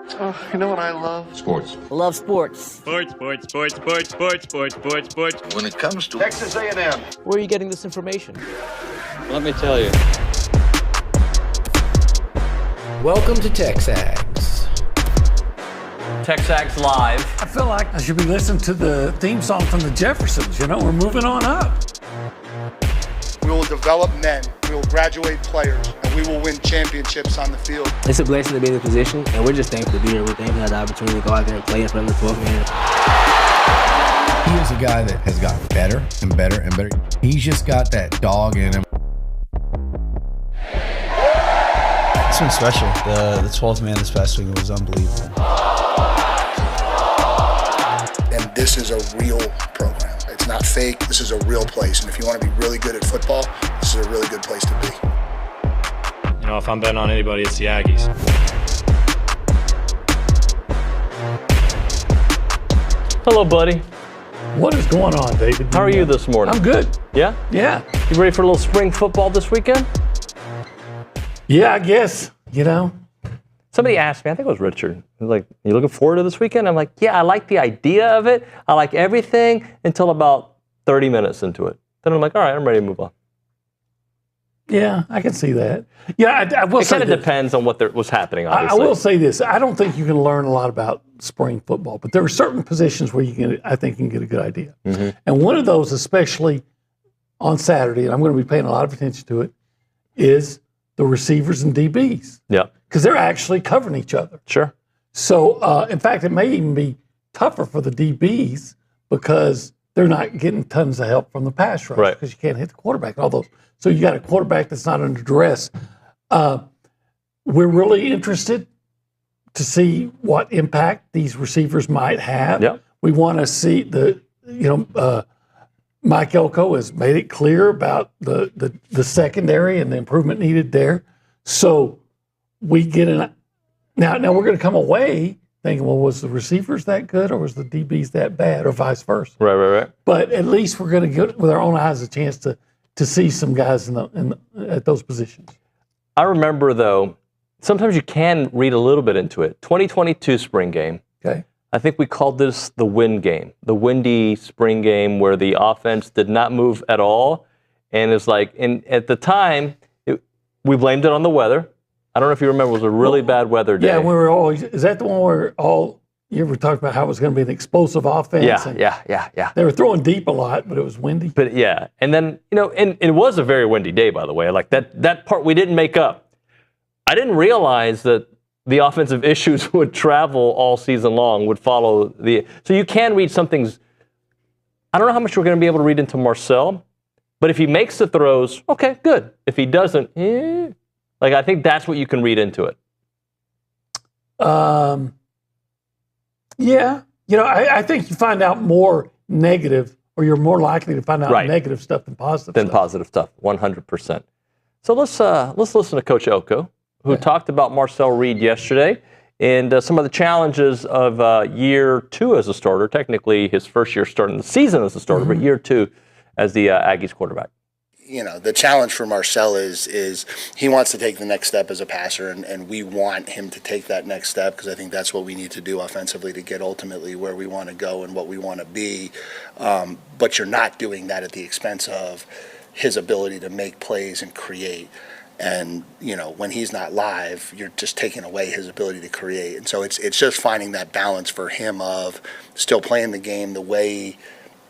Oh, you know what I love? Sports. I love sports. Sports. When It comes to Texas A&M. Where are you getting this information? let me tell you. Welcome to TexAgs. TexAgs Live. I feel like I should be listening to the theme song from the Jeffersons. You know, we're moving on up. We will develop men, we will graduate players, and we will win championships on the field. It's a blessing to be in this position, and we're just thankful to be here. We're thankful to have the opportunity to go out there and play in front of the 12 man. He is a guy that has gotten better and better and better. He's just got that dog in him. It's been special. The 12th man this past week was unbelievable. And this is a real program. It's not fake. This is a real place. And if you want to be really good at football, this is a really good place to be. You know, if I'm betting on anybody, it's the Aggies. Hello, buddy. What is going on, David? How are you this morning? I'm good. Yeah? Yeah. You ready for a little spring football this weekend? Yeah, I guess, you know. Somebody asked me, I think it was Richard, he was like, you looking forward to this weekend? I'm like, yeah, I like the idea of it. I like everything until about 30 minutes into it. Then I'm like, all right, I'm ready to move on. Yeah, I can see that. Yeah, I will say it kind of depends on what's happening, I obviously. will say this. I don't think you can learn a lot about spring football, but there are certain positions where I think you can get a good idea. Mm-hmm. And one of those, especially on Saturday, and I'm going to be paying a lot of attention to it, is the receivers and DBs. Yeah. Because they're actually covering each other. Sure. So, in fact, it may even be tougher for the DBs because they're not getting tons of help from the pass rush because you can't hit the quarterback and all those. So you got a quarterback that's not under duress. We're really interested to see what impact these receivers might have. Yep. We want to see Mike Elko has made it clear about the secondary and the improvement needed there. So we get now we're going to come away thinking, well, was the receivers that good or was the DBs that bad or vice versa? Right. But at least we're going to get with our own eyes a chance to see some guys at those positions. I remember, though, sometimes you can read a little bit into it. 2022 spring game. Okay. I think we called this the wind game, the windy spring game where the offense did not move at all. And it's like, at the time, we blamed it on the weather. I don't know if you remember, it was a really bad weather day. Yeah, we were always, is that the one where you ever talked about how it was going to be an explosive offense? Yeah. They were throwing deep a lot, but it was windy. But yeah, and then, and it was a very windy day, by the way. Like that part we didn't make up. I didn't realize that the offensive issues would travel all season long, would follow so you can read some things. I don't know how much we're going to be able to read into Marcel, but if he makes the throws, okay, good. If he doesn't, I think that's what you can read into it. Yeah. I think you find out more negative, or you're more likely to find out negative stuff than positive stuff. 100%. So let's listen to Coach Elko, who talked about Marcel Reed yesterday and some of the challenges of year 2 as a starter. Technically, his first year starting the season as a starter, but year 2 as the Aggies quarterback. The challenge for Marcel is he wants to take the next step as a passer, and we want him to take that next step because I think that's what we need to do offensively to get ultimately where we want to go and what we want to be. But you're not doing that at the expense of his ability to make plays and create. And, when he's not live, you're just taking away his ability to create. And so it's just finding that balance for him of still playing the game the way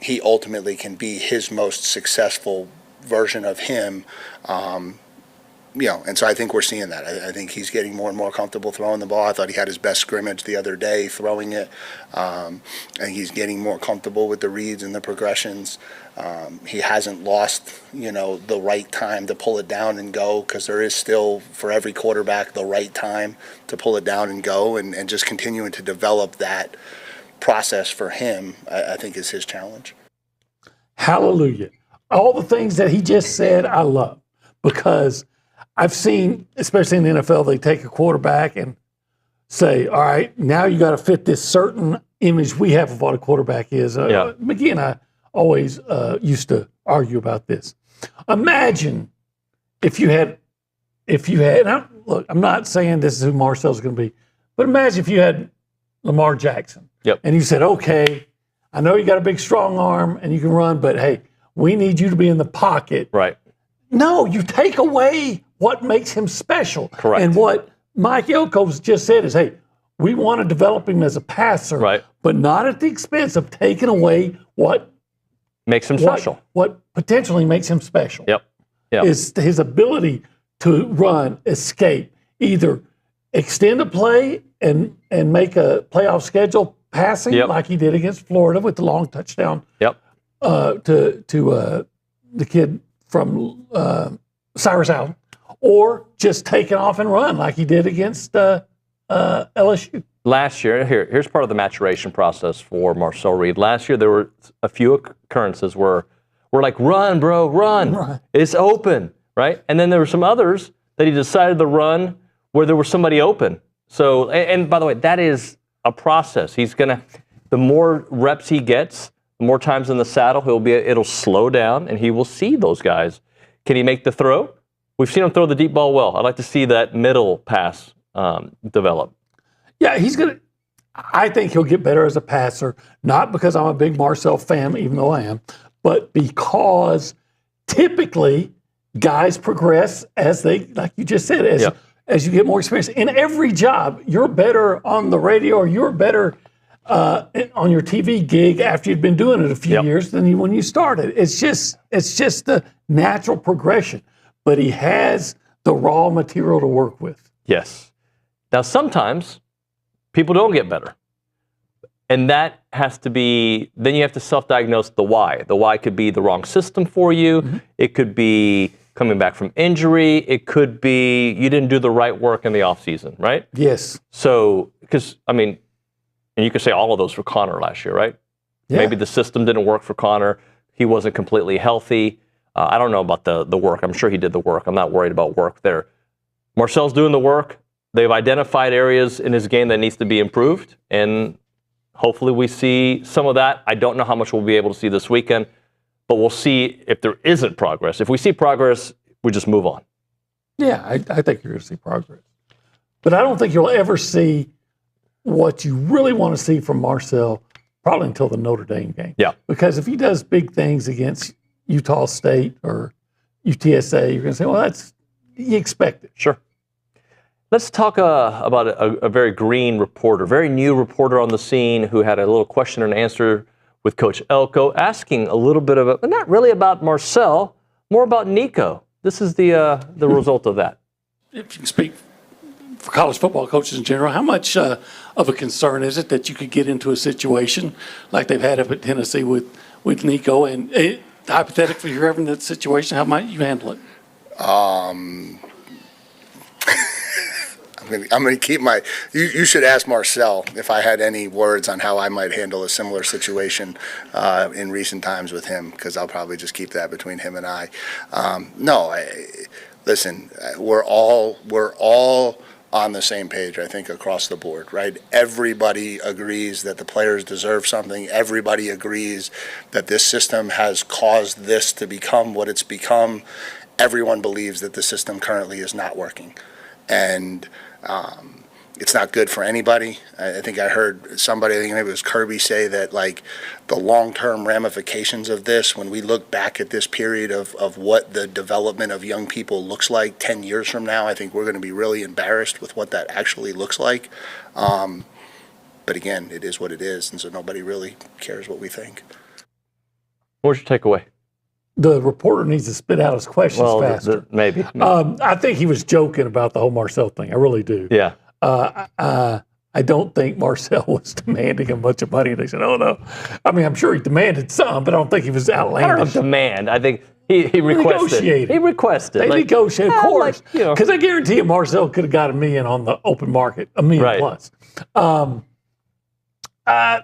he ultimately can be his most successful version of him, and so I think we're seeing that. I think he's getting more and more comfortable throwing the ball. I thought he had his best scrimmage the other day throwing it. And he's getting more comfortable with the reads and the progressions. He hasn't lost, the right time to pull it down and go, because there is still, for every quarterback, the right time to pull it down and go, and just continuing to develop that process for him, I think is his challenge. Hallelujah. All the things that he just said, I love, because I've seen, especially in the NFL, they take a quarterback and say, all right, now you got to fit this certain image we have of what a quarterback is. McGee and I always used to argue about this. Imagine if you had, look, I'm not saying this is who Marcel's going to be, But imagine if you had Lamar Jackson. Yep. And you said, okay, I know you got a big, strong arm and you can run, but hey, we need you to be in the pocket. Right. No, you take away what makes him special. Correct. And what Mike Elko just said is, hey, we want to develop him as a passer, Right. but not at the expense of taking away what Makes him special. What potentially makes him special. Yep. Yep. Is his ability to run, escape, either extend a play and make a playoff schedule passing like he did against Florida with the long touchdown. Yep. To the kid from Cyrus Allen, or just take it off and run like he did against LSU. Last year, here's part of the maturation process for Marcel Reed. Last year, there were a few occurrences where we're like, run, bro, run. Right. It's open, right? And then there were some others that he decided to run where there was somebody open. So, and by the way, that is a process. The more reps he gets, the more times in the saddle, it'll slow down and he will see those guys. Can he make the throw? We've seen him throw the deep ball well. I'd like to see that middle pass develop. Yeah, I think he'll get better as a passer, not because I'm a big Marcel fan, even though I am, but because typically guys progress as they, like you just said, as you get more experience. In every job, you're better on the radio or you're better on your TV gig after you've been doing it a few years than when you started. It's just the natural progression. But he has the raw material to work with. Yes. Now, sometimes people don't get better. And that has to be, then you have to self-diagnose the why. The why could be the wrong system for you. Mm-hmm. It could be coming back from injury. It could be you didn't do the right work in the offseason, right? Yes. So, because, I mean, and you could say all of those for Connor last year, right? Yeah. Maybe the system didn't work for Connor. He wasn't completely healthy. I don't know about the work. I'm sure he did the work. I'm not worried about work there. Marcel's doing the work. They've identified areas in his game that needs to be improved, and hopefully we see some of that. I don't know how much we'll be able to see this weekend, but we'll see if there isn't progress. If we see progress, we just move on. Yeah, I think you're going to see progress. But I don't think you'll ever see what you really want to see from Marcel probably until the Notre Dame game. Yeah. Because if he does big things against Utah State or UTSA, you're going to say, well, you expect it. Sure. Let's talk about a very green reporter, very new reporter on the scene who had a little question and answer with Coach Elko, asking a little bit of not really about Marcel, more about Nico. This is the result of that. If you can speak for college football coaches in general, how much of a concern is it that you could get into a situation like they've had up at Tennessee with Nico? And hypothetically, if you're ever in that situation, how might you handle it? I'm going to keep you should ask Marcel if I had any words on how I might handle a similar situation in recent times with him, because I'll probably just keep that between him and I. Listen, we're all on the same page, I think, across the board, right? Everybody agrees that the players deserve something. Everybody agrees that this system has caused this to become what it's become. Everyone believes that the system currently is not working. And it's not good for anybody. I think I heard somebody, I think maybe it was Kirby, say that like the long-term ramifications of this, when we look back at this period of what the development of young people looks like 10 years from now, I think we're going to be really embarrassed with what that actually looks like. But again, it is what it is, and so nobody really cares what we think. What's your takeaway? The reporter needs to spit out his questions faster. Maybe. I think he was joking about the whole Marcel thing. I really do. Yeah. I don't think Marcel was demanding a bunch of money. And they said, oh, no. I mean, I'm sure he demanded some, but I don't think he was outlandish. I don't know, demand. I think he requested. He requested. They negotiated, of course. Because Like, I guarantee you Marcel could have got $1 million on the open market, $1 million plus. I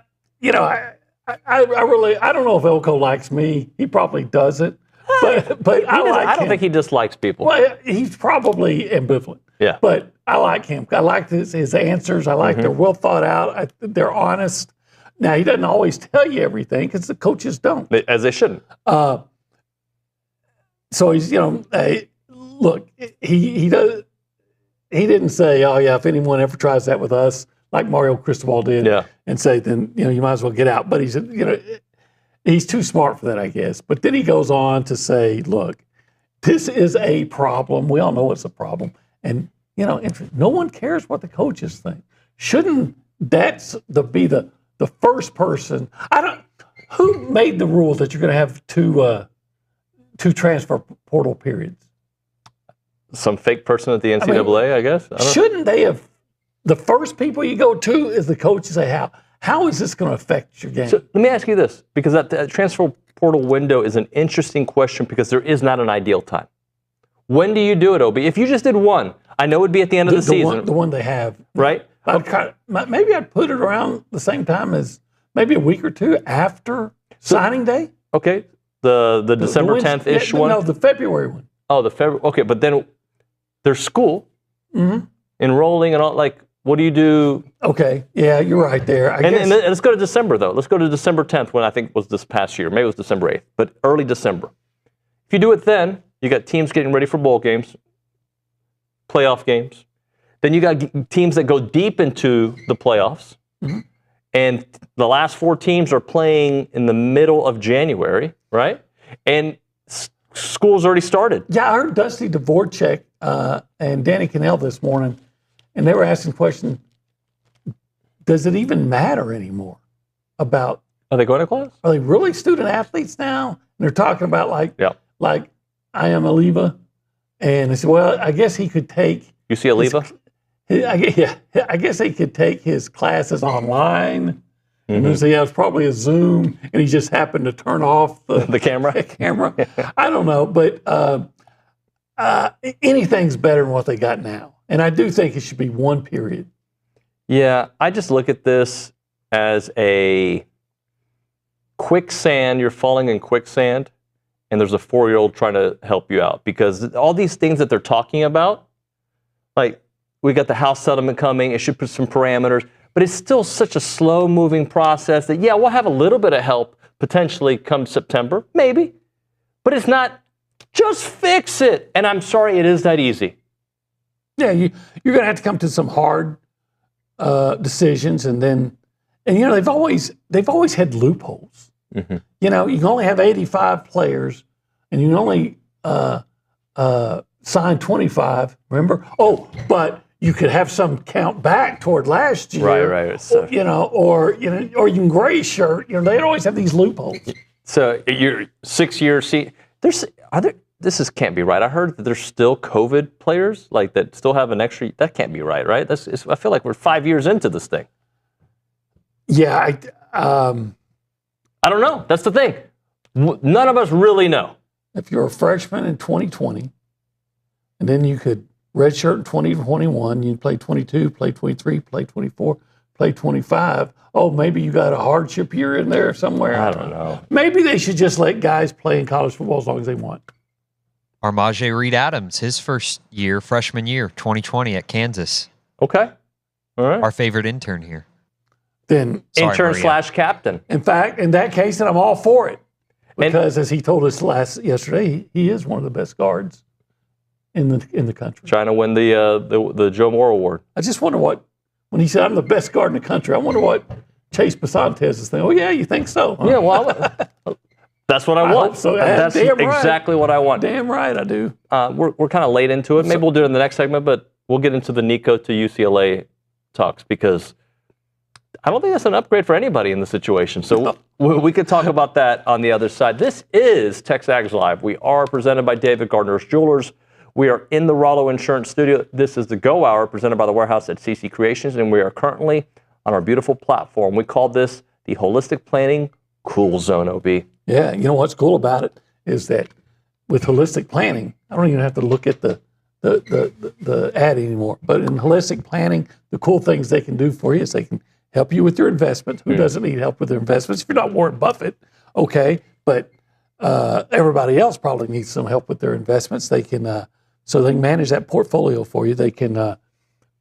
don't know if Elko likes me. He probably doesn't. But I like him. I don't think he dislikes people. Well, he's probably ambivalent. Yeah. But I like him. I like his answers. I like they're well thought out. They're honest. Now, he doesn't always tell you everything because the coaches don't. As they shouldn't. So he's, look, he does. He didn't say, oh, yeah, if anyone ever tries that with us, like Mario Cristobal did, and say, then you might as well get out. But he said, he's too smart for that, I guess. But then he goes on to say, look, this is a problem. We all know it's a problem, and no one cares what the coaches think. Shouldn't that be the first person? Who made the rule that you're going to have two transfer portal periods? Some fake person at the NCAA, I guess. Shouldn't they have? The first people you go to is the coach and say, how is this going to affect your game? So let me ask you this, because that transfer portal window is an interesting question because there is not an ideal time. When do you do it, Obi? If you just did one, I know it would be at the end of the season. The one they have. Right? Maybe I'd put it around the same time as maybe a week or two after signing day. Okay. The December 10th-ish one? No, the February one. Oh, the February. Okay, but then there's school, enrolling and all. Like, what do you do? Okay, yeah, you're right there. And let's go to December, though. Let's go to December 10th, when I think was this past year. Maybe it was December 8th, but early December. If you do it then, you got teams getting ready for bowl games, playoff games. Then you got teams that go deep into the playoffs. And the last 4 teams are playing in the middle of January, right? And school's already started. Yeah, I heard Dusty Dvorak and Danny Cannell this morning, and they were asking the question, does it even matter anymore about... Are they going to class? Are they really student athletes now? And they're talking about like I am Aliva. And they said, well, I guess he could take... You see Aliva? I guess he could take his classes online. And they say, it was probably a Zoom, and he just happened to turn off the camera. I don't know, but anything's better than what they got now. And I do think it should be one period. Yeah, I just look at this as a quicksand. You're falling in quicksand, and there's a 4-year-old trying to help you out. Because all these things that they're talking about, like, we got the House settlement coming. It should put some parameters. But it's still such a slow-moving process that, yeah, we'll have a little bit of help potentially come September. Maybe. But it's not, just fix it. And I'm sorry, it is that easy. Yeah, you're going to have to come to some hard decisions. And they've always had loopholes. You can only have 85 players, and you can only sign 25, remember? Oh, but you could have some count back toward last year. Right. So, or you can gray shirt. They'd always have these loopholes. So you're 6 years. See, this can't be right. I heard that there's still COVID players like that still have an extra. That can't be right, right? I feel like we're 5 years into this thing. Yeah, I don't know. That's the thing. None of us really know. If you're a freshman in 2020, and then you could redshirt in 2021, you'd play 22, play 23, play 24, play 25. Oh, maybe you got a hardship year in there somewhere. I don't know. Maybe they should just let guys play in college football as long as they want. Armaje Reed Adams, his first year, freshman year, 2020 at Kansas. Okay. All right. Our favorite intern here. Then intern/captain. In fact, in that case, then I'm all for it. Because as he told us yesterday, he is one of the best guards in the country. Trying to win the Joe Moore Award. I just wonder when he said I'm the best guard in the country, I wonder what Chase Basantez is thinking. Oh yeah, you think so? Huh? Yeah, well, that's what I want. Hope so. That's exactly what I want. Damn right I do. We're kind of late into it. Maybe we'll do it in the next segment, but we'll get into the Nico to UCLA talks because I don't think that's an upgrade for anybody in the situation. So we could talk about that on the other side. This is TexAgs Live. We are presented by David Gardner's Jewelers. We are in the Rollo Insurance Studio. This is the Go Hour presented by the Warehouse at CC Creations, and we are currently on our beautiful platform. We call this the Holistic Planning Cool Zone, OB. Yeah, you know what's cool about it is that with holistic planning, I don't even have to look at the ad anymore. But in holistic planning, the cool things they can do for you is they can help you with your investments. Who doesn't need help with their investments? If you're not Warren Buffett, okay, but everybody else probably needs some help with their investments. They can so they can manage that portfolio for you. They can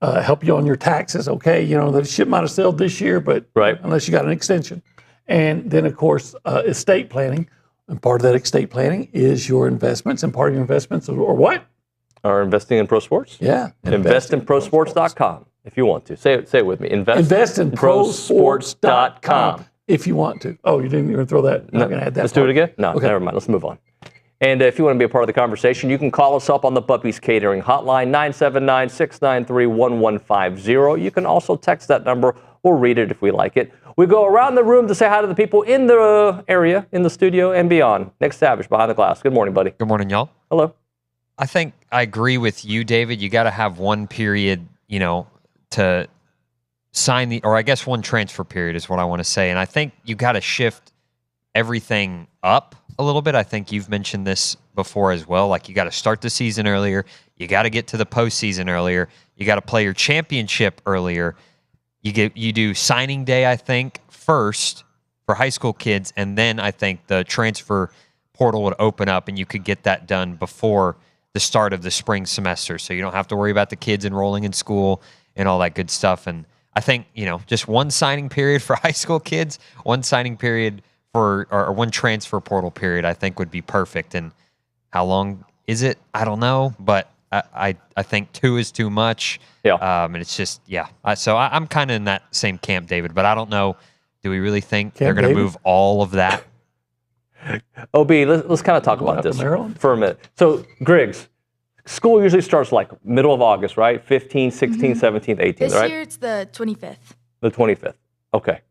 help you on your taxes. Okay, the ship might have sailed this year, but unless you got an extension. And then, of course, estate planning. And part of that estate planning is your investments. And part of your investments are what? Are investing in pro sports. Yeah. Investinprosports.com. if you want to. Say it with me. Invest in prosports.com if you want to. Oh, you didn't even throw that? No, I'm going to add that. Let's do it again? No, Okay. never mind. Let's move on. And if you want to be a part of the conversation, you can call us up on the Bubby's Catering hotline, 979-693-1150. You can also text that number or read it if we like it. We go around the room to say hi to the people in the area, in the studio, and beyond. Nick Savage, behind the glass. Good morning, buddy. Good morning, y'all. Hello. I think I agree with you, David. You got to have one period, to sign or I guess one transfer period is what I want to say. And I think you got to shift everything up a little bit. I think you've mentioned this before as well. Like, you got to start the season earlier. You got to get to the postseason earlier. You got to play your championship earlier. You do signing day, I think, first for high school kids, and then I think the transfer portal would open up and you could get that done before the start of the spring semester, so you don't have to worry about the kids enrolling in school and all that good stuff. And I think, just one signing period for high school kids, one signing period or one transfer portal period, I think would be perfect. And how long is it? I don't know, but I think 2 is too much. Yeah. And it's just, so I'm kind of in that same camp, David, but I don't know. Do we really think they're going to move all of that? OB, let's kind of talk about this for a minute. So, Griggs, school usually starts like middle of August, right? 15th, 16th, 17th, 18th, This right? year it's the 25th. The 25th. Okay.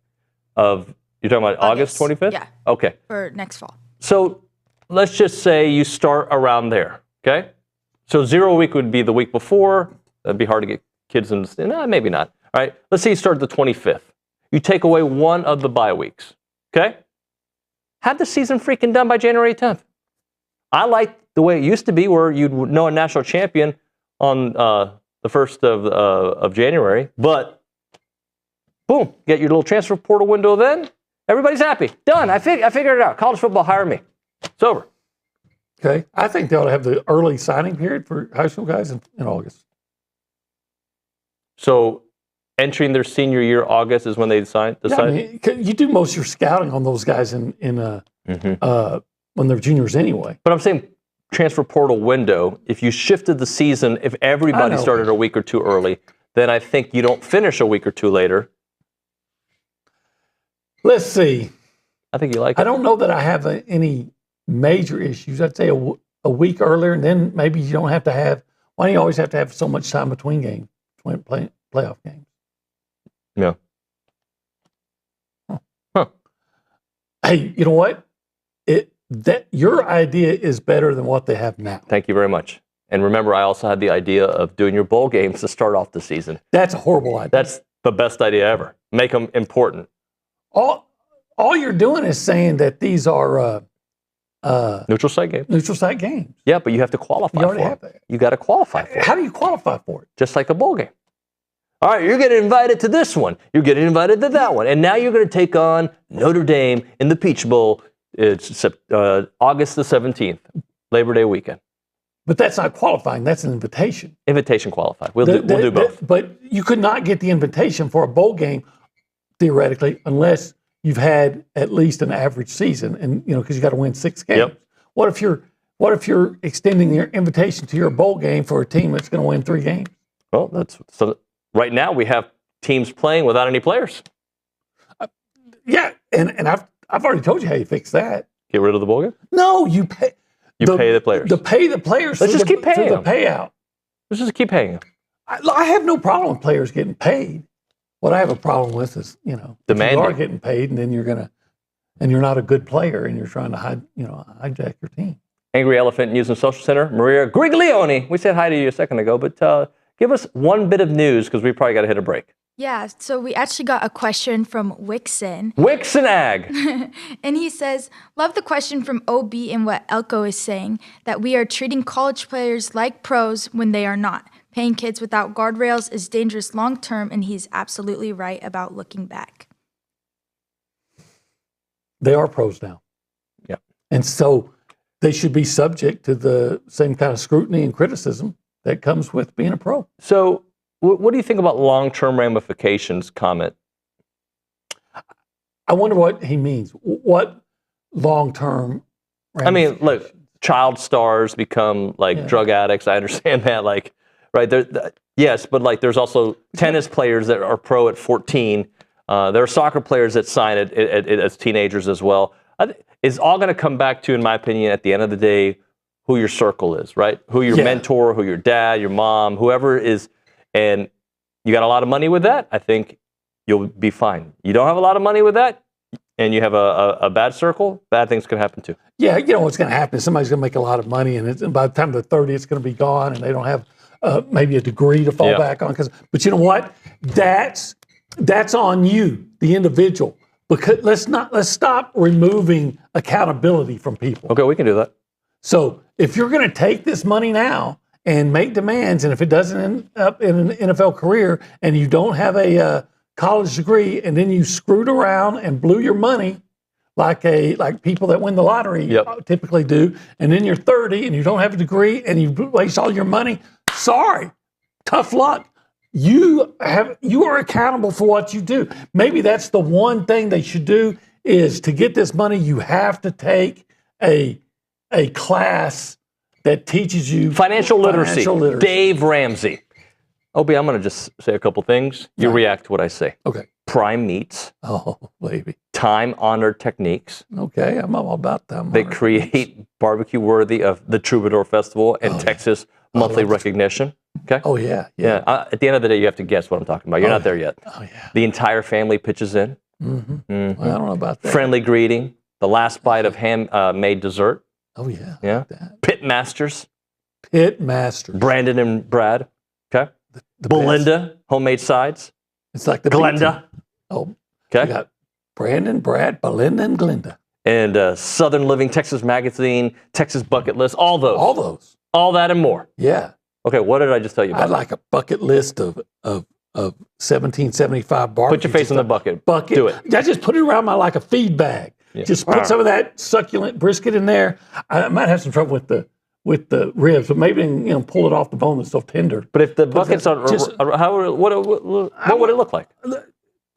You're talking about August 25th? Yeah. Okay. For next fall. So let's just say you start around there, okay? So 0 week would be the week before. That'd be hard to get kids in. No, maybe not. All right. Let's say you start the 25th. You take away one of the bye weeks, okay? Have the season freaking done by January 10th. I like the way it used to be, where you'd know a national champion on the 1st of January, but boom, get your little transfer portal window then. Everybody's happy. Done. I figured it out. College football, hire me. It's over. Okay. I think they ought to have the early signing period for high school guys in August. So entering their senior year, August is when they decide. Yeah, I mean, you do most of your scouting on those guys when they're juniors anyway. But I'm saying transfer portal window, if you shifted the season, if everybody started a week or two early, then I think you don't finish a week or two later. Let's see. I think you like it. I don't know that I have any major issues. I'd say a week earlier, and then maybe you don't have to have. Why do you always have to have so much time between games, between playoff games? Yeah. Huh. Hey, you know what? That your idea is better than what they have now. Thank you very much. And remember, I also had the idea of doing your bowl games to start off the season. That's a horrible idea. That's the best idea ever. Make them important. All you're doing is saying that these are neutral site games. Neutral site games. Yeah, but you have to qualify. You already for have it. that. You got to qualify for it. How do you qualify for it? Just like a bowl game. All right, you're getting invited to this one. You're getting invited to that one, and now you're going to take on Notre Dame in the Peach Bowl. It's August the 17th, Labor Day weekend. But that's not qualifying. That's an invitation. Invitation qualified. We'll do both. But you could not get the invitation for a bowl game, theoretically, unless you've had at least an average season, and because you got to win 6 games. Yep. What if you're extending your invitation to your bowl game for a team that's going to win 3 games? Well, right now we have teams playing without any players. Yeah, and I've already told you how you fix that. Get rid of the bowl game? No, you pay. Pay the players. Pay the players. Let's just keep paying the them. payout. Let's just keep paying them. I have no problem with players getting paid. What I have a problem with is, demanding. You are getting paid, and then you're not a good player, and you're trying to hijack your team. Angry Elephant News and Social Center, Maria Griglione. We said hi to you a second ago, but give us one bit of news because we probably got to hit a break. Yeah, so we actually got a question from Wixon. Wixon Ag. And he says, love the question from OB and what Elko is saying, that we are treating college players like pros when they are not. Paying kids without guardrails is dangerous long term, and he's absolutely right about looking back. They are pros now. Yeah. And so they should be subject to the same kind of scrutiny and criticism that comes with being a pro. So what do you think about long-term ramifications comment? I wonder what he means. What long-term ramifications? I mean, look, child stars become drug addicts. I understand that. right? Yes, but like there's also tennis players that are pro at 14. There are soccer players that sign it as teenagers as well. It's all going to come back to, in my opinion, at the end of the day, who your circle is, right? Who your mentor, who your dad, your mom, whoever is, and you got a lot of money with that, I think you'll be fine. You don't have a lot of money with that, and you have a bad circle, bad things can happen too. Yeah, you know what's going to happen is somebody's going to make a lot of money, and by the time they're 30, it's going to be gone, and they don't have maybe a degree to fall back on. But you know what? That's on you, the individual. Because let's stop removing accountability from people. Okay, we can do that. So if you're going to take this money now and make demands, and if it doesn't end up in an NFL career, and you don't have a college degree, and then you screwed around and blew your money, like people that win the lottery typically do, and then you're 30 and you don't have a degree and you waste all your money. Sorry, tough luck. You are accountable for what you do. Maybe that's the one thing they should do is to get this money, you have to take a class that teaches you financial literacy. Dave Ramsey. Obi, I'm going to just say a couple things. You react to what I say. Okay. Prime meats. Oh, baby. Time-honored techniques. Okay, I'm all about them. They create barbecue worthy of the Troubadour Festival and Texas monthly recognition. Okay. Oh, yeah. At the end of the day, you have to guess what I'm talking about. You're not there yet. Oh, yeah. The entire family pitches in. Mm-hmm. Mm-hmm. Well, I don't know about that. Friendly greeting. The last bite of hand-made dessert. Oh, yeah. Yeah. Pit masters. Brandon and Brad. Okay. The Belinda, best. Homemade sides. It's like the Glenda. Oh, okay. We got Brandon, Brad, Belinda, and Glenda. And Southern Living, Texas Magazine, Texas Bucket List, all those. All those. All that and more. Yeah. Okay, what did I just tell you about? I'd like a bucket list of 1775 barbecue. Put your face in the bucket. Do it. I just put it around like a feed bag. Yeah. Just put some of that succulent brisket in there. I might have some trouble with the ribs, but maybe pull it off the bone. It's still tender. But if the buckets are, what would it look like?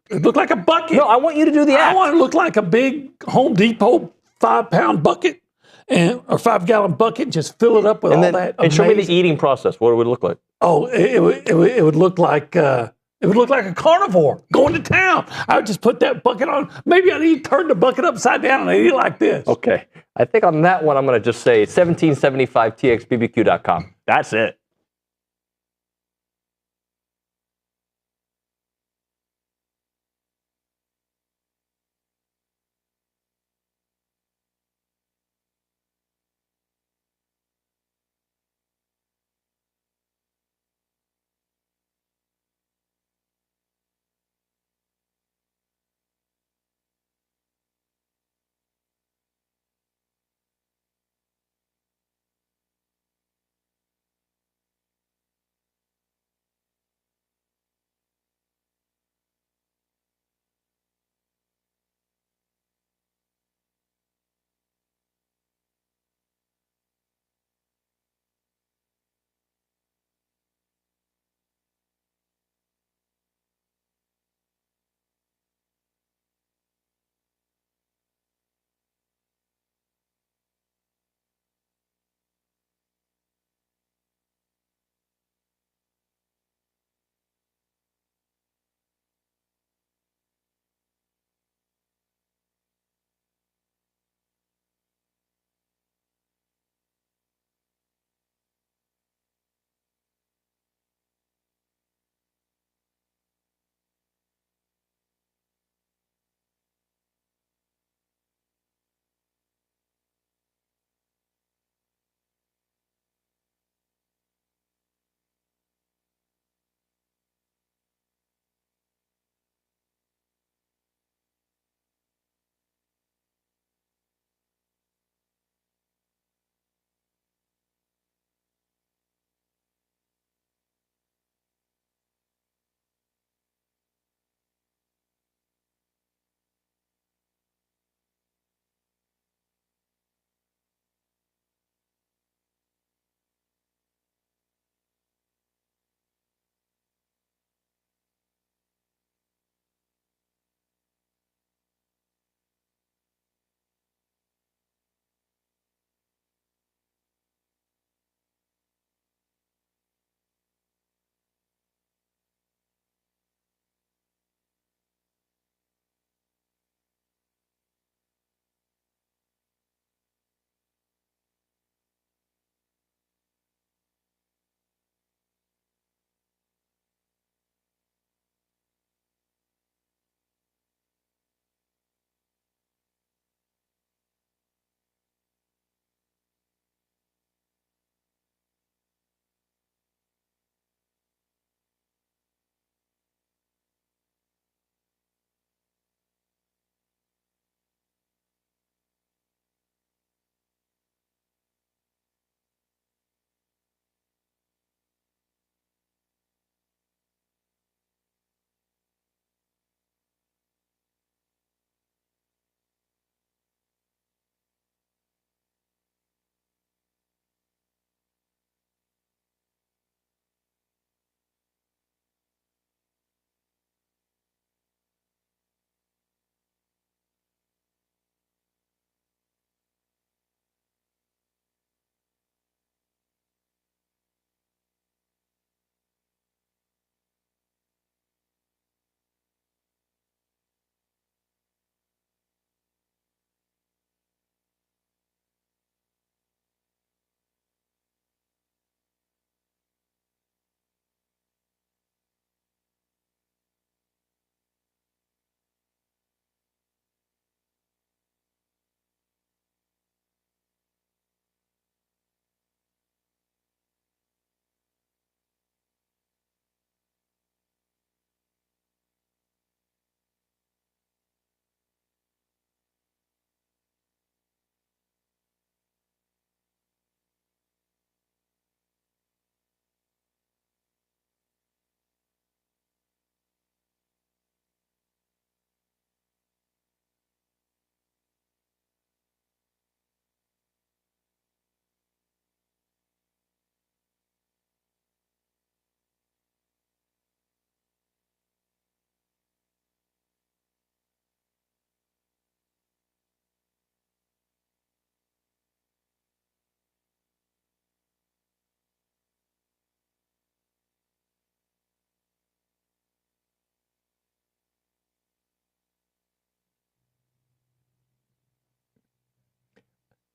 It look like a bucket. No, I want you to do the act. I want it to look like a big Home Depot 5-pound bucket or 5-gallon bucket. Just fill it up with that. And show me the eating process. What would it look like? Oh, it would look like it would look like a carnivore going to town. I would just put that bucket on. Maybe I'd turn the bucket upside down and I'd eat it like this. Okay. I think on that one, I'm going to just say 1775txbbq.com. That's it.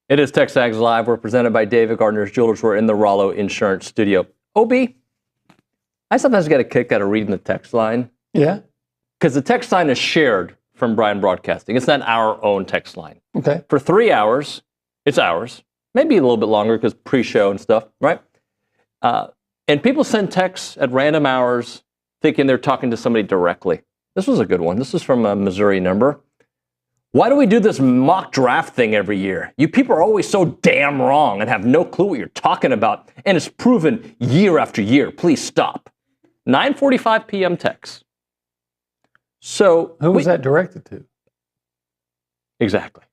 It is TexAgs Live. We're presented by David Gardner's Jewelers. We're in the Rollo Insurance Studio. OB, I sometimes get a kick out of reading the text line. Yeah. Because the text line is shared from Brian Broadcasting. It's not our own text line. Okay. For 3 hours, it's ours. Maybe a little bit longer because pre-show and stuff, right? And people send texts at random hours thinking they're talking to somebody directly. This was a good one. This is from a Missouri number. Why do we do this mock draft thing every year? You people are always so damn wrong and have no clue what you're talking about. And it's proven year after year. Please stop. 9:45 p.m. text. So who was that directed to? Exactly.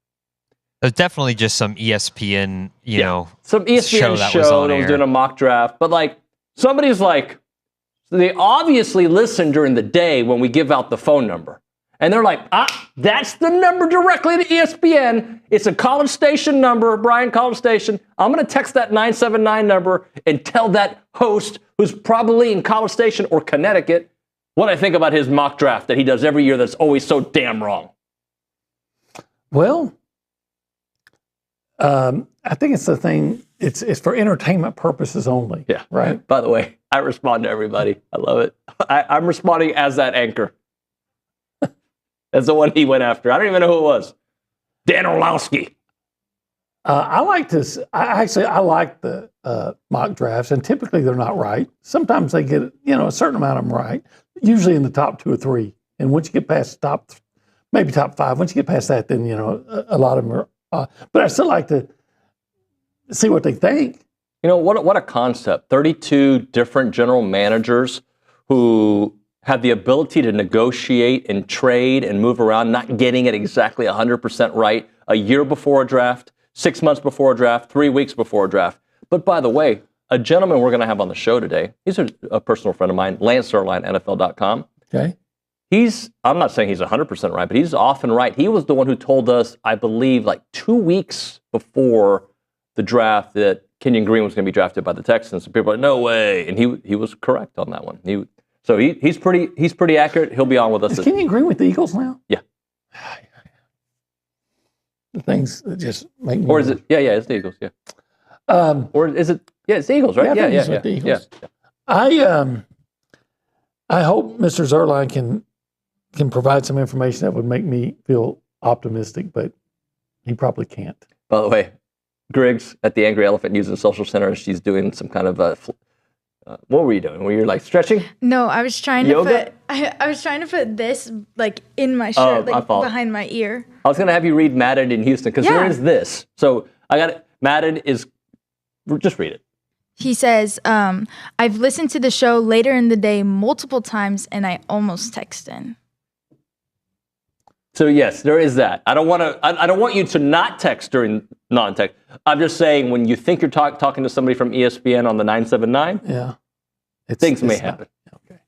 There's definitely just some ESPN, you know, some ESPN show that was on air. doing a mock draft. But like somebody's like, they obviously listen during the day when we give out the phone number. And they're like, that's the number directly to ESPN. It's a College Station number, Brian College Station. I'm going to text that 979 number and tell that host who's probably in College Station or Connecticut what I think about his mock draft that he does every year that's always so damn wrong. Well, I think it's the thing. It's for entertainment purposes only. Yeah. Right. By the way, I respond to everybody. I love it. I'm responding as that anchor. That's the one he went after. I don't even know who it was. Dan Orlowski. I like this. I like the mock drafts, and typically they're not right. Sometimes they get a certain amount of them right. Usually in the top 2 or 3. And once you get past maybe top 5, once you get past that, then a lot of them are. But I still like to see what they think. You know what a concept. 32 different general managers who have the ability to negotiate and trade and move around, not getting it exactly 100% right a year before a draft, 6 months before a draft, 3 weeks before a draft. But by the way, a gentleman we're going to have on the show today, he's a personal friend of mine, Lance Zierlein, NFL.com. Okay. I'm not saying he's 100% right, but he's often right. He was the one who told us, I believe, like 2 weeks before the draft that Kenyon Green was going to be drafted by the Texans. So people are like, no way. And he was correct on that one. So he's pretty accurate. He'll be on with us. Is Kenyon Green with the Eagles now? Yeah. The things that just make me. Or is it? Yeah, it's the Eagles. Yeah. Or is it? Yeah, it's the Eagles, right? Yeah, he's with the Eagles. Yeah. I hope Mr. Zierlein can provide some information that would make me feel optimistic, but he probably can't. By the way, Griggs at the Angry Elephant News and Social Center, she's doing some kind of what were you doing? Were you like stretching? No, I was trying Yoga? to put I was trying to put this like in my shirt, like behind my ear. I was going to have you read Madden in Houston because there is this. So I got it. Madden is just read it. He says, I've listened to the show later in the day multiple times and I almost text in. So yes, there is that. I don't want you to not text during non-text. I'm just saying when you think you're talking to somebody from ESPN on the 979, things may happen. Okay.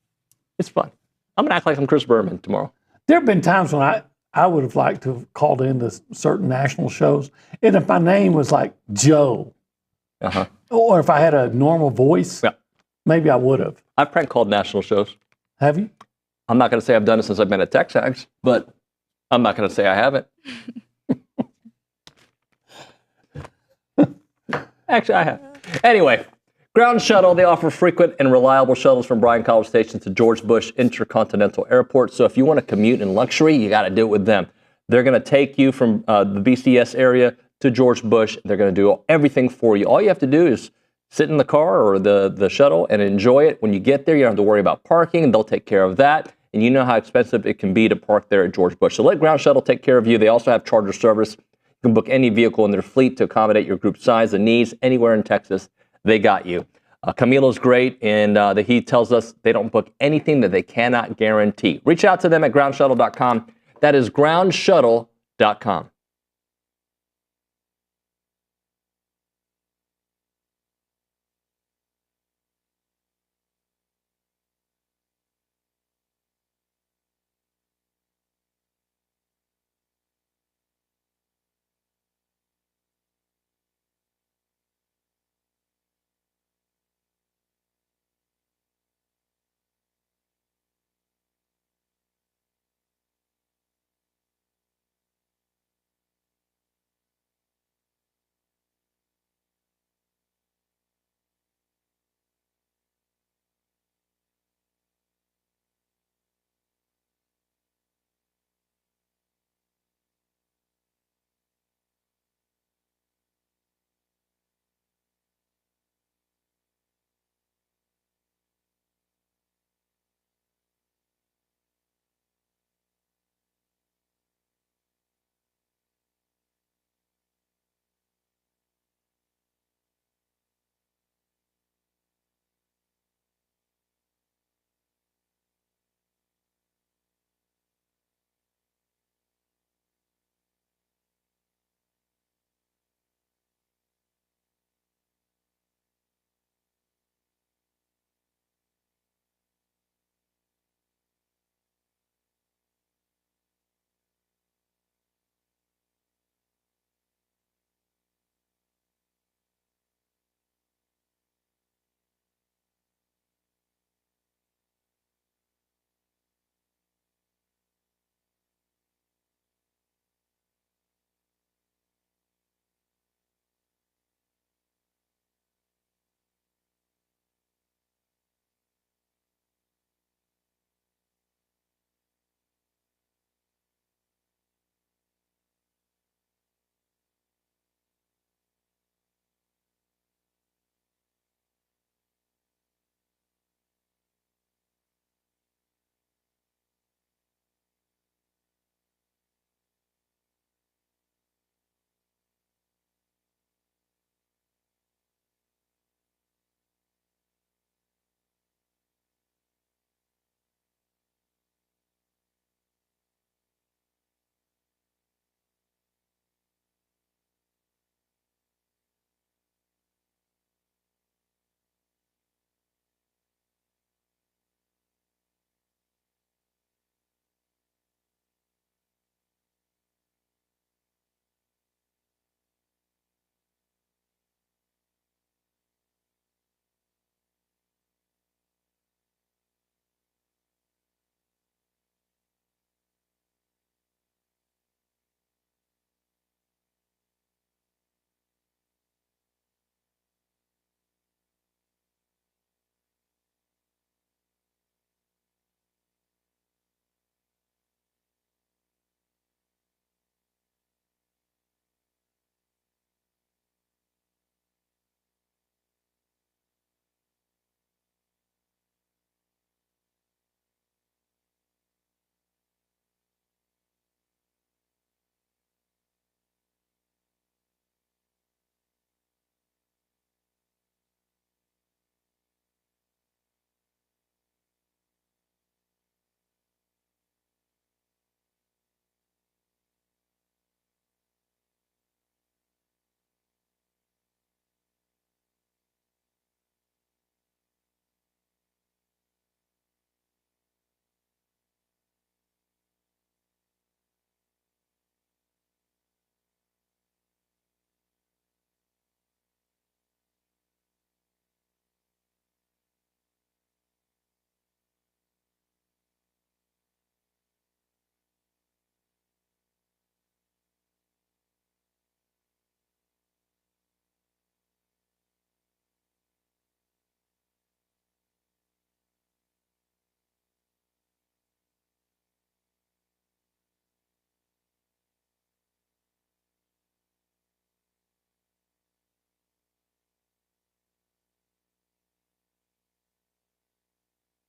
It's fun. I'm going to act like I'm Chris Berman tomorrow. There have been times when I would have liked to have called into certain national shows, and if my name was like Joe, or if I had a normal voice, maybe I would have. I've prank called national shows. Have you? I'm not going to say I've done it since I've been at TexAgs, but I'm not going to say I haven't. Actually, I have. Anyway, Ground Shuttle, they offer frequent and reliable shuttles from Bryan College Station to George Bush Intercontinental Airport. So if you want to commute in luxury, you got to do it with them. They're going to take you from the BCS area to George Bush. They're going to do everything for you. All you have to do is sit in the car or the shuttle and enjoy it. When you get there, you don't have to worry about parking. They'll take care of that. And you know how expensive it can be to park there at George Bush. So let Ground Shuttle take care of you. They also have charter service. You can book any vehicle in their fleet to accommodate your group size and needs anywhere in Texas. They got you. Camilo's great, and he tells us they don't book anything that they cannot guarantee. Reach out to them at groundshuttle.com. That is groundshuttle.com.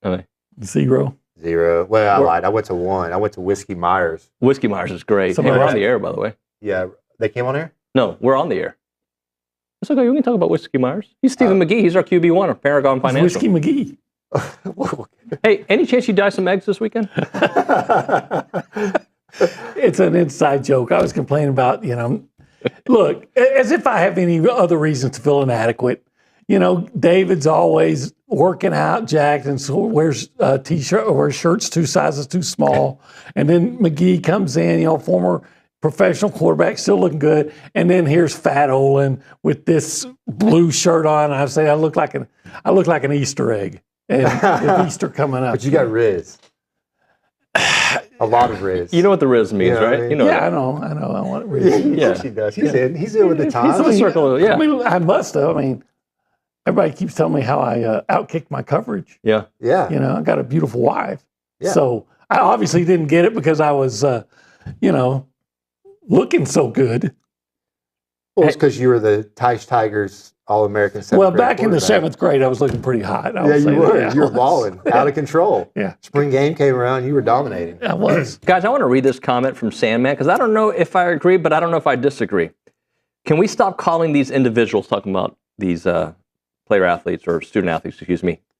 0. Well, I lied. I went to 1. I went to Whiskey Myers. Whiskey Myers is great. Hey, we're on the air, by the way. Yeah, they came on air? No, we're on the air. It's okay. We can talk about Whiskey Myers. He's Stephen McGee. He's our QB1 of Paragon Financial. Whiskey McGee. Hey, any chance you dye some eggs this weekend? It's an inside joke. I was complaining about, look, as if I have any other reasons to feel inadequate. David's always working out, jacked, and so wears t-shirt or wears shirts 2 sizes too small. And then McGee comes in, former professional quarterback, still looking good. And then here's Fat Olin with this blue shirt on. I say I look like an Easter egg. And with Easter coming up. But you got Riz. A lot of Riz. You know what the Riz means, right? I mean? I know. I want Riz. Yeah, he does. He's in with the times. He's in the circle. Yeah. I must have. Everybody keeps telling me how I outkicked my coverage. Yeah. I got a beautiful wife. Yeah. So I obviously didn't get it because I was, looking so good. Well, it's because you were the Tigers All-American 7th Well, grade back in the quarterback. 7th grade, I was looking pretty hot. Yeah, you were. You were balling. Out of control. Yeah. Spring game came around, you were dominating. I was. Guys, I want to read this comment from Sandman because I don't know if I agree, but I don't know if I disagree. Can we stop calling these individuals, talking about these player athletes or student athletes,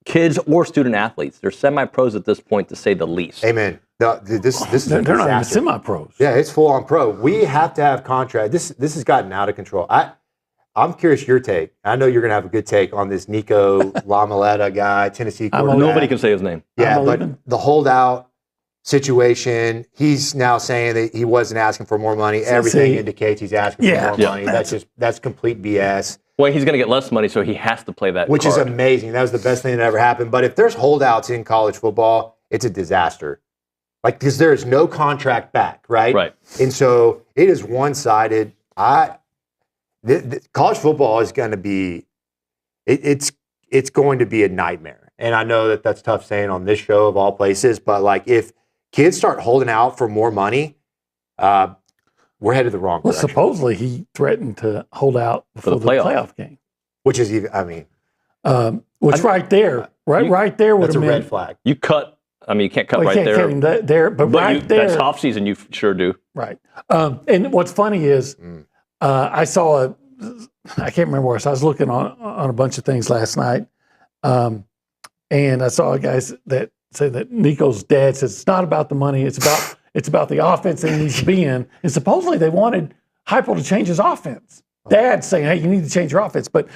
kids or student athletes? They're semi-pros at this point, to say the least. Amen. No, this is They're a not even disaster. semi-pros. Yeah, it's full on pro. We have to have contract. This has gotten out of control. I'm curious your take. I know you're going to have a good take on this Nico Lamaletta guy, Tennessee quarterback. Nobody can say his name. Yeah, but the holdout situation, he's now saying that he wasn't asking for more money. Everything indicates he's asking for more money. That's complete BS. Well, he's going to get less money, so he has to play that Which card. is amazing. That was the best thing that ever happened. But if there's holdouts in college football, it's a disaster. Because there's no contract back, right? Right. And so it is one-sided. College football is going to be, it's going to be a nightmare. And I know that that's tough saying on this show of all places, but if kids start holding out for more money, we're headed the wrong direction. Supposedly he threatened to hold out for the playoff game. Which is even, right there would have been. That's a red flag. You cut. You can't cut you right can't there. cut him there, but right there. That's off season. You sure do. Right. And what's funny is I saw I can't remember where I was looking on a bunch of things last night, and I saw a guy that said that Nico's dad says it's not about the money. It's about the offense that he needs to be in. And supposedly they wanted Heupel to change his offense. Dad's saying, hey, you need to change your offense. But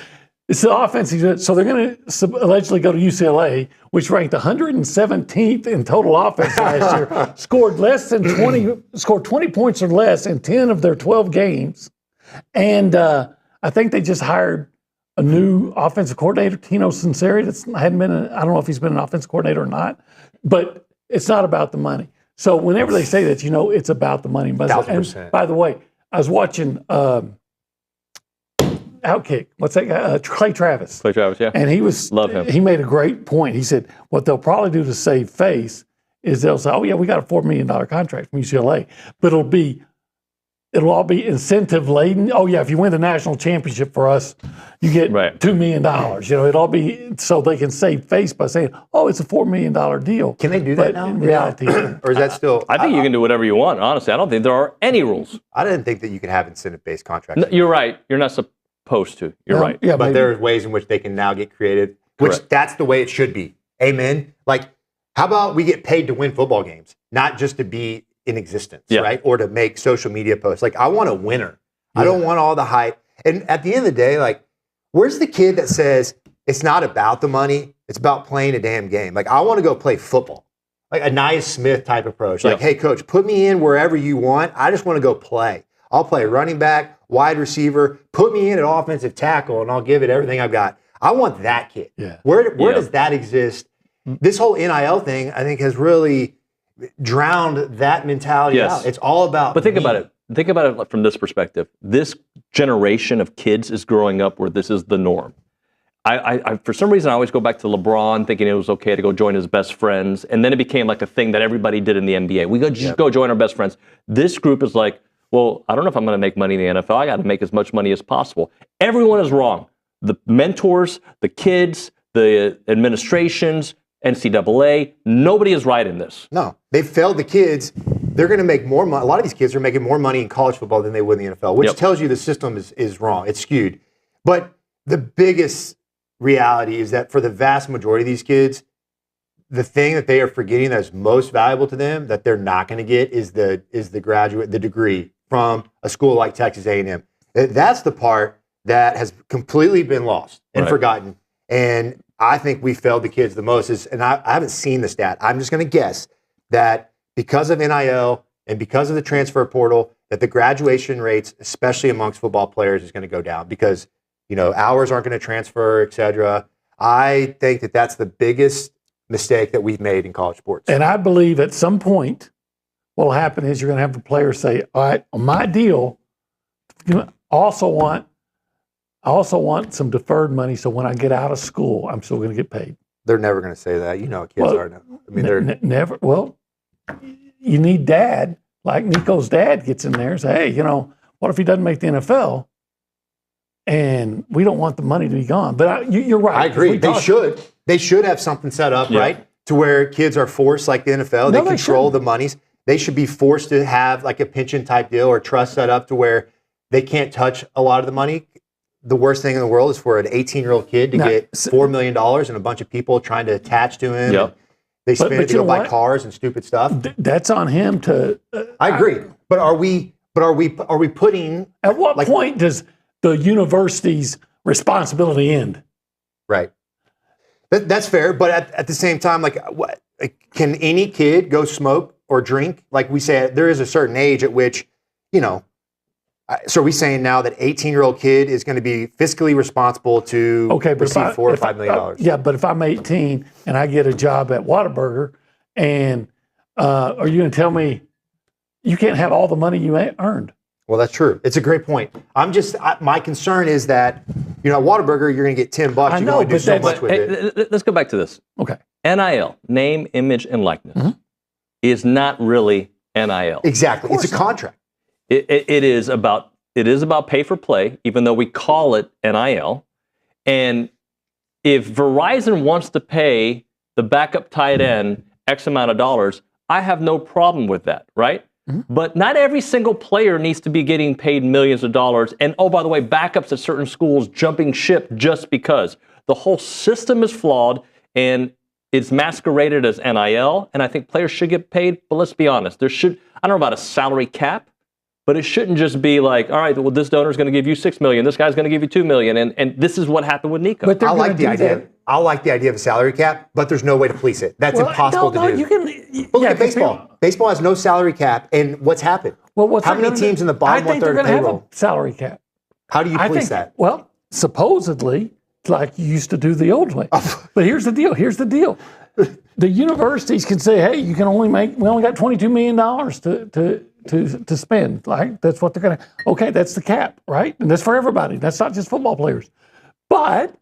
it's the offense. So they're going to allegedly go to UCLA, which ranked 117th in total offense last year, scored 20 points or less in 10 of their 12 games. And I think they just hired a new offensive coordinator, Tino Sinceri. I don't know if he's been an offensive coordinator or not, but it's not about the money. So whenever they say that, it's about the money. And by the way, I was watching Outkick. What's that guy? Clay Travis. Clay Travis, yeah. And love him. He made a great point. He said what they'll probably do to save face is they'll say, oh yeah, we got a $4 million contract from UCLA, but it'll all be incentive laden. Oh yeah, if you win the national championship for us, you get $2 million. It'll all be so they can save face by saying, oh, it's a $4 million deal. Can they do that now? In reality, or is that still? I think you can do whatever you want. Honestly, I don't think there are any rules. I didn't think that you could have incentive-based contracts. No, you're right. You're not supposed to. You're right. Yeah, but there are ways in which they can now get creative. Which that's the way it should be. Amen. How about we get paid to win football games, not just to be in existence, right? Or to make social media posts. I want a winner. Yeah. I don't want all the hype. And at the end of the day, where's the kid that says it's not about the money, it's about playing a damn game? I want to go play football. A Nia Smith type approach. Hey, coach, put me in wherever you want. I just want to go play. I'll play running back, wide receiver, put me in at offensive tackle, and I'll give it everything I've got. I want that kid. Yeah. Where does that exist? This whole NIL thing, I think, has really drowned that mentality out. It's all about But think about it. Think about it from this perspective. This generation of kids is growing up where this is the norm. I for some reason, I always go back to LeBron thinking it was okay to go join his best friends. And then it became a thing that everybody did in the NBA. We go join our best friends. This group is well, I don't know if I'm going to make money in the NFL. I got to make as much money as possible. Everyone is wrong. The mentors, the kids, the administrations, NCAA. Nobody is right in this. No, they've failed the kids. They're going to make more money. A lot of these kids are making more money in college football than they would in the NFL, which tells you the system is wrong. It's skewed. But the biggest reality is that for the vast majority of these kids, the thing that they are forgetting that is most valuable to them that they're not going to get is the degree from a school like Texas A&M. That's the part that has completely been lost and forgotten. And I think we failed the kids the most. And I haven't seen the stat. I'm just going to guess that because of NIL and because of the transfer portal, that the graduation rates, especially amongst football players, is going to go down because, hours aren't going to transfer, et cetera. I think that that's the biggest mistake that we've made in college sports. And I believe at some point what will happen is you're going to have the players say, all right, on my deal, I also want some deferred money so when I get out of school, I'm still going to get paid. They're never going to say that. You know how kids are now. I mean, they're never. Well, you need dad, like Nico's dad gets in there and say, hey, what if he doesn't make the NFL? And we don't want the money to be gone. But you're right. I agree. They should have something set up, right, to where kids are forced, like the NFL. They control the monies. They should be forced to have like a pension type deal or trust set up to where they can't touch a lot of the money. The worst thing in the world is for an 18-year-old kid to get $4 million and a bunch of people trying to attach to him. Yep. They spend it to go buy cars and stupid stuff. That's on him to. I agree, but are we putting? At what point does the university's responsibility end? Right. That's fair, but at the same time, can any kid go smoke or drink? Like we say, there is a certain age at which, so are we saying now that 18-year-old kid is going to be fiscally responsible to receive $4 or $5 million? Yeah, but if I'm 18 and I get a job at Whataburger, and are you going to tell me you can't have all the money you earned? Well, that's true. It's a great point. My concern is that, at Whataburger, you're going to get $10. I know, you can only do so much with it. Let's go back to this. Okay. NIL, name, image, and likeness, is not really NIL. Exactly. It's a contract. It is about pay for play, even though we call it NIL. And if Verizon wants to pay the backup tight end X amount of dollars, I have no problem with that, right? But not every single player needs to be getting paid millions of dollars. And oh, by the way, backups at certain schools jumping ship just because. The whole system is flawed and it's masqueraded as NIL. And I think players should get paid. But let's be honest, I don't know about a salary cap, but it shouldn't just be like, all right, well, this donor is going to give you $6 million. This guy's going to give you $2 million. And this is what happened with Nico. But I like the idea. I like the idea of a salary cap, but there's no way to police it. That's impossible to do. Look at baseball. Baseball has no salary cap, and what's happened? Well, how many teams in the bottom one third of payroll? Have a salary cap. How do you police that? Well, supposedly, like you used to do the old way. But here's the deal. The universities can say, hey, we only got $22 million to spend. Like that's what they're going to. Okay, that's the cap, right? And that's for everybody. That's not just football players. But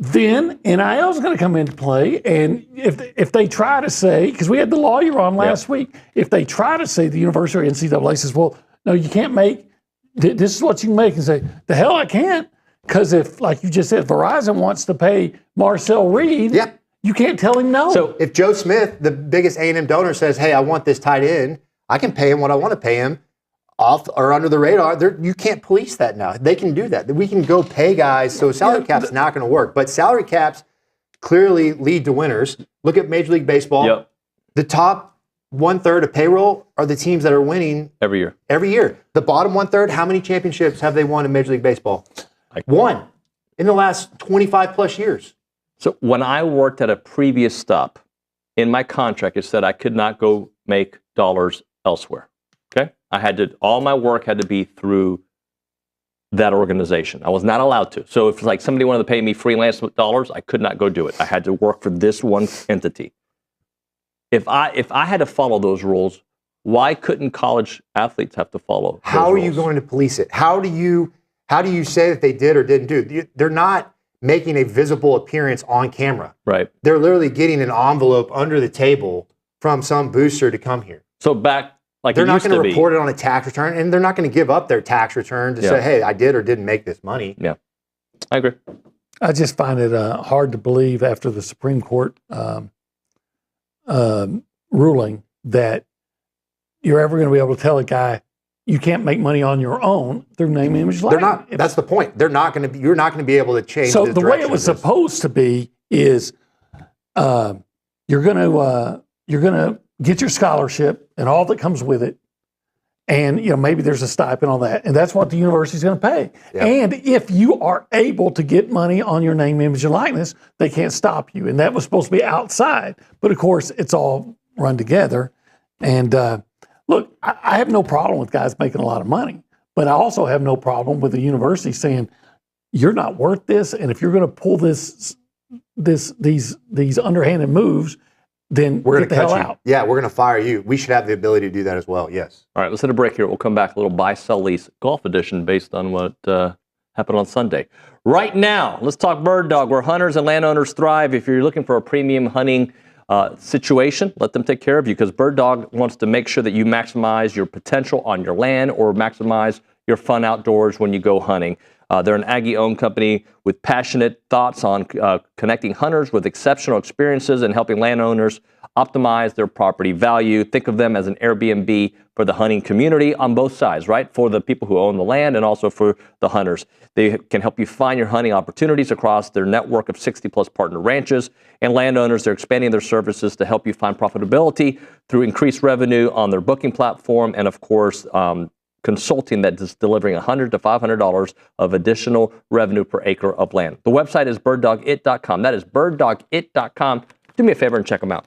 then NIL is going to come into play, and if they try to say, because we had the lawyer on last week, if they try to say the university or NCAA says, well, no, you can't make. This is what you can make, and say, the hell I can't, because if, like you just said, Verizon wants to pay Marcel Reed. Yep. You can't tell him no. So if Joe Smith, the biggest A&M donor, says, hey, I want this tight end, I can pay him what I want to pay him off or under the radar. You can't police that now. They can do that. We can go pay guys. So salary cap's not going to work. But salary caps clearly lead to winners. Look at Major League Baseball. Yep. The top 1/3 of payroll are the teams that are winning every year. The bottom 1/3, how many championships have they won in Major League Baseball? One in the last 25 plus years. So when I worked at a previous stop, in my contract, it said I could not go make dollars elsewhere. Okay? All my work had to be through that organization. I was not allowed to. So if like somebody wanted to pay me freelance dollars, I could not go do it. I had to work for this one entity. If I had to follow those rules, why couldn't college athletes have to follow those How are rules? you going to police it? How do you say that they did or didn't do? They're not making a visible appearance on camera. Right. They're literally getting an envelope under the table from some booster to come here. So back like they're not going to report it on a tax return, and they're not going to give up their tax return to say, hey, I did or didn't make this money. Yeah, I agree. I just find it hard to believe after the Supreme Court ruling that you're ever going to be able to tell a guy you can't make money on your own through name, image, likeness. They're not. That's the point. They're not going to be. You're not going to be able to change. So the the way it was supposed to be is you're going to get your scholarship and all that comes with it, and maybe there's a stipend on that, and that's what the university's going to pay. Yep. And if you are able to get money on your name, image, and likeness, they can't stop you. And that was supposed to be outside, but of course it's all run together. And look, I have no problem with guys making a lot of money, but I also have no problem with the university saying you're not worth this, and if you're going to pull these underhanded moves, then we're get the hell cut you. out. Yeah, we're going to fire you. We should have the ability to do that as well. Yes. All right, let's hit a break here. We'll come back, a little buy, sell, lease golf edition based on what happened on Sunday. Right now, let's talk bird dog, where hunters and landowners thrive. If you're looking for a premium hunting situation, let them take care of you, because Bird Dog wants to make sure that you maximize your potential on your land or maximize your fun outdoors when you go hunting. They're an Aggie-owned company with passionate thoughts on connecting hunters with exceptional experiences and helping landowners optimize their property value. Think of them as an Airbnb for the hunting community on both sides, right? For the people who own the land and also for the hunters. They can help you find your hunting opportunities across their network of 60-plus partner ranches. And landowners, they're expanding their services to help you find profitability through increased revenue on their booking platform and, of course, consulting that is delivering $100 to $500 of additional revenue per acre of land. The website is birddogit.com. That is birddogit.com. Do me a favor and check them out.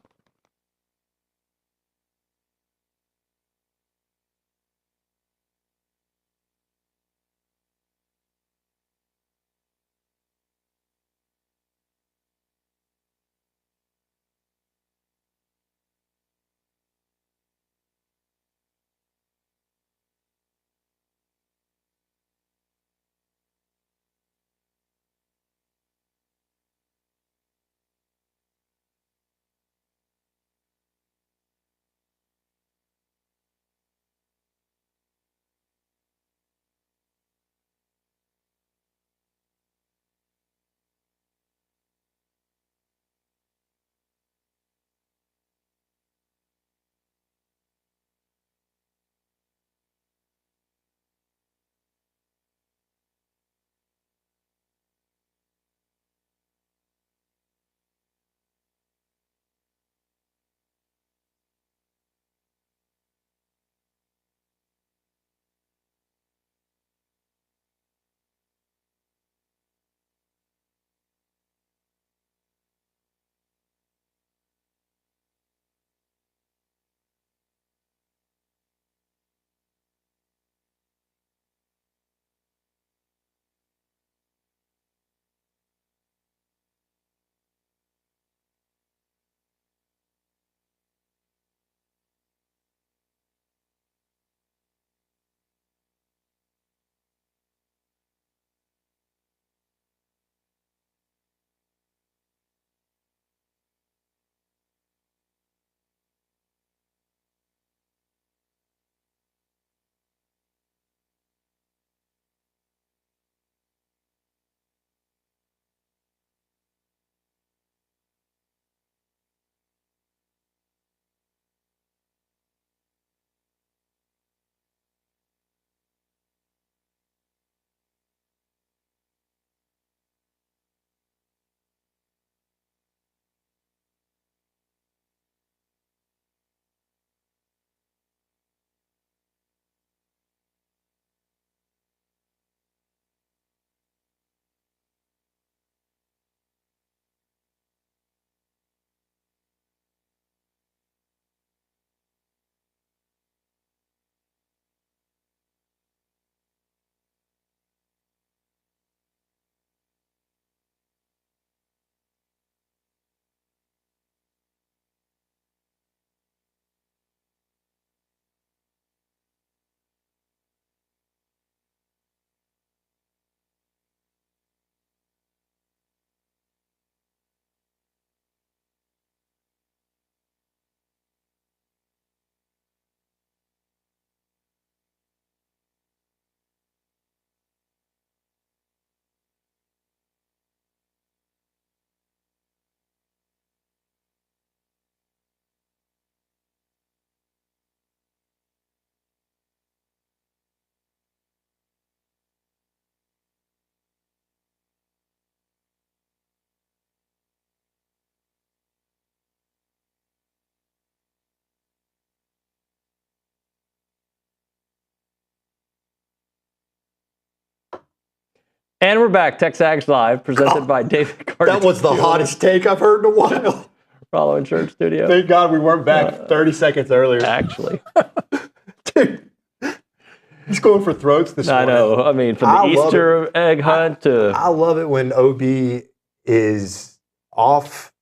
And we're back. TexAgs Live, presented by David Kortan. That was the hottest take I've heard in a while. Rollo Insurance Studio. Thank God we weren't back 30 seconds earlier. Actually. Dude, he's going for throats this morning. I know. I mean, from the Easter egg hunt to... I love it when OB is off,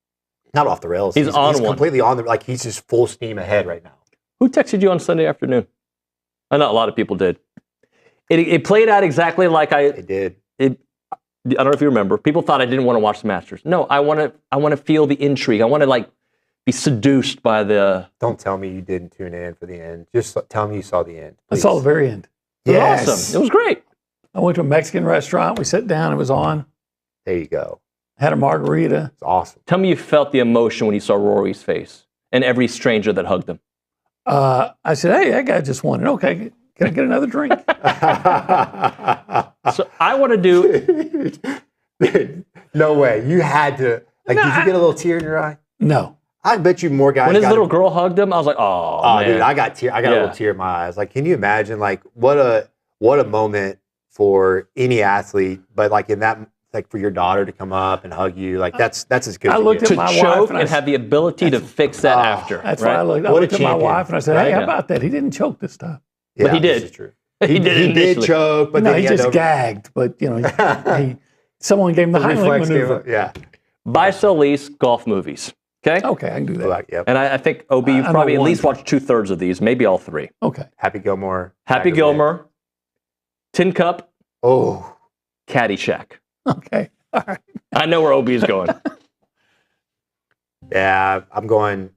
not off the rails. He's on one. Completely on the, like he's just full steam ahead right now. Who texted you on Sunday afternoon? I know a lot of people did. It played out exactly like It did. I don't know if you remember. People thought I didn't want to watch the Masters. No, I want to feel the intrigue. I want to be seduced by the. Don't tell me you didn't tune in for the end. Just tell me you saw the end. I saw the very end. It was awesome. It was great. I went to a Mexican restaurant. We sat down. It was on. There you go. Had a margarita. It's awesome. Tell me you felt the emotion when you saw Rory's face and every stranger that hugged him. I said, "Hey, that guy just won it. Okay, can I get another drink?" So I want to do. No way. You had to. Did you get a little tear in your eye? No. I bet you more guys. When his little girl hugged him, I was like, "Oh, man." Dude, I got a little tear in my eyes. Can you imagine? What a moment for any athlete, but in that, for your daughter to come up and hug you, that's as good. I looked at my wife and have the ability to fix that after. That's why I looked at my wife and I said, "Hey, how about that? He didn't choke this time." Yeah, but he did. This is true. He did choke, but no, then he just gagged. But someone gave him the Heimlich maneuver. Yeah. Buy, sell, lease, golf movies. Okay. Okay, I can do that. Yep. And I think OB, you've probably at least watched 2/3 of these, maybe all three. Okay. Happy Gilmore. Happy Gilmore. Tin Cup. Oh. Caddyshack. Okay. All right. I know where OB is going. Yeah, I'm going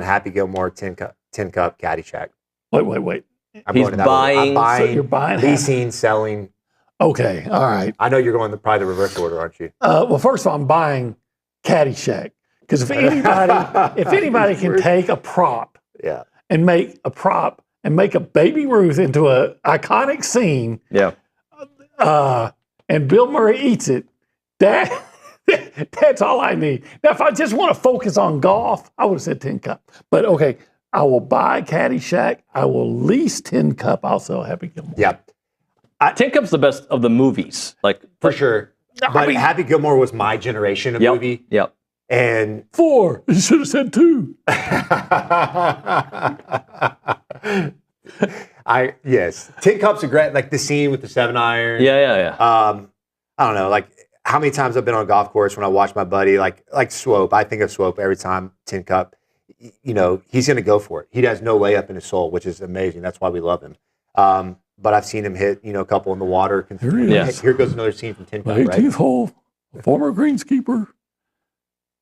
Happy Gilmore, Tin Cup, Caddyshack. Wait. He's buying. So you're buying, leasing, selling. Okay. All right. I know you're going probably the reverse order, aren't you? Well, first of all, I'm buying Caddyshack because if anybody can take a prop, and make a Baby Ruth into an iconic scene, and Bill Murray eats it, that's all I need. Now, if I just want to focus on golf, I would have said Tin Cup. But okay, I will buy Caddyshack. I will lease Tin Cup. I'll sell Happy Gilmore. Yep. Tin Cup's the best of the movies, for sure. But Happy Gilmore was my generation of movie. Yep. And 4. You should have said 2. Yes. Tin Cup's a great, the scene with the 7-iron. Yeah. I don't know, how many times I've been on a golf course when I watch my buddy, like Swope. I think of Swope every time, Tin Cup. He's going to go for it. He has no layup in his soul, which is amazing. That's why we love him. But I've seen him hit, a couple in the water. Here goes another scene from Tin Cup, 18th hole, former greenskeeper.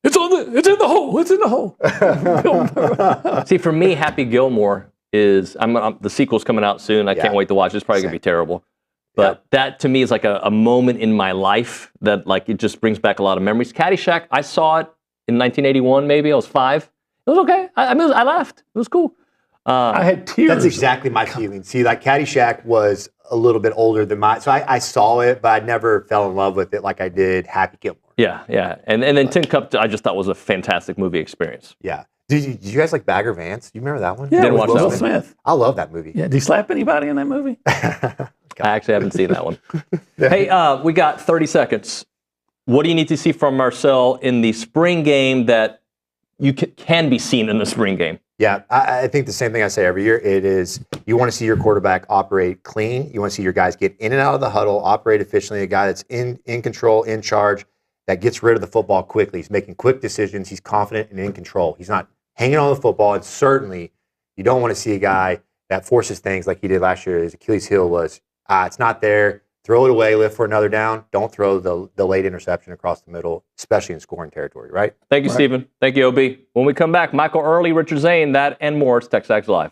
It's in the hole. It's in the hole. See, for me, Happy Gilmore is the sequel's coming out soon. I can't wait to watch. It's probably gonna be terrible, but that to me is like a moment in my life that it just brings back a lot of memories. Caddyshack, I saw it in 1981. Maybe I was 5. It was okay. I laughed. It was cool. I had tears. That's exactly my feeling. See, Caddyshack was a little bit older than mine, so I saw it, but I never fell in love with it like I did Happy Gilmore. Yeah. And then Tin Cup, I just thought was a fantastic movie experience. Yeah. Did you guys like Bagger Vance? Do you remember that one? Yeah, Didn't watch Will that one. Smith. I love that movie. Yeah. Did he slap anybody in that movie? I actually haven't seen that one. Hey, we got 30 seconds. What do you need to see from Marcel in the spring game that you can be seen in the spring game? Yeah, I think the same thing I say every year. It is, you want to see your quarterback operate clean. You want to see your guys get in and out of the huddle, operate efficiently. A guy that's in control, in charge, that gets rid of the football quickly. He's making quick decisions. He's confident and in control. He's not hanging on the football. And certainly, you don't want to see a guy that forces things like he did last year. His Achilles heel was, it's not there. Throw it away, live for another down. Don't throw the late interception across the middle, especially in scoring territory, right? Thank you, Stephen. Thank you, OB. When we come back, Michael Earley, Richard Zane, that and more. It's TexAgs Live.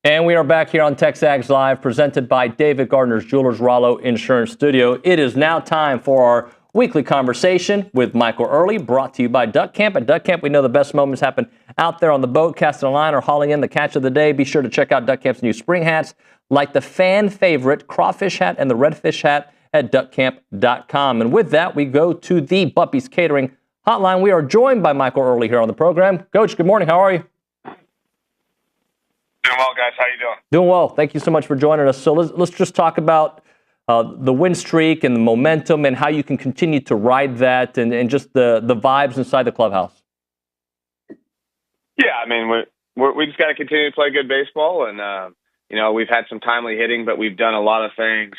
And we are back here on TexAgs Live, presented by David Gardner's Jewelers Rollo Insurance Studio. It is now time for our weekly conversation with Michael Earley, brought to you by Duck Camp. At Duck Camp, we know the best moments happen out there on the boat, casting a line, or hauling in the catch of the day. Be sure to check out Duck Camp's new spring hats, like the fan favorite crawfish hat and the redfish hat at duckcamp.com. And with that, we go to the Buppy's Catering Hotline. We are joined by Michael Earley here on the program. Coach, good morning. How are you? Doing well, guys. How you doing? Doing well. Thank you so much for joining us. So let's just talk about the win streak and the momentum and how you can continue to ride that and just the vibes inside the clubhouse. Yeah, I mean, we just got to continue to play good baseball. And, we've had some timely hitting, but we've done a lot of things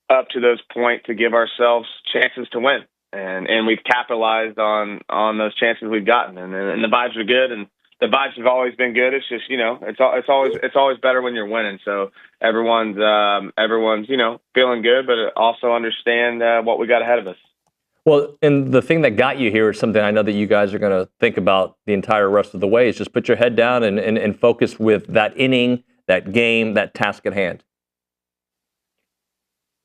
up to those points to give ourselves chances to win. And we've capitalized on those chances we've gotten. And the vibes are good. And the vibes have always been good. It's just, it's always better when you're winning. So everyone's feeling good, but also understand what we got ahead of us. Well, and the thing that got you here is something I know that you guys are going to think about the entire rest of the way, is just put your head down and focus with that inning, that game, that task at hand.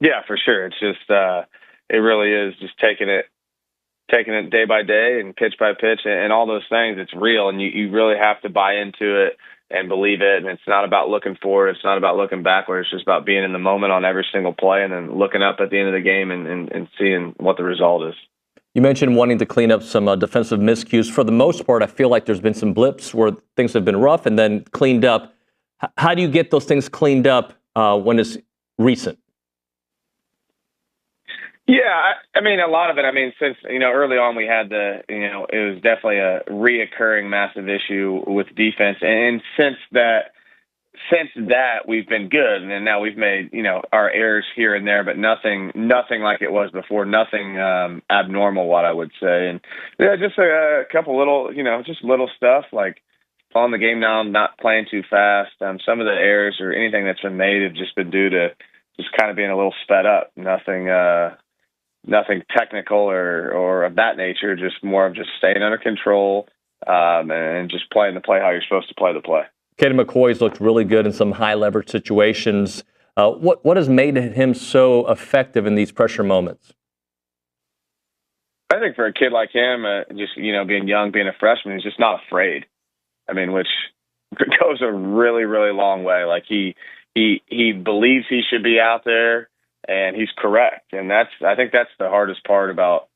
Yeah, for sure. It's just, it really is just taking it day by day and pitch by pitch and all those things. It's real, and you really have to buy into it and believe it. And it's not about looking forward. It's not about looking backward. It's just about being in the moment on every single play and then looking up at the end of the game and seeing what the result is. You mentioned wanting to clean up some defensive miscues. For the most part, I feel like there's been some blips where things have been rough and then cleaned up. How do you get those things cleaned up when it's recent? Yeah, I mean, a lot of it. I mean, since, early on we had it was definitely a reoccurring massive issue with defense. And since that, we've been good. And then now we've made, our errors here and there, but nothing like it was before, nothing abnormal, what I would say. And yeah, just a couple little, just little stuff like slowing the game down, not playing too fast. Some of the errors or anything that's been made have just been due to just kind of being a little sped up. Nothing technical or of that nature, just more of just staying under control and just playing the play how you're supposed to play the play. Caden McCoy's looked really good in some high leverage situations. What has made him so effective in these pressure moments? I think for a kid like him, just being young, being a freshman, he's just not afraid. I mean, which goes a really, really long way. Like he believes he should be out there. And he's correct. And I think that's the hardest part about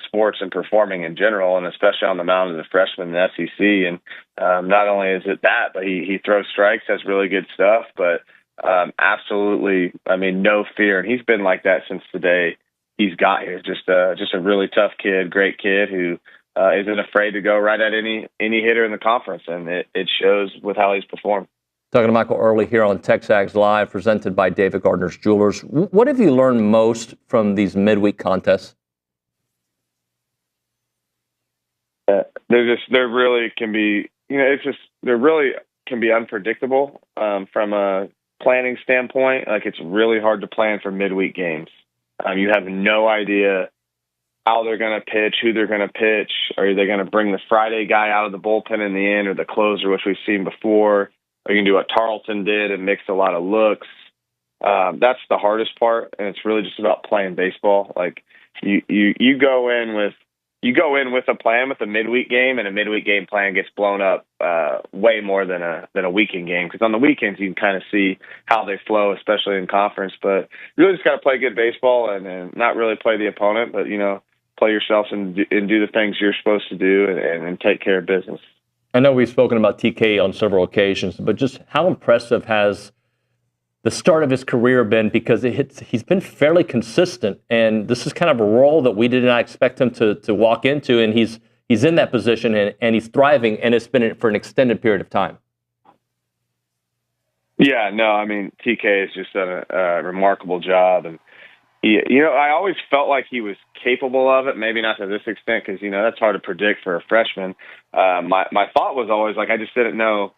sports and performing in general, and especially on the mound as a freshman in the SEC. And not only is it that, but he throws strikes, has really good stuff, but absolutely, no fear. And he's been like that since the day he's got here. Just a really tough kid, great kid who isn't afraid to go right at any hitter in the conference. And it shows with how he's performed. Talking to Michael Earley here on TexAgs Live, presented by David Gardner's Jewelers. What have you learned most from these midweek contests? There really can be, there really can be unpredictable from a planning standpoint. Like, it's really hard to plan for midweek games. You have no idea how they're going to pitch, who they're going to pitch. Are they going to bring the Friday guy out of the bullpen in the end, or the closer, which we've seen before? Are you going to do what Tarleton did and mix a lot of looks? That's the hardest part, and it's really just about playing baseball. Like you go in with a plan with a midweek game, and a midweek game plan gets blown up way more than a weekend game, because on the weekends you can kind of see how they flow, especially in conference. But you really just got to play good baseball and not really play the opponent, but play yourself and do the things you're supposed to do and take care of business. I know we've spoken about TK on several occasions, but just how impressive has the start of his career been? Because he's been fairly consistent, and this is kind of a role that we did not expect him to walk into, and he's in that position and he's thriving, and it's been for an extended period of time. Yeah, no, TK has just done a remarkable job, and I always felt like he was capable of it, maybe not to this extent, because, that's hard to predict for a freshman. My thought was always, like, I just didn't know,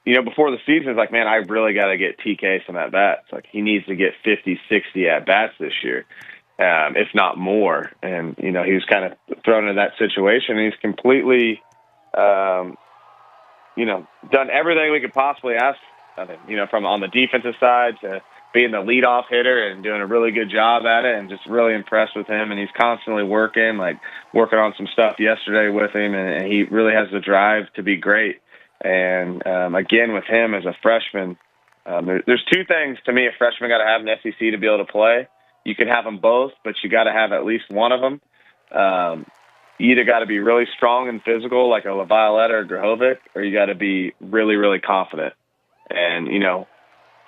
before the season, it's like, man, I really got to get TK some at-bats. Like, he needs to get 50, 60 at-bats this year, if not more. And, he was kind of thrown into that situation, and he's completely, done everything we could possibly ask from on the defensive side to being the leadoff hitter and doing a really good job at it, and just really impressed with him. And he's constantly working on some stuff yesterday with him, and he really has the drive to be great. And again, with him as a freshman, there's two things to me a freshman got to have in the SEC to be able to play. You can have them both, but you got to have at least one of them. You either got to be really strong and physical like a LaViolette or a Grahovic, or you got to be really, really confident. And,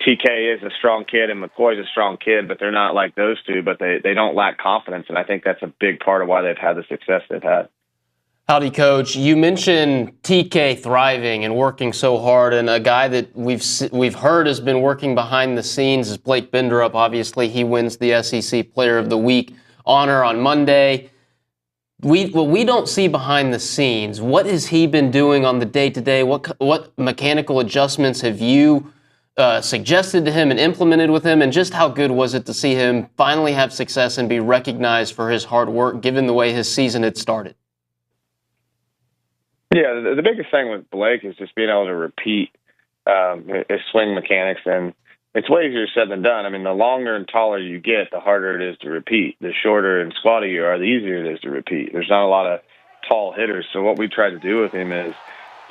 TK is a strong kid and McCoy's a strong kid, but they're not like those two, but they don't lack confidence. And I think that's a big part of why they've had the success they've had. Howdy, Coach. You mentioned TK thriving and working so hard, and a guy that we've heard has been working behind the scenes is Blake Benderup. Obviously, he wins the SEC Player of the Week honor on Monday. We don't see behind the scenes. What has he been doing on the day-to-day? What mechanical adjustments have you suggested to him and implemented with him? And just how good was it to see him finally have success and be recognized for his hard work, given the way his season had started? Yeah, the biggest thing with Blake is just being able to repeat his swing mechanics, and it's way easier said than done. I mean, the longer and taller you get, the harder it is to repeat. The shorter and squattier you are, the easier it is to repeat. There's not a lot of tall hitters, so what we try to do with him is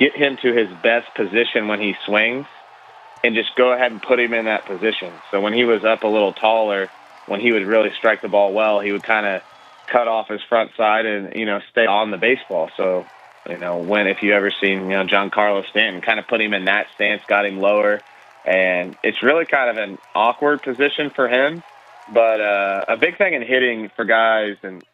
get him to his best position when he swings and just go ahead and put him in that position. So when he was up a little taller, when he would really strike the ball well, he would kind of cut off his front side and, stay on the baseball. So, if you ever seen, Giancarlo Stanton, kind of put him in that stance, got him lower. And it's really kind of an awkward position for him. But a big thing in hitting for guys, and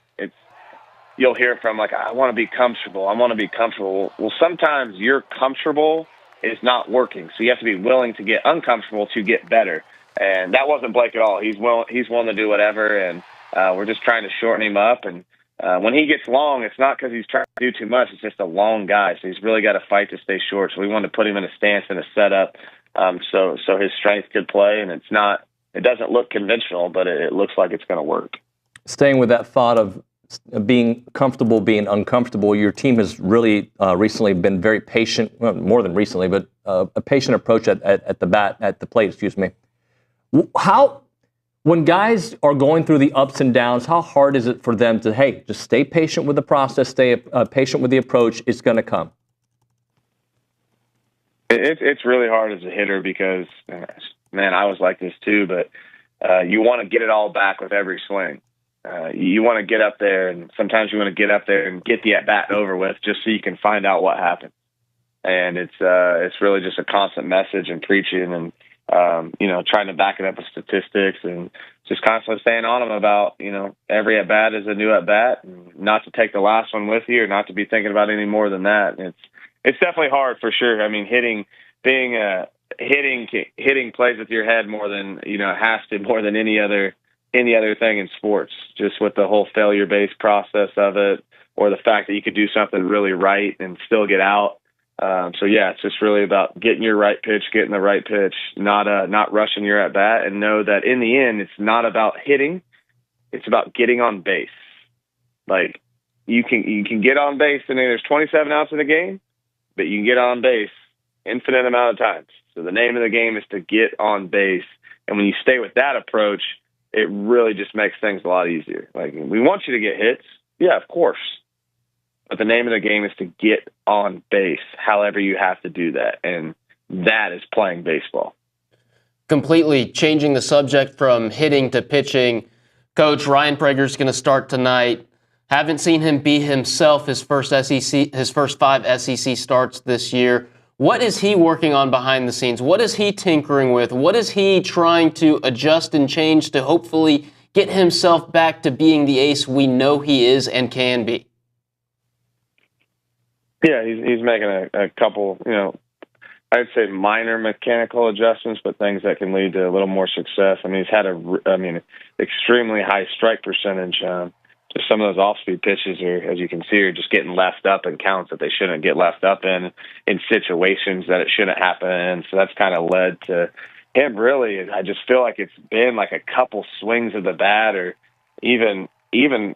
you'll hear it from I want to be comfortable. I want to be comfortable. Well, sometimes you're comfortable is not working. So you have to be willing to get uncomfortable to get better. And that wasn't Blake at all. He's willing to do whatever, and we're just trying to shorten him up. And when he gets long, it's not because he's trying to do too much. It's just a long guy, so he's really got to fight to stay short. So we wanted to put him in a stance and a setup so his strength could play. And it doesn't look conventional, but it looks like it's going to work. Staying with that thought of being comfortable, being uncomfortable, your team has really recently been very patient, well, more than recently, but a patient approach at the plate, excuse me. When guys are going through the ups and downs, how hard is it for them to, hey, just stay patient with the process, stay patient with the approach, it's going to come? It's really hard as a hitter because, man, I was like this too, but you want to get it all back with every swing. You want to get up there, and sometimes you want to get up there and get the at-bat over with just so you can find out what happened. And it's really just a constant message and preaching and, trying to back it up with statistics and just constantly staying on them about, every at-bat is a new at-bat, and not to take the last one with you or not to be thinking about any more than that. And it's definitely hard for sure. I mean, hitting plays with your head more than, more than any other thing in sports, just with the whole failure-based process of it, or the fact that you could do something really right and still get out. It's just really about getting your right pitch, getting the right pitch, not rushing your at bat, and know that in the end, it's not about hitting; it's about getting on base. Like you can get on base, and there's 27 outs in the game, but you can get on base infinite amount of times. So the name of the game is to get on base, and when you stay with that approach, it really just makes things a lot easier. Like, we want you to get hits. Yeah, of course. But the name of the game is to get on base, however you have to do that. And that is playing baseball. Completely changing the subject from hitting to pitching. Coach, Ryan Prager's going to start tonight. Haven't seen him be himself his first 5 SEC starts this year. What is he working on behind the scenes? What is he tinkering with? What is he trying to adjust and change to hopefully get himself back to being the ace we know he is and can be? Yeah, he's making a couple, I'd say minor mechanical adjustments, but things that can lead to a little more success. I mean, he's had extremely high strike percentage. Just some of those off-speed pitches as you can see, are just getting left up in counts that they shouldn't get left up in situations that it shouldn't happen in. So that's kind of led to him really. I just feel like it's been like a couple swings of the bat, or even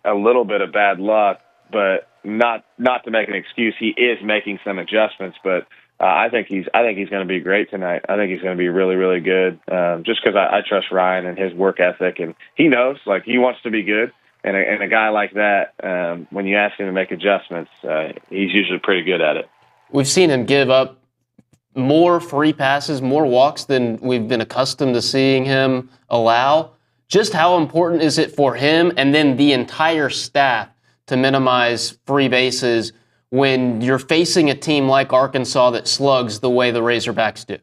a little bit of bad luck, but not to make an excuse. He is making some adjustments, but I think he's going to be great tonight. I think he's going to be really, really good. Just because I trust Ryan and his work ethic, and he knows, like, he wants to be good. And a guy like that, when you ask him to make adjustments, he's usually pretty good at it. We've seen him give up more free passes, more walks than we've been accustomed to seeing him allow. Just how important is it for him and then the entire staff to minimize free bases when you're facing a team like Arkansas that slugs the way the Razorbacks do?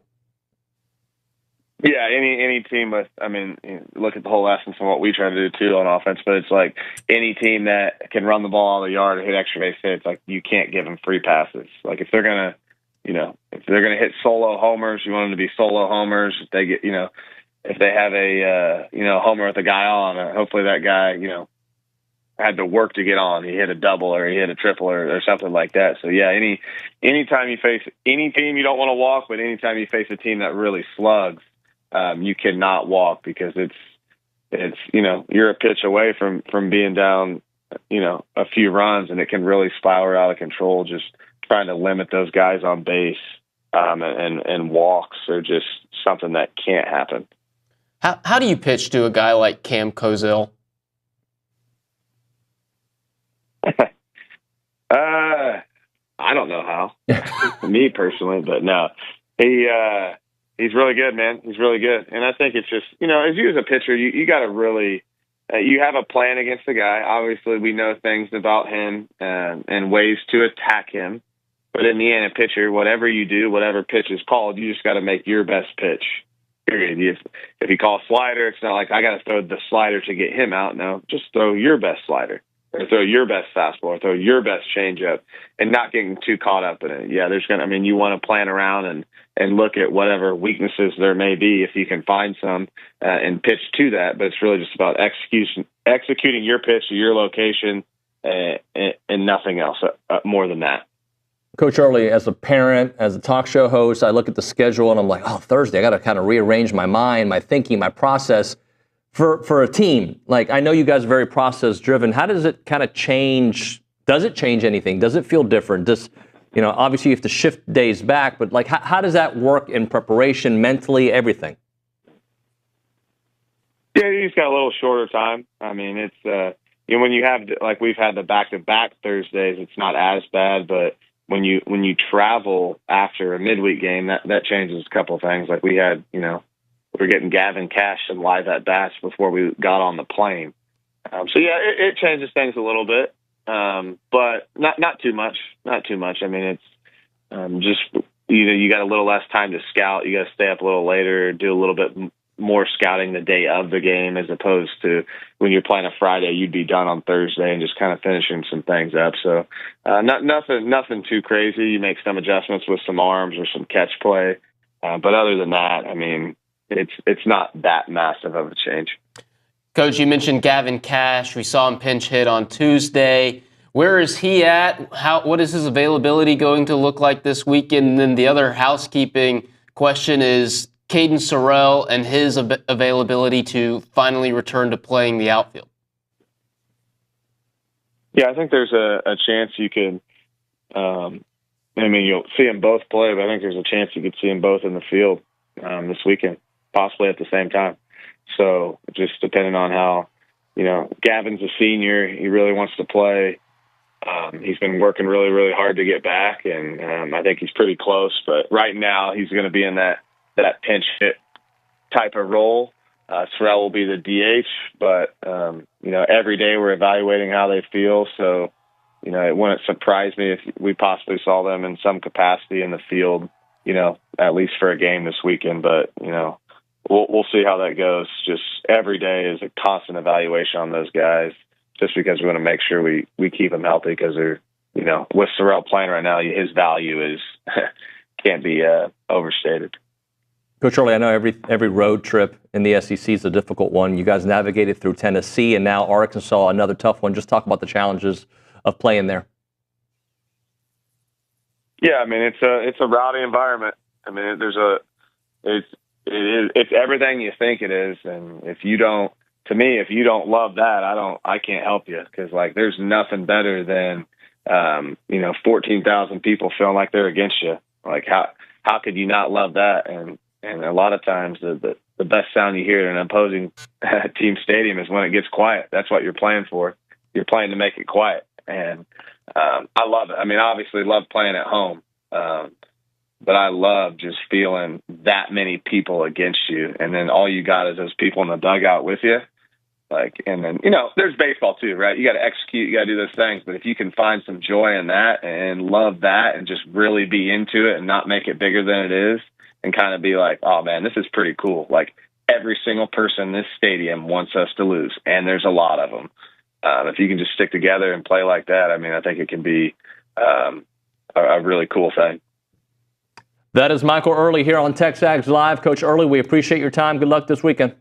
Yeah, any team with, I mean, look at the whole essence of what we try to do too on offense, but it's like any team that can run the ball on the yard or hit extra base hits, like you can't give them free passes. Like if they're gonna hit solo homers, you want them to be solo homers. If they get, if they have a homer with a guy on, hopefully that guy, had to work to get on. He hit a double or he hit a triple or something like that. So yeah, anytime you face any team you don't want to walk, but anytime you face a team that really slugs, you cannot walk because it's you're a pitch away from being down a few runs, and it can really spiral out of control. Just trying to limit those guys on base, and walks are just something that can't happen. How do you pitch to a guy like Cam Kozel? I don't know how. Me personally, but no, he's really good, man. He's really good, and I think it's just as you as a pitcher, you got to really you have a plan against the guy. Obviously, we know things about him and ways to attack him. But in the end, a pitcher, whatever you do, whatever pitch is called, you just got to make your best pitch. Period. If you call a slider, it's not like I got to throw the slider to get him out. No, just throw your best slider, or throw your best fastball, or throw your best changeup, and not getting too caught up in it. Yeah, you want to plan around and look at whatever weaknesses there may be if you can find some and pitch to that. But it's really just about executing your pitch to your location and nothing else more than that. Coach Earley, as a parent, as a talk show host, I look at the schedule and I'm like, Thursday, I got to kind of rearrange my mind, my thinking, my process for a team. Like, I know you guys are very process driven. How does it kind of change? Does it change anything? Does it feel different? Obviously you have to shift days back, but like, how does that work in preparation, mentally, everything? Yeah, you just got a little shorter time. I mean, it's, when you have, like we've had the back-to-back Thursdays, it's not as bad, but when you travel after a midweek game, that changes a couple of things. Like we had, we're getting Gavin Cash and live at bats before we got on the plane. So yeah, it changes things a little bit, but not too much. Not too much. I mean, it's just you got a little less time to scout. You got to stay up a little later, do a little bit more scouting the day of the game, as opposed to when you're playing a Friday, you'd be done on Thursday and just kind of finishing some things up. So nothing too crazy. You make some adjustments with some arms or some catch play, but other than that, I mean, it's not that massive of a change. Coach, you mentioned Gavin Cash. We saw him pinch hit on Tuesday. Where is he at? What is his availability going to look like this weekend? And then the other housekeeping question is Caden Sorrell and his availability to finally return to playing the outfield. Yeah, I think there's a chance you can. You'll see them both play, but I think there's a chance you could see them both in the field this weekend, possibly at the same time. So just depending on how, Gavin's a senior, he really wants to play. He's been working really, really hard to get back, and I think he's pretty close. But right now, he's going to be in that pinch hit type of role. Sorrell will be the DH, but every day we're evaluating how they feel. So, it wouldn't surprise me if we possibly saw them in some capacity in the field, at least for a game this weekend. But we'll see how that goes. Just every day is a constant evaluation on those guys, just because we want to make sure we keep them healthy, because they're, with Sorrell playing right now, his value is can't be overstated. Coach Earley, I know every road trip in the SEC is a difficult one. You guys navigated through Tennessee and now Arkansas, another tough one. Just talk about the challenges of playing there. Yeah, I mean, it's a rowdy environment. I mean, it's everything you think it is, and if you don't love that, I can't help you, because like there's nothing better than 14,000 people feeling like they're against you. Like how could you not love that? And a lot of times the best sound you hear in an opposing team stadium is when it gets quiet. That's what you're playing for. You're playing to make it quiet. And I love it. I mean, obviously love playing at home. But I love just feeling that many people against you. And then all you got is those people in the dugout with you. And then, there's baseball too, right? You got to execute, you got to do those things. But if you can find some joy in that and love that and just really be into it and not make it bigger than it is and kind of be like, oh man, this is pretty cool. Like every single person in this stadium wants us to lose. And there's a lot of them. If you can just stick together and play like that, I mean, I think it can be a really cool thing. That is Michael Earley here on TexAgs Live. Coach Earley, we appreciate your time. Good luck this weekend.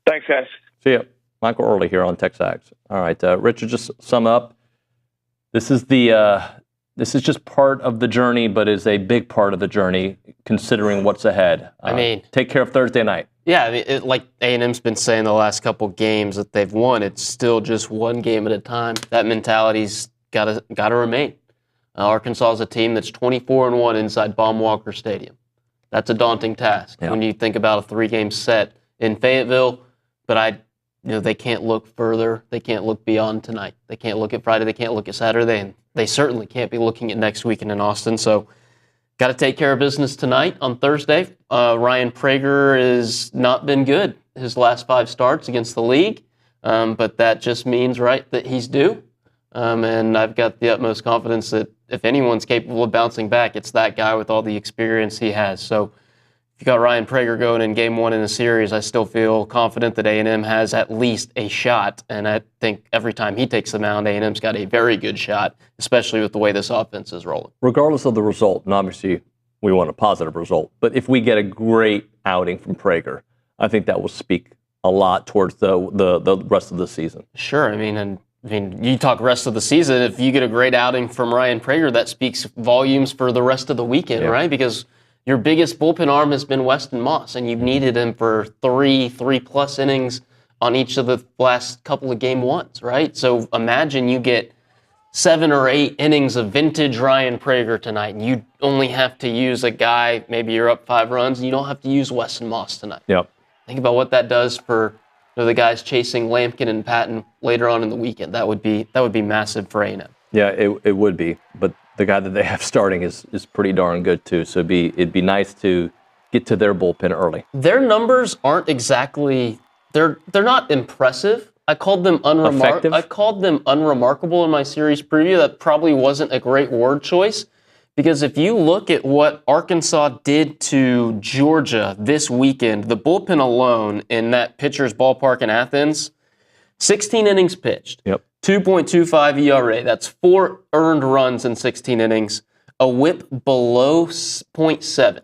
Thanks, guys. See ya. Michael Earley here on TexAgs. All right, Richard, just sum up. This is just part of the journey, but is a big part of the journey considering what's ahead. Take care of Thursday night. Yeah, like A&M's been saying the last couple games that they've won, it's still just one game at a time. That mentality's got to remain. Arkansas is a team that's 24-1 inside Baum-Walker Stadium. That's a daunting task when you think about a 3-game set in Fayetteville. But they can't look further. They can't look beyond tonight. They can't look at Friday. They can't look at Saturday, and they certainly can't be looking at next weekend in Austin. So, got to take care of business tonight on Thursday. Ryan Prager has not been good his last 5 starts against the league, but that just means that he's due. And I've got the utmost confidence that if anyone's capable of bouncing back, it's that guy with all the experience he has. So if you got Ryan Prager going in game 1 in a series, I still feel confident that A&M has at least a shot. And I think every time he takes the mound, A&M's got a very good shot, especially with the way this offense is rolling. Regardless of the result, and obviously we want a positive result, but if we get a great outing from Prager, I think that will speak a lot towards the rest of the season. Sure. I mean, you talk rest of the season. If you get a great outing from Ryan Prager, that speaks volumes for the rest of the weekend, right? Because your biggest bullpen arm has been Weston Moss, and you've needed him for 3+ innings on each of the last couple of game 1s, right? So imagine you get 7 or 8 innings of vintage Ryan Prager tonight, and you only have to use a guy, maybe you're up 5 runs, and you don't have to use Weston Moss tonight. Yep. Think about what that does for the guys chasing Lampkin and Patton later on in the weekend. That would be massive for A&M. Yeah, it would be. But the guy that they have starting is pretty darn good too. So it'd be nice to get to their bullpen early. Their numbers aren't exactly they're not impressive. I called them unremarkable in my series preview. That probably wasn't a great word choice. Because if you look at what Arkansas did to Georgia this weekend, the bullpen alone in that pitcher's ballpark in Athens, 16 innings pitched, 2.25 ERA. That's 4 earned runs in 16 innings, a whip below 0.7,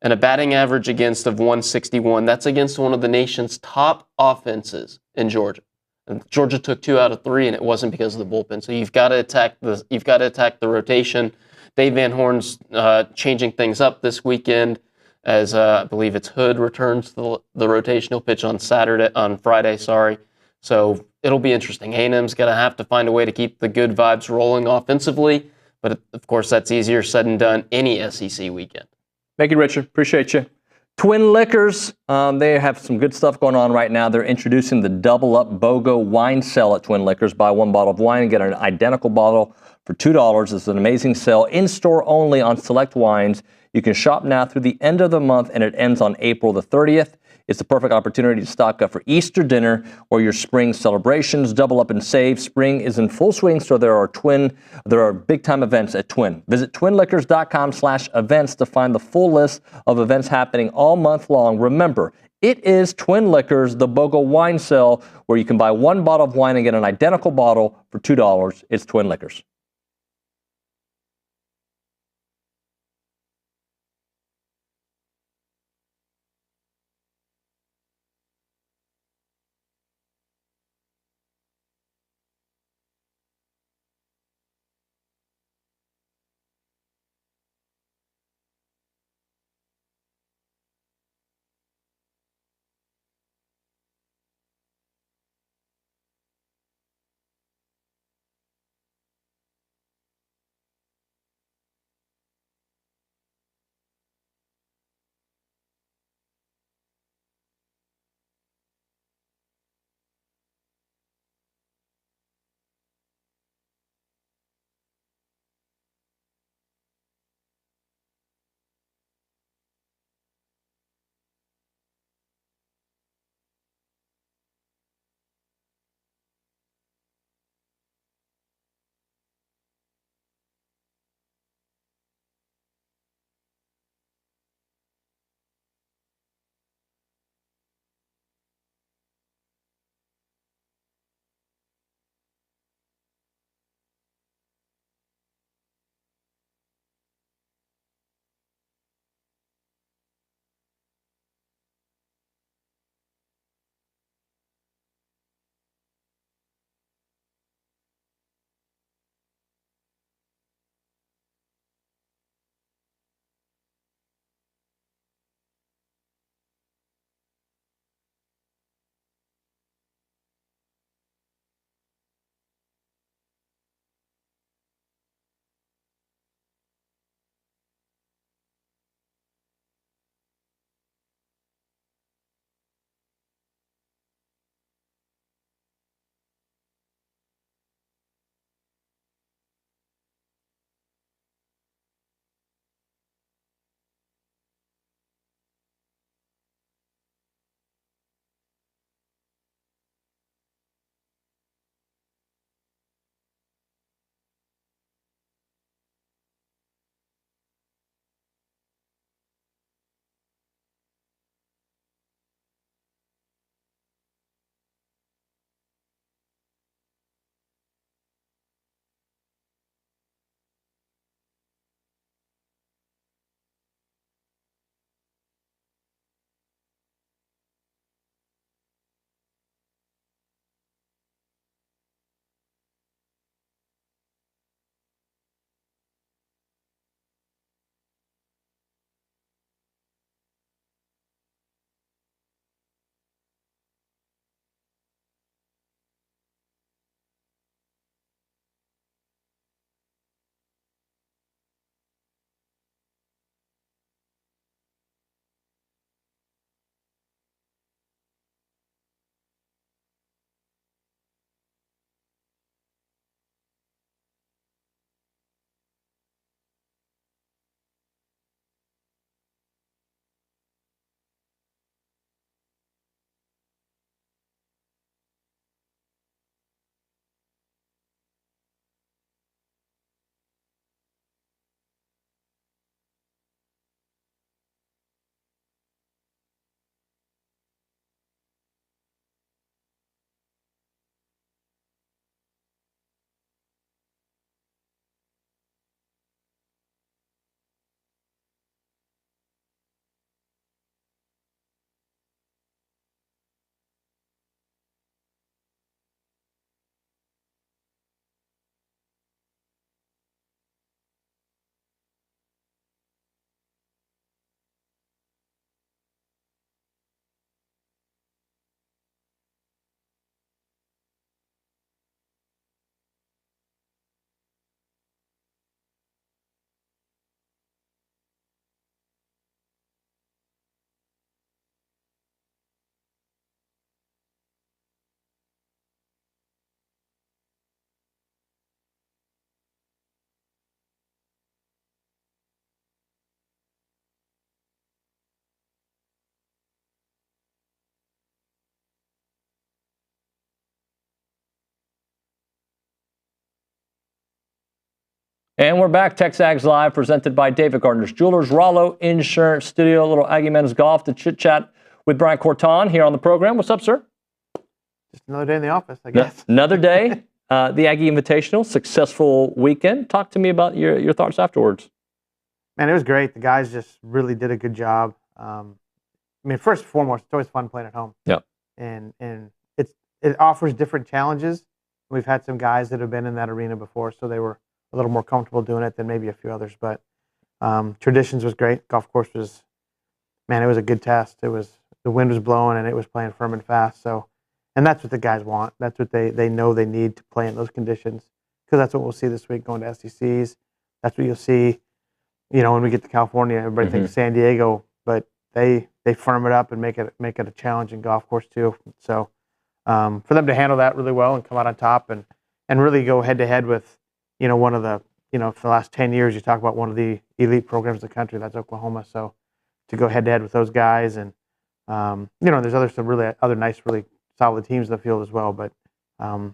and a batting average against of 161. That's against one of the nation's top offenses in Georgia. And Georgia took 2 out of 3, and it wasn't because of the bullpen. So you've got to attack the rotation. Dave Van Horn's changing things up this weekend as I believe it's Hood returns to the rotation. He'll pitch on Friday. So it'll be interesting. A&M's going to have to find a way to keep the good vibes rolling offensively. But of course, that's easier said than done any SEC weekend. Thank you, Richard. Appreciate you. Twin Liquors, they have some good stuff going on right now. They're introducing the Double Up BOGO wine sale at Twin Liquors. Buy 1 bottle of wine and get an identical bottle for $2. It's an amazing sale. In-store only on select wines. You can shop now through the end of the month, and it ends on April the 30th. It's the perfect opportunity to stock up for Easter dinner or your spring celebrations. Double up and save. Spring is in full swing, so there are big-time events at Twin. Visit twinliquors.com/events to find the full list of events happening all month long. Remember, it is Twin Liquors, the BOGO wine sale, where you can buy 1 bottle of wine and get an identical bottle for $2. It's Twin Liquors. And we're back. TexAgs Live, presented by David Gardner's Jewelers, Rollo Insurance Studio, a little Aggie men's golf to chit-chat with Brian Kortan here on the program. What's up, sir? Just another day in the office, I guess. Another day. The Aggie Invitational, successful weekend. Talk to me about your thoughts afterwards. Man, it was great. The guys just really did a good job. I mean, first and foremost, it's always fun playing at home. Yeah. And it offers different challenges. We've had some guys that have been in that arena before, so they were a little more comfortable doing it than maybe a few others. But Traditions was great. Golf course was, man, it was a good test. The wind was blowing and it was playing firm and fast. So, and that's what the guys want. That's what they know they need to play in those conditions, because that's what we'll see this week going to SECs. That's what you'll see, when we get to California. Everybody thinks San Diego, but they firm it up and make it a challenging golf course too. So for them to handle that really well and come out on top and really go head to head with, one of the, for the last 10 years, you talk about one of the elite programs in the country, that's Oklahoma. So to go head to head with those guys and, there's some other nice, really solid teams in the field as well. But held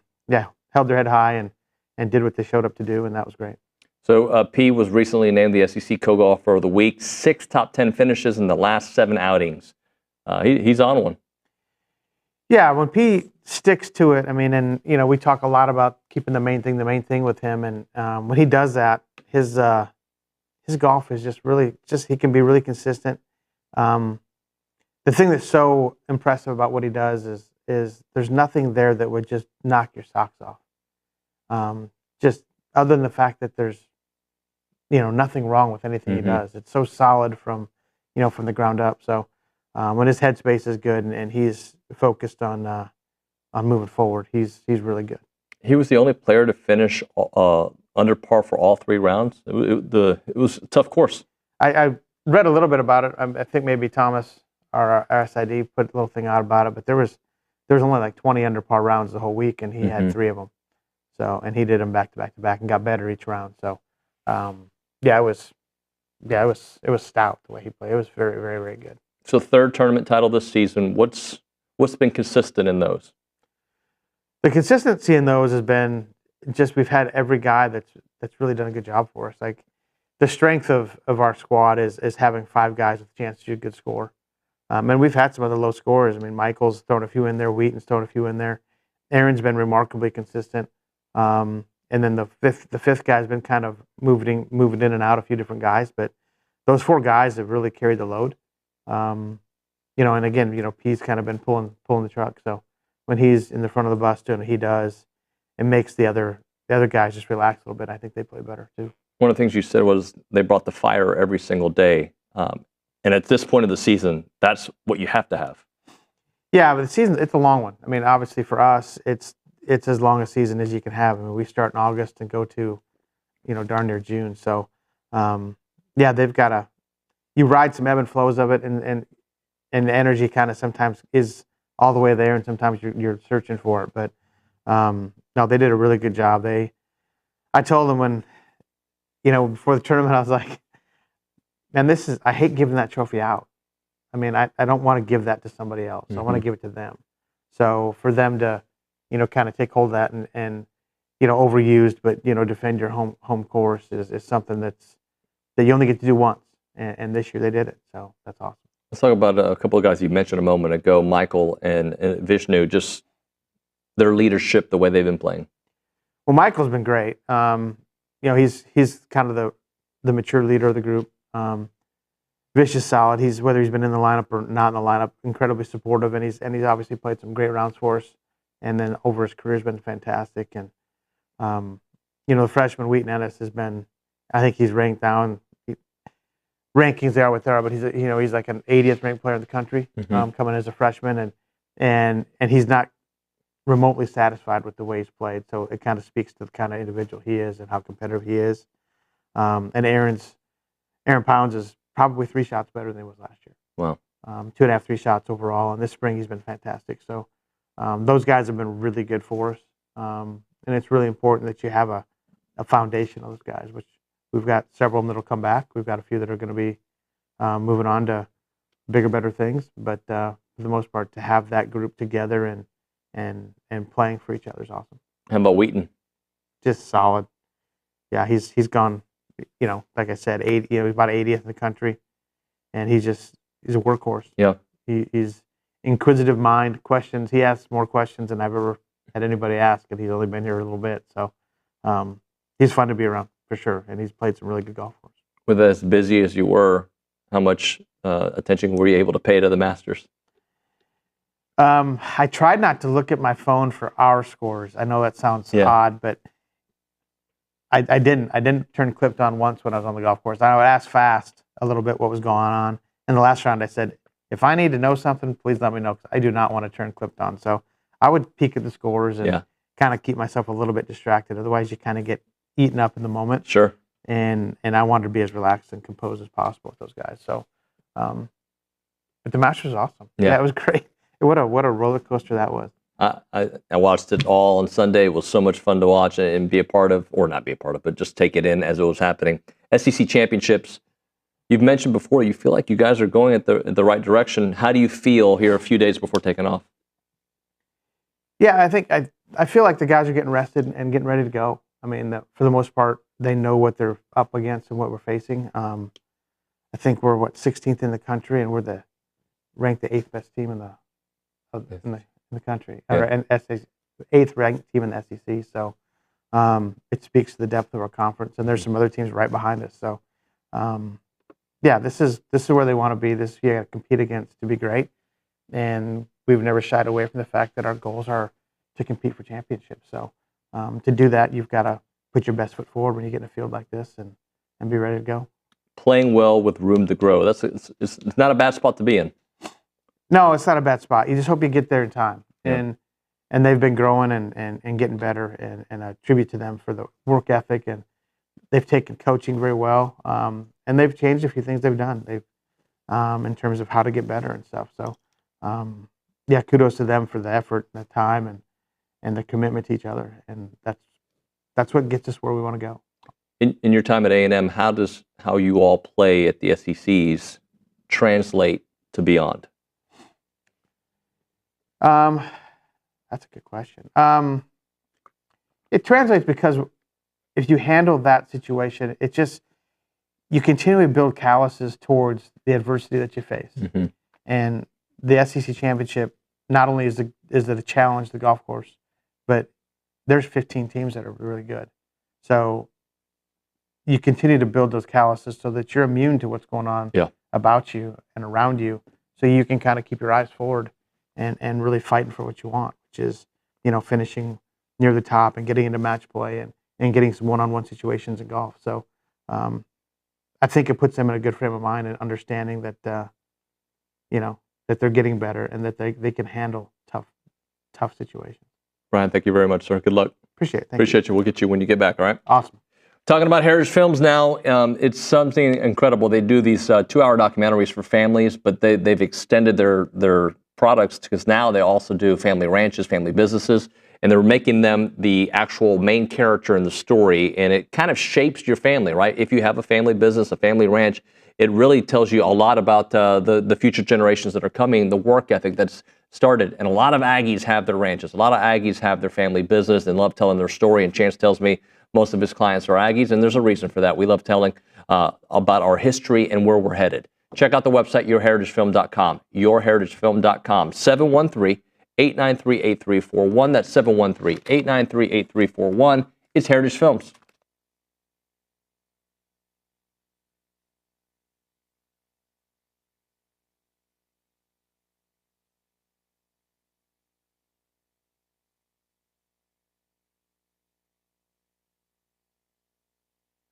their head high and did what they showed up to do, and that was great. So P was recently named the SEC Co-Golfer of the Week, 6 top 10 finishes in the last 7 outings. He's on one. Yeah, when P sticks to it, I mean, and we talk a lot about keeping the main thing with him, and when he does that, his golf is just he can be really consistent. The thing that's so impressive about what he does is there's nothing there that would just knock your socks off. Just other than the fact that there's nothing wrong with anything he does. It's so solid from the ground up. So when his headspace is good and he's focused on moving forward, he's really good. He was the only player to finish under par for all 3 rounds. It was a tough course. I read a little bit about it. I think maybe Thomas, our SID, put a little thing out about it. But there was only like 20 under par rounds the whole week, and he had 3 of them. So, and he did them back to back to back and got better each round. So, it was stout the way he played. It was very, very, very good. So 3rd tournament title this season. What's been consistent in those? The consistency in those has been just we've had every guy that's really done a good job for us. Like the strength of our squad is having 5 guys with a chance to shoot a good score. And we've had some other low scorers. I mean, Michael's thrown a few in there. Wheaton's thrown a few in there. Aaron's been remarkably consistent. And then the fifth guy's been kind of moving in and out, a few different guys. But those 4 guys have really carried the load. And again, P's kind of been pulling the truck. So when he's in the front of the bus doing what he does, it makes the other guys just relax a little bit. I think they play better too. One of the things you said was they brought the fire every single day. And at this point of the season, that's what you have to have. Yeah, but the season, it's a long one. I mean, obviously for us, it's as long a season as you can have. I mean, we start in August and go to, darn near June. So, they've got you ride some ebb and flows of it, and the energy kind of sometimes is all the way there, and sometimes you're searching for it. But no, they did a really good job. I told them when, before the tournament, I was like, man, I hate giving that trophy out. I mean, I don't want to give that to somebody else. I want to give it to them. So for them to, kind of take hold of that and overused, but, defend your home course is something that you only get to do once. And this year they did it. So that's awesome. Let's talk about a couple of guys you mentioned a moment ago, Michael and Vishnu, just their leadership, the way they've been playing. Well, Michael's been great. He's kind of the mature leader of the group. Vish is solid. Whether he's been in the lineup or not in the lineup, incredibly supportive, and he's obviously played some great rounds for us. And then over his career has been fantastic. And the freshman Wheaton Ennis has been, I think he's ranked down. Rankings there with there, but he's like an 80th ranked player in the country coming as a freshman, and he's not remotely satisfied with the way he's played. So it kind of speaks to the kind of individual he is and how competitive he is. And Aaron Pounds is probably 3 shots better than he was last year. Wow. 2.5, 3 shots overall. And this spring he's been fantastic. So those guys have been really good for us. And it's really important that you have a foundation of those guys, which we've got several of them that'll come back. We've got a few that are going to be moving on to bigger, better things. But for the most part, to have that group together and playing for each other is awesome. How about Wheaton? Just solid. yeah, he's gone. Like I said, he's about 80th in the country, and he's a workhorse. Yeah. He's inquisitive mind, questions. He asks more questions than I've ever had anybody ask, and he's only been here a little bit. So he's fun to be around for sure, and he's played some really good golf for us. With as busy as you were, how much attention were you able to pay to the Masters? I tried not to look at my phone for our scores. I know that sounds odd, but I didn't. I didn't turn clipped on once when I was on the golf course. I would ask fast a little bit what was going on. In the last round, I said, if I need to know something, please let me know, because I do not want to turn clipped on. So I would peek at the scores and kind of keep myself a little bit distracted. Otherwise, you kind of get eaten up in the moment. Sure. And I wanted to be as relaxed and composed as possible with those guys. So, but the Masters was awesome. Yeah, it was great. What a roller coaster that was. I watched it all on Sunday. It was so much fun to watch and be a part of, or not be a part of, but just take it in as it was happening. SEC championships. You've mentioned before, you feel like you guys are going at the right direction. How do you feel here a few days before taking off? Yeah, I think I feel like the guys are getting rested and getting ready to go. I mean, for the most part, they know what they're up against and what we're facing. I think we're 16th in the country, and we're ranked the 8th best team in the country, or an 8th ranked team in the SEC. So it speaks to the depth of our conference, and there's some other teams right behind us. So yeah, this is where they want to be. You got to compete against to be great, and we've never shied away from the fact that our goals are to compete for championships. So to do that, you've got to put your best foot forward when you get in a field like this and be ready to go. Playing well with room to grow. It's not a bad spot to be in. No, it's not a bad spot. You just hope you get there in time. Yeah. And they've been growing and getting better, and I tribute to them for the work ethic, and they've taken coaching very well. And they've changed a few things they've done. They've in terms of how to get better and stuff. So yeah, kudos to them for the effort and the time and the commitment to each other. And that's what gets us where we want to go. In your time at A&M, how you all play at the SECs translate to beyond? That's a good question. It translates because if you handle that situation, you continually build calluses towards the adversity that you face. Mm-hmm. And the SEC championship, not only is it a challenge, the golf course, but there's 15 teams that are really good. So you continue to build those calluses so that you're immune to what's going on about you and around you, so you can kind of keep your eyes forward and really fighting for what you want, which is, finishing near the top and getting into match play and getting some one-on-one situations in golf. So I think it puts them in a good frame of mind and understanding that, that they're getting better and that they can handle tough situations. Brian, thank you very much, sir. Good luck. Appreciate you. We'll get you when you get back, all right? Awesome. Talking about Heritage Films now, it's something incredible. They do these 2-hour documentaries for families, but they've extended their products because now they also do family ranches, family businesses, and they're making them the actual main character in the story, and it kind of shapes your family, right? If you have a family business, a family ranch, it really tells you a lot about the future generations that are coming, the work ethic that's started. And a lot of Aggies have their ranches. A lot of Aggies have their family business and love telling their story, and Chance tells me most of his clients are Aggies, and there's a reason for that. We love telling about our history and where we're headed. Check out the website, yourheritagefilm.com, yourheritagefilm.com, 713-893-8341. That's 713-893-8341. It's Heritage Films.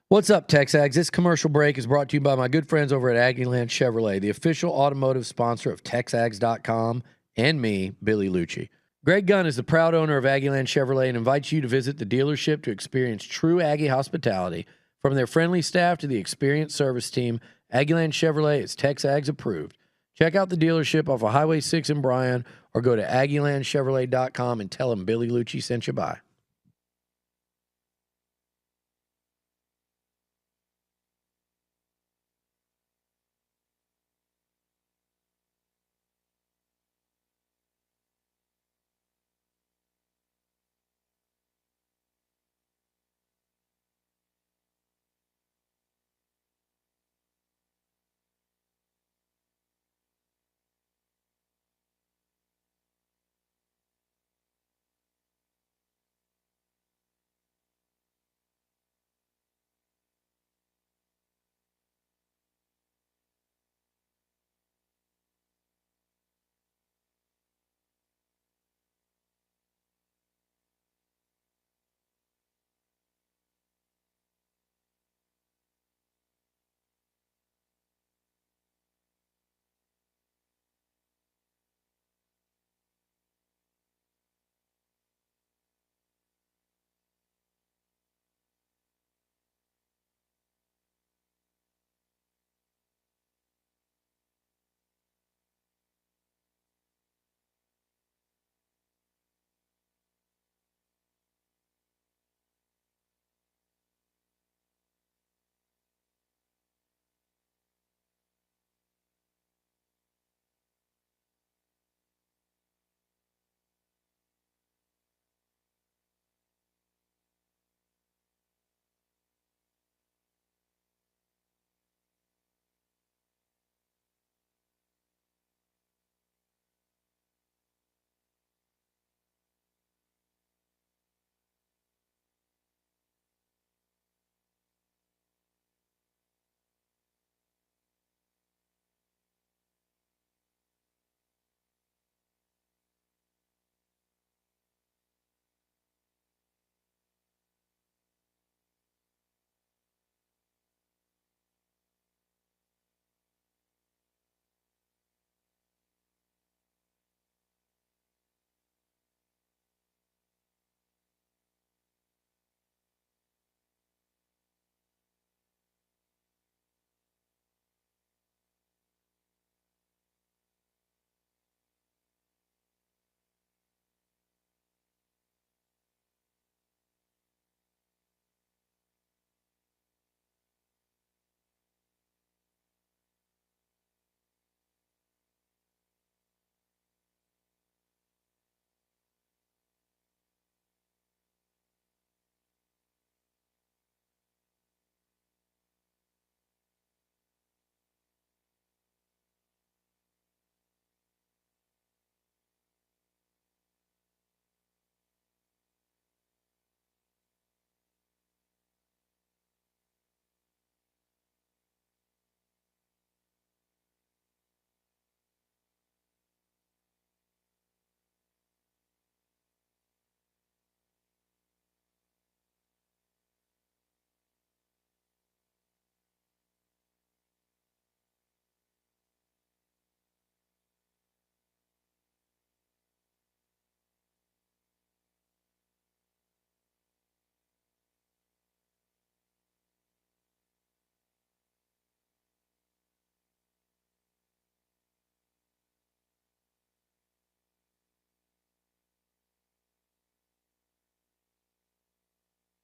What's up, TexAgs? This commercial break is brought to you by my good friends over at Aggieland Chevrolet, the official automotive sponsor of TexAgs.com and me, Billy Lucci. Greg Gunn is the proud owner of Aggieland Chevrolet and invites you to visit the dealership to experience true Aggie hospitality. From their friendly staff to the experienced service team, Aggieland Chevrolet is TexAgs approved. Check out the dealership off of Highway 6 in Bryan or go to AggielandChevrolet.com and tell them Billy Lucci sent you by.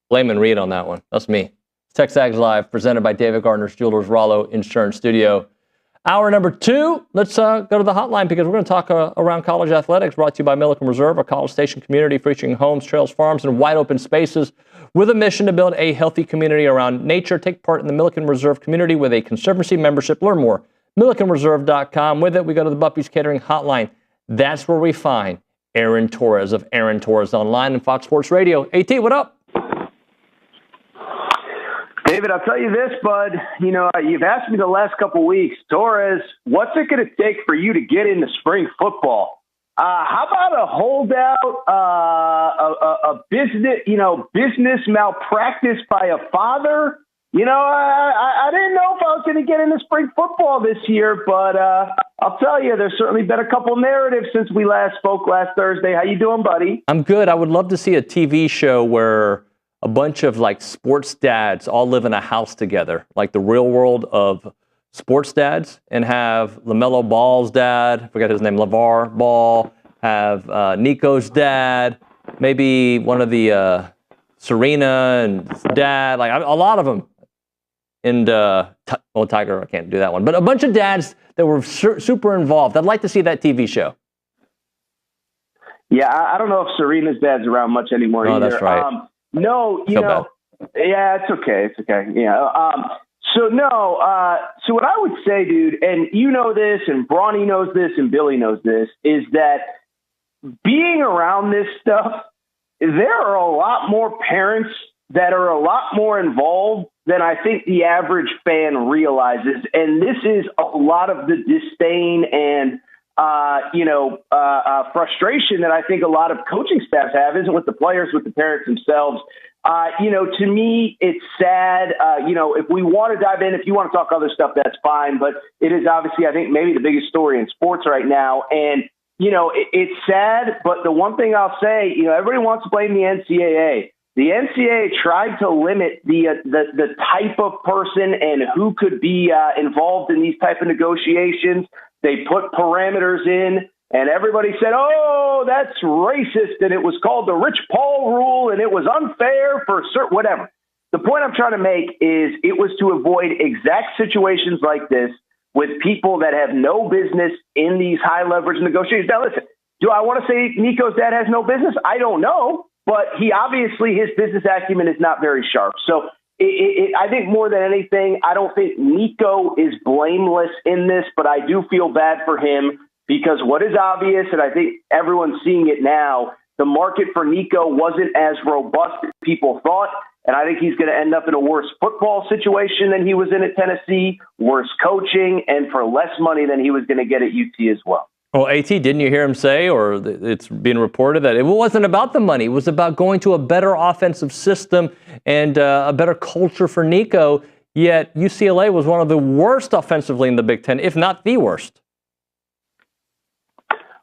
Blame and read on that one. That's me. TexAgs Live, presented by David Gardner's Jewelers, Rollo Insurance Studio. Hour number 2, let's go to the hotline because we're going to talk around college athletics, brought to you by Milliken Reserve, a College Station community featuring homes, trails, farms, and wide open spaces with a mission to build a healthy community around nature. Take part in the Milliken Reserve community with a Conservancy membership. Learn more, MillikenReserve.com. With it, we go to the Buffy's Catering hotline. That's where we find Aaron Torres of Aaron Torres Online and Fox Sports Radio. AT, what up? David, I'll tell you this, bud. You know, you've asked me the last couple of weeks, Torres, what's it going to take for you to get into spring football? How about a holdout, a business malpractice by a father? You know, I didn't know if I was going to get into spring football this year, but I'll tell you, there's certainly been a couple narratives since we last spoke last Thursday. How you doing, buddy? I'm good. I would love to see a TV show where a bunch of like sports dads all live in a house together, like the real world of sports dads, and have LaMelo Ball's dad, I forget his name, LeVar Ball, have Nico's dad, maybe one of the Serena and dad, like a lot of them. And, Tiger, I can't do that one. But a bunch of dads that were super involved. I'd like to see that TV show. Yeah, I don't know if Serena's dad's around much anymore either. That's right. No, you know, yeah, it's okay. It's okay. Yeah. So what I would say, dude, and you know this, and Bronny knows this, and Billy knows this, is that being around this stuff, there are a lot more parents that are a lot more involved than I think the average fan realizes. And this is a lot of the disdain and, frustration that I think a lot of coaching staffs have, isn't with the players, with the parents themselves. To me, it's sad. If we want to dive in, if you want to talk other stuff, that's fine. But it is obviously, I think, maybe the biggest story in sports right now. And, it's sad. But the one thing I'll say, everybody wants to blame the NCAA. The NCAA tried to limit the type of person and who could be involved in these type of negotiations. They put parameters in, and everybody said, oh, that's racist, and it was called the Rich Paul rule, and it was unfair for certain, whatever. The point I'm trying to make is it was to avoid exact situations like this with people that have no business in these high-leverage negotiations. Now, listen, do I want to say Nico's dad has no business? I don't know, but he obviously, his business acumen is not very sharp. So I think more than anything, I don't think Nico is blameless in this, but I do feel bad for him because what is obvious, and I think everyone's seeing it now, the market for Nico wasn't as robust as people thought, and I think he's going to end up in a worse football situation than he was in at Tennessee, worse coaching, and for less money than he was going to get at UT as well. Well, AT, didn't you hear him say, or it's being reported, that it wasn't about the money. It was about going to a better offensive system and a better culture for Nico, yet UCLA was one of the worst offensively in the Big Ten, if not the worst.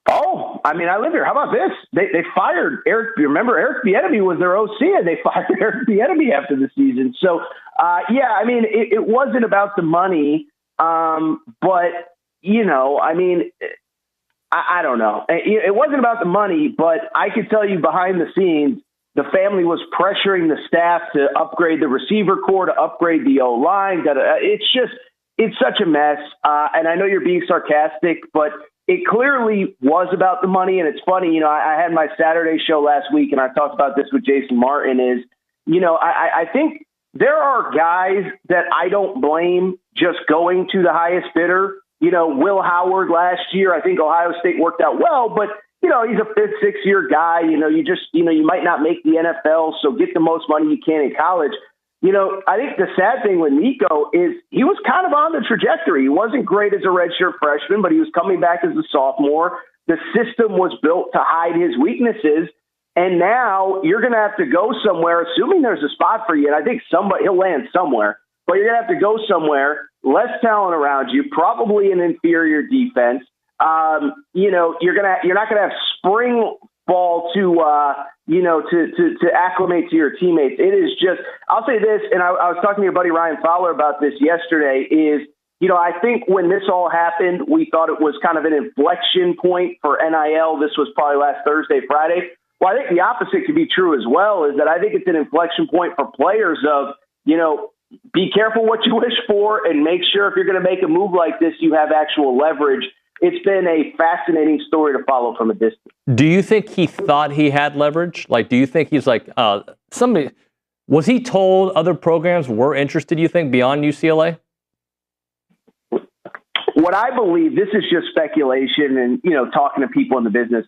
Oh, I mean, I live here. How about this? They fired Eric. Remember, Eric Bieniemy was their OC, and they fired Eric Bieniemy after the season. So, it wasn't about the money, but, I don't know. It wasn't about the money, but I could tell you behind the scenes, the family was pressuring the staff to upgrade the receiver corps, to upgrade the O-line. It's such a mess. And I know you're being sarcastic, but it clearly was about the money. And it's funny, I had my Saturday show last week and I talked about this with Jason Martin I think there are guys that I don't blame just going to the highest bidder. Will Howard last year, I think Ohio State worked out well, but, he's a 5th, 6th-year guy. You might not make the NFL, so get the most money you can in college. I think the sad thing with Nico is he was kind of on the trajectory. He wasn't great as a redshirt freshman, but he was coming back as a sophomore. The system was built to hide his weaknesses, and now you're going to have to go somewhere, assuming there's a spot for you, and I think he'll land somewhere. But you're going to have to go somewhere, less talent around you, probably an inferior defense. You're not going to have spring ball to acclimate to your teammates. It is just, I'll say this, and I was talking to your buddy Ryan Fowler about this yesterday, is, I think when this all happened, we thought it was kind of an inflection point for NIL. This was probably last Thursday, Friday. Well, I think the opposite could be true as well, is that I think it's an inflection point for players of, be careful what you wish for and make sure if you're going to make a move like this, you have actual leverage. It's been a fascinating story to follow from a distance. Do you think he thought he had leverage? Like, do you think he's like, was he told other programs were interested, you think, beyond UCLA? What I believe, this is just speculation and, talking to people in the business.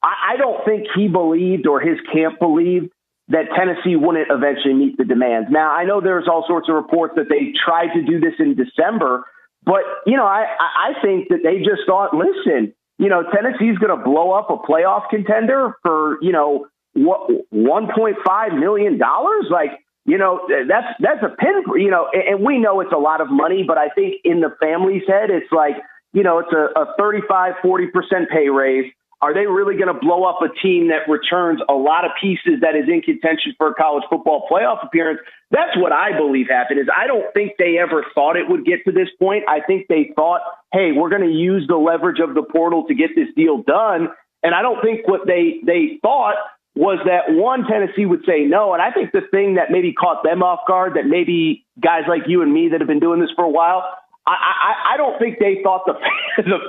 I don't think he believed or his camp believed that Tennessee wouldn't eventually meet the demands. Now, I know there's all sorts of reports that they tried to do this in December, but, I think that they just thought, listen, Tennessee's going to blow up a playoff contender for, $1.5 million. Like, that's a pin, and we know it's a lot of money, but I think in the family's head, it's like, it's a 35-40% pay raise. Are they really going to blow up a team that returns a lot of pieces that is in contention for a college football playoff appearance? That's what I believe happened. Is I don't think they ever thought it would get to this point. I think they thought, hey, we're going to use the leverage of the portal to get this deal done. And I don't think what they thought was that, one, Tennessee would say no. And I think the thing that maybe caught them off guard, that maybe guys like you and me that have been doing this for a while, I don't think they thought the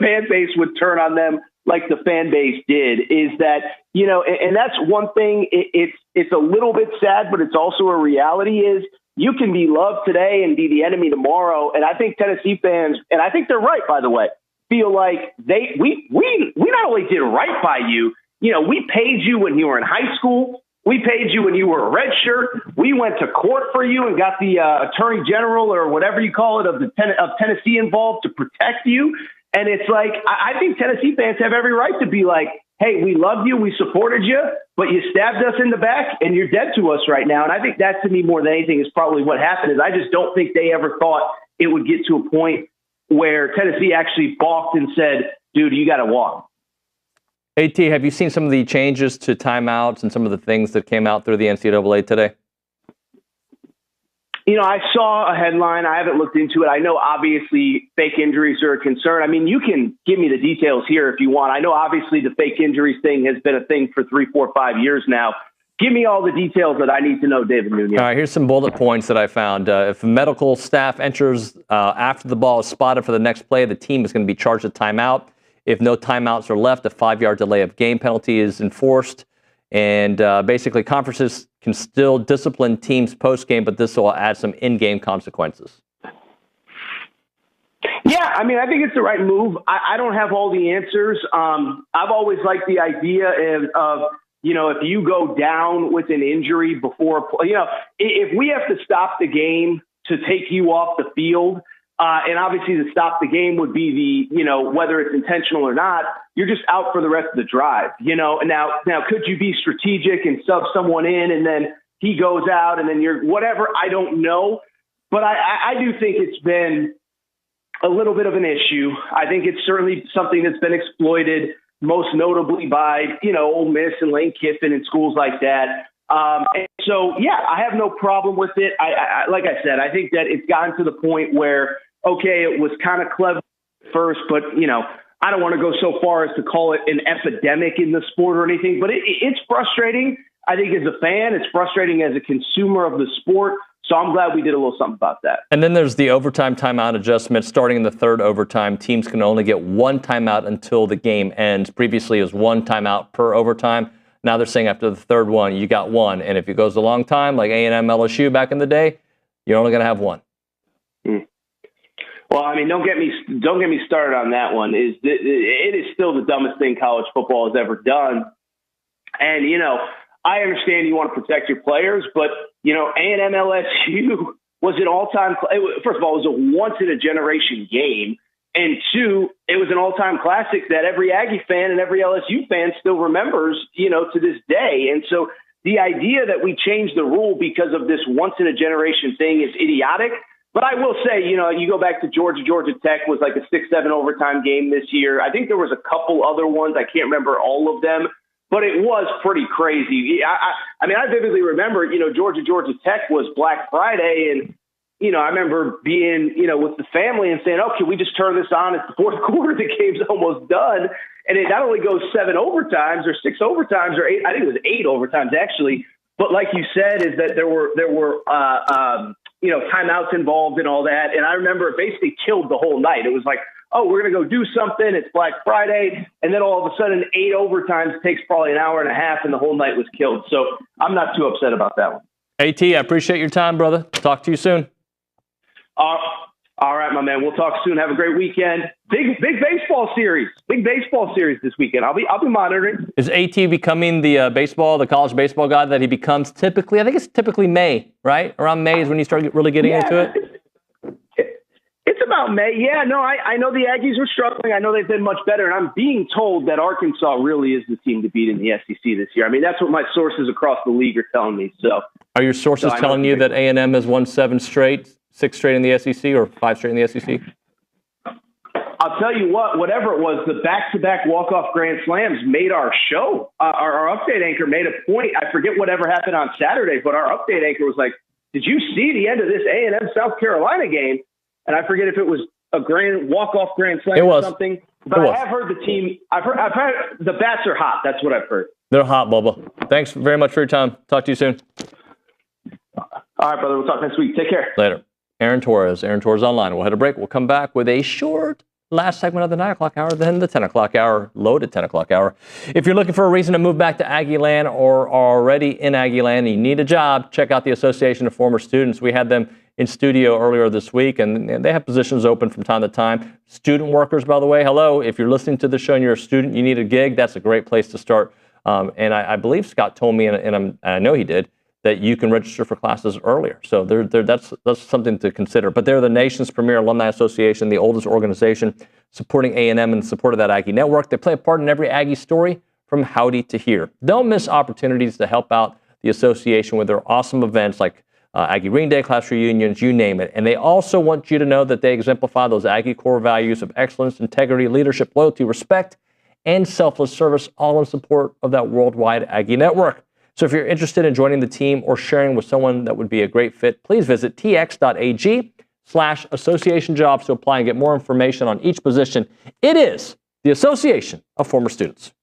fan base would turn on them like the fan base did. Is that, and that's one thing. It's a little bit sad, but it's also a reality, is you can be loved today and be the enemy tomorrow. And I think Tennessee fans, and I think they're right, by the way, feel like we not only did right by you, we paid you when you were in high school. We paid you when you were a redshirt. We went to court for you and got the attorney general or whatever you call it of Tennessee involved to protect you. And it's like, I think Tennessee fans have every right to be like, hey, we loved you, we supported you, but you stabbed us in the back and you're dead to us right now. And I think that, to me, more than anything, is probably what happened. Is I just don't think they ever thought it would get to a point where Tennessee actually balked and said, dude, you got to walk. AT, have you seen some of the changes to timeouts and some of the things that came out through the NCAA today? I saw a headline. I haven't looked into it. I know obviously fake injuries are a concern. I mean, you can give me the details here if you want. I know obviously the fake injuries thing has been a thing for 3, 4, 5 years now. Give me all the details that I need to know, David Nuño. All right, here's some bullet points that I found. If medical staff enters after the ball is spotted for the next play, the team is going to be charged a timeout. If no timeouts are left, a 5-yard delay of game penalty is enforced. And basically, conferences can still discipline teams post-game, but this will add some in-game consequences. Yeah, I mean, I think it's the right move. I don't have all the answers. I've always liked the idea of if you go down with an injury before, if we have to stop the game to take you off the field, and obviously to stop the game would be whether it's intentional or not, you're just out for the rest of the drive, Now, could you be strategic and sub someone in and then he goes out and then you're whatever? I don't know. But I do think it's been a little bit of an issue. I think it's certainly something that's been exploited, most notably by, Ole Miss and Lane Kiffin and schools like that. And so, yeah, I have no problem with it. I like I said, I think that it's gotten to the point where, okay, it was kind of clever at first, but, I don't want to go so far as to call it an epidemic in the sport or anything, but it's frustrating. I think as a fan, it's frustrating as a consumer of the sport. So I'm glad we did a little something about that. And then there's the overtime timeout adjustment. Starting in the third overtime, teams can only get one timeout until the game ends. Previously, it was one timeout per overtime. Now they're saying after the third one, you got one. And if it goes a long time, like A&M, LSU back in the day, you're only going to have one. Well, I mean, don't get me started on that one. It is still the dumbest thing college football has ever done. And, I understand you want to protect your players, but, A&M LSU was an all-time – first of all, it was a once-in-a-generation game. And two, it was an all-time classic that every Aggie fan and every LSU fan still remembers, to this day. And so the idea that we changed the rule because of this once-in-a-generation thing is idiotic. But I will say, you go back to Georgia Tech was like a 6-7 overtime game this year. I think there was a couple other ones. I can't remember all of them, but it was pretty crazy. I mean, I vividly remember, Georgia Tech was Black Friday. And, I remember being, with the family and saying, oh, can we just turn this on? It's the fourth quarter. The game's almost done. and it not only goes 7 overtimes or 6 overtimes or 8, I think it was 8 overtimes actually. But like you said, is that there were timeouts involved and all that. And I remember it basically killed the whole night. It was like, oh, we're going to go do something. It's Black Friday. And then all of a sudden 8 overtimes takes probably an hour and a half and the whole night was killed. So I'm not too upset about that one. AT, I appreciate your time, brother. Talk to you soon. All right, my man. We'll talk soon. Have a great weekend. Big baseball series. Big baseball series this weekend. I'll be monitoring. Is AT becoming the college baseball guy that he becomes typically? I think it's typically May, right? Around May is when you start really getting into it. It's about May. Yeah, no, I know the Aggies were struggling. I know they've been much better, and I'm being told that Arkansas really is the team to beat in the SEC this year. I mean, that's what my sources across the league are telling me. So, are your sources telling you that A&M has won 6 straight in the SEC, or 5 straight in the SEC? I'll tell you what, whatever it was, the back-to-back walk-off grand slams made our show. Our update anchor made a point. I forget whatever happened on Saturday, but our update anchor was like, did you see the end of this A&M South Carolina game? And I forget if it was a walk-off grand slam or something. But I have heard the team, I've heard the bats are hot. That's what I've heard. They're hot, Bubba. Thanks very much for your time. Talk to you soon. All right, brother. We'll talk next week. Take care. Later. Aaron Torres online. We'll head a break. We'll come back with a short last segment of the 9 o'clock hour, then the 10 o'clock hour, loaded 10 o'clock hour. If you're looking for a reason to move back to Aggie Land or are already in Aggie Land and you need a job, check out the Association of Former Students. We had them in studio earlier this week, and they have positions open from time to time. Student workers, by the way, hello. If you're listening to the show and you're a student, you need a gig, that's a great place to start. And I believe Scott told me, and I know he did, that you can register for classes earlier. So that's something to consider. But they're the nation's premier alumni association, the oldest organization supporting A&M and support of that Aggie network. They play a part in every Aggie story from Howdy to Here. Don't miss opportunities to help out the association with their awesome events like Aggie Ring Day, class reunions, you name it. And they also want you to know that they exemplify those Aggie core values of excellence, integrity, leadership, loyalty, respect, and selfless service, all in support of that worldwide Aggie network. So if you're interested in joining the team or sharing with someone that would be a great fit, please visit tx.ag/association jobs to apply and get more information on each position. It is the Association of Former Students.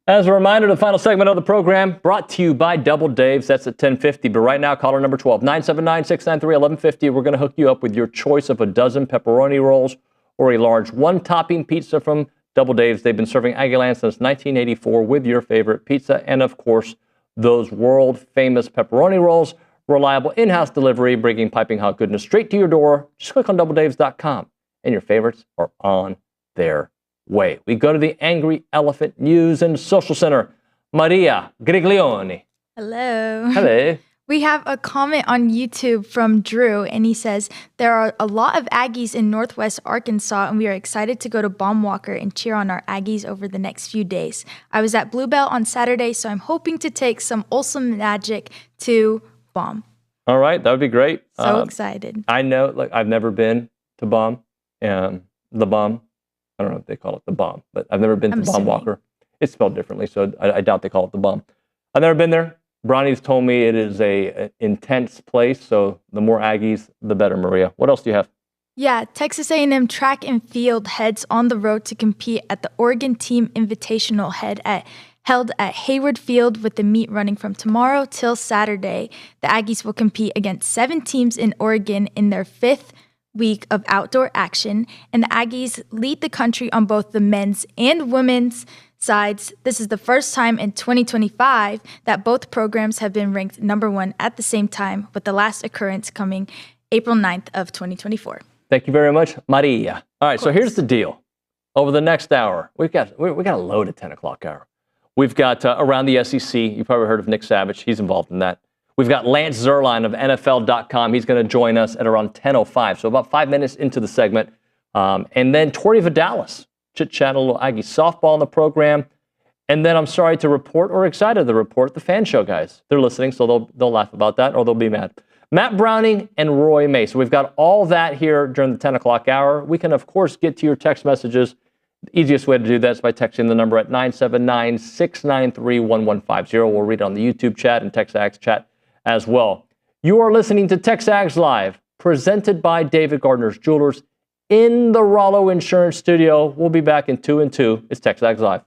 As a reminder, the final segment of the program brought to you by Double Dave's. That's at 10:50. But right now, caller number 12, 979-693-1150. We're going to hook you up with your choice of a dozen pepperoni rolls or a large one-topping pizza from Double Dave's. They've been serving Aggieland since 1984 with your favorite pizza and, of course, those world-famous pepperoni rolls. Reliable in-house delivery, bringing piping hot goodness straight to your door. Just click on doubledaves.com, and your favorites are on their way. We go to the Angry Elephant News and Social Center. Maria Griglione. Hello. Hello. We have a comment on YouTube from Drew, and he says, there are a lot of Aggies in Northwest Arkansas, and we are excited to go to Baumwalker and cheer on our Aggies over the next few days. I was at Bluebell on Saturday, so I'm hoping to take some Olsen Magic to Baum. All right, that would be great. So excited. I know, like, I've never been to Baum, and the Baum. I don't know if they call it the Baum, but I've never been to Baumwalker. It's spelled differently, so I doubt they call it the Baum. I've never been there. Bronny's told me it is a intense place, so the more Aggies, the better, Maria. What else do you have? Yeah, Texas A&M track and field heads on the road to compete at the Oregon Team Invitational held at Hayward Field with the meet running from tomorrow till Saturday. The Aggies will compete against 7 teams in Oregon in their 5th week of outdoor action, and the Aggies lead the country on both the men's and women's sides. This is the first time in 2025 that both programs have been ranked number 1 at the same time, with the last occurrence coming April 9th of 2024. Thank you very much, Maria. All right, so here's the deal. Over the next hour, we got a load at 10 o'clock hour. We've got Around the SEC. You've probably heard of Nick Savage. He's involved in that. We've got Lance Zierlein of NFL.com. He's going to join us at around 10:05, so about 5 minutes into the segment. And then Tori Vidales, chit-chat a little Aggie softball in the program. And then I'm sorry to report, or excited to report, the fan show guys. They're listening, so they'll laugh about that, or they'll be mad. Matt Browning and Roy May. So we've got all that here during the 10 o'clock hour. We can, of course, get to your text messages. The easiest way to do that is by texting the number at 979-693-1150. We'll read it on the YouTube chat and TexAgs chat as well. You are listening to TexAgs Live, presented by David Gardner's Jewelers in the Rollo Insurance Studio. We'll be back in 2 and 2. It's TexAgs Live.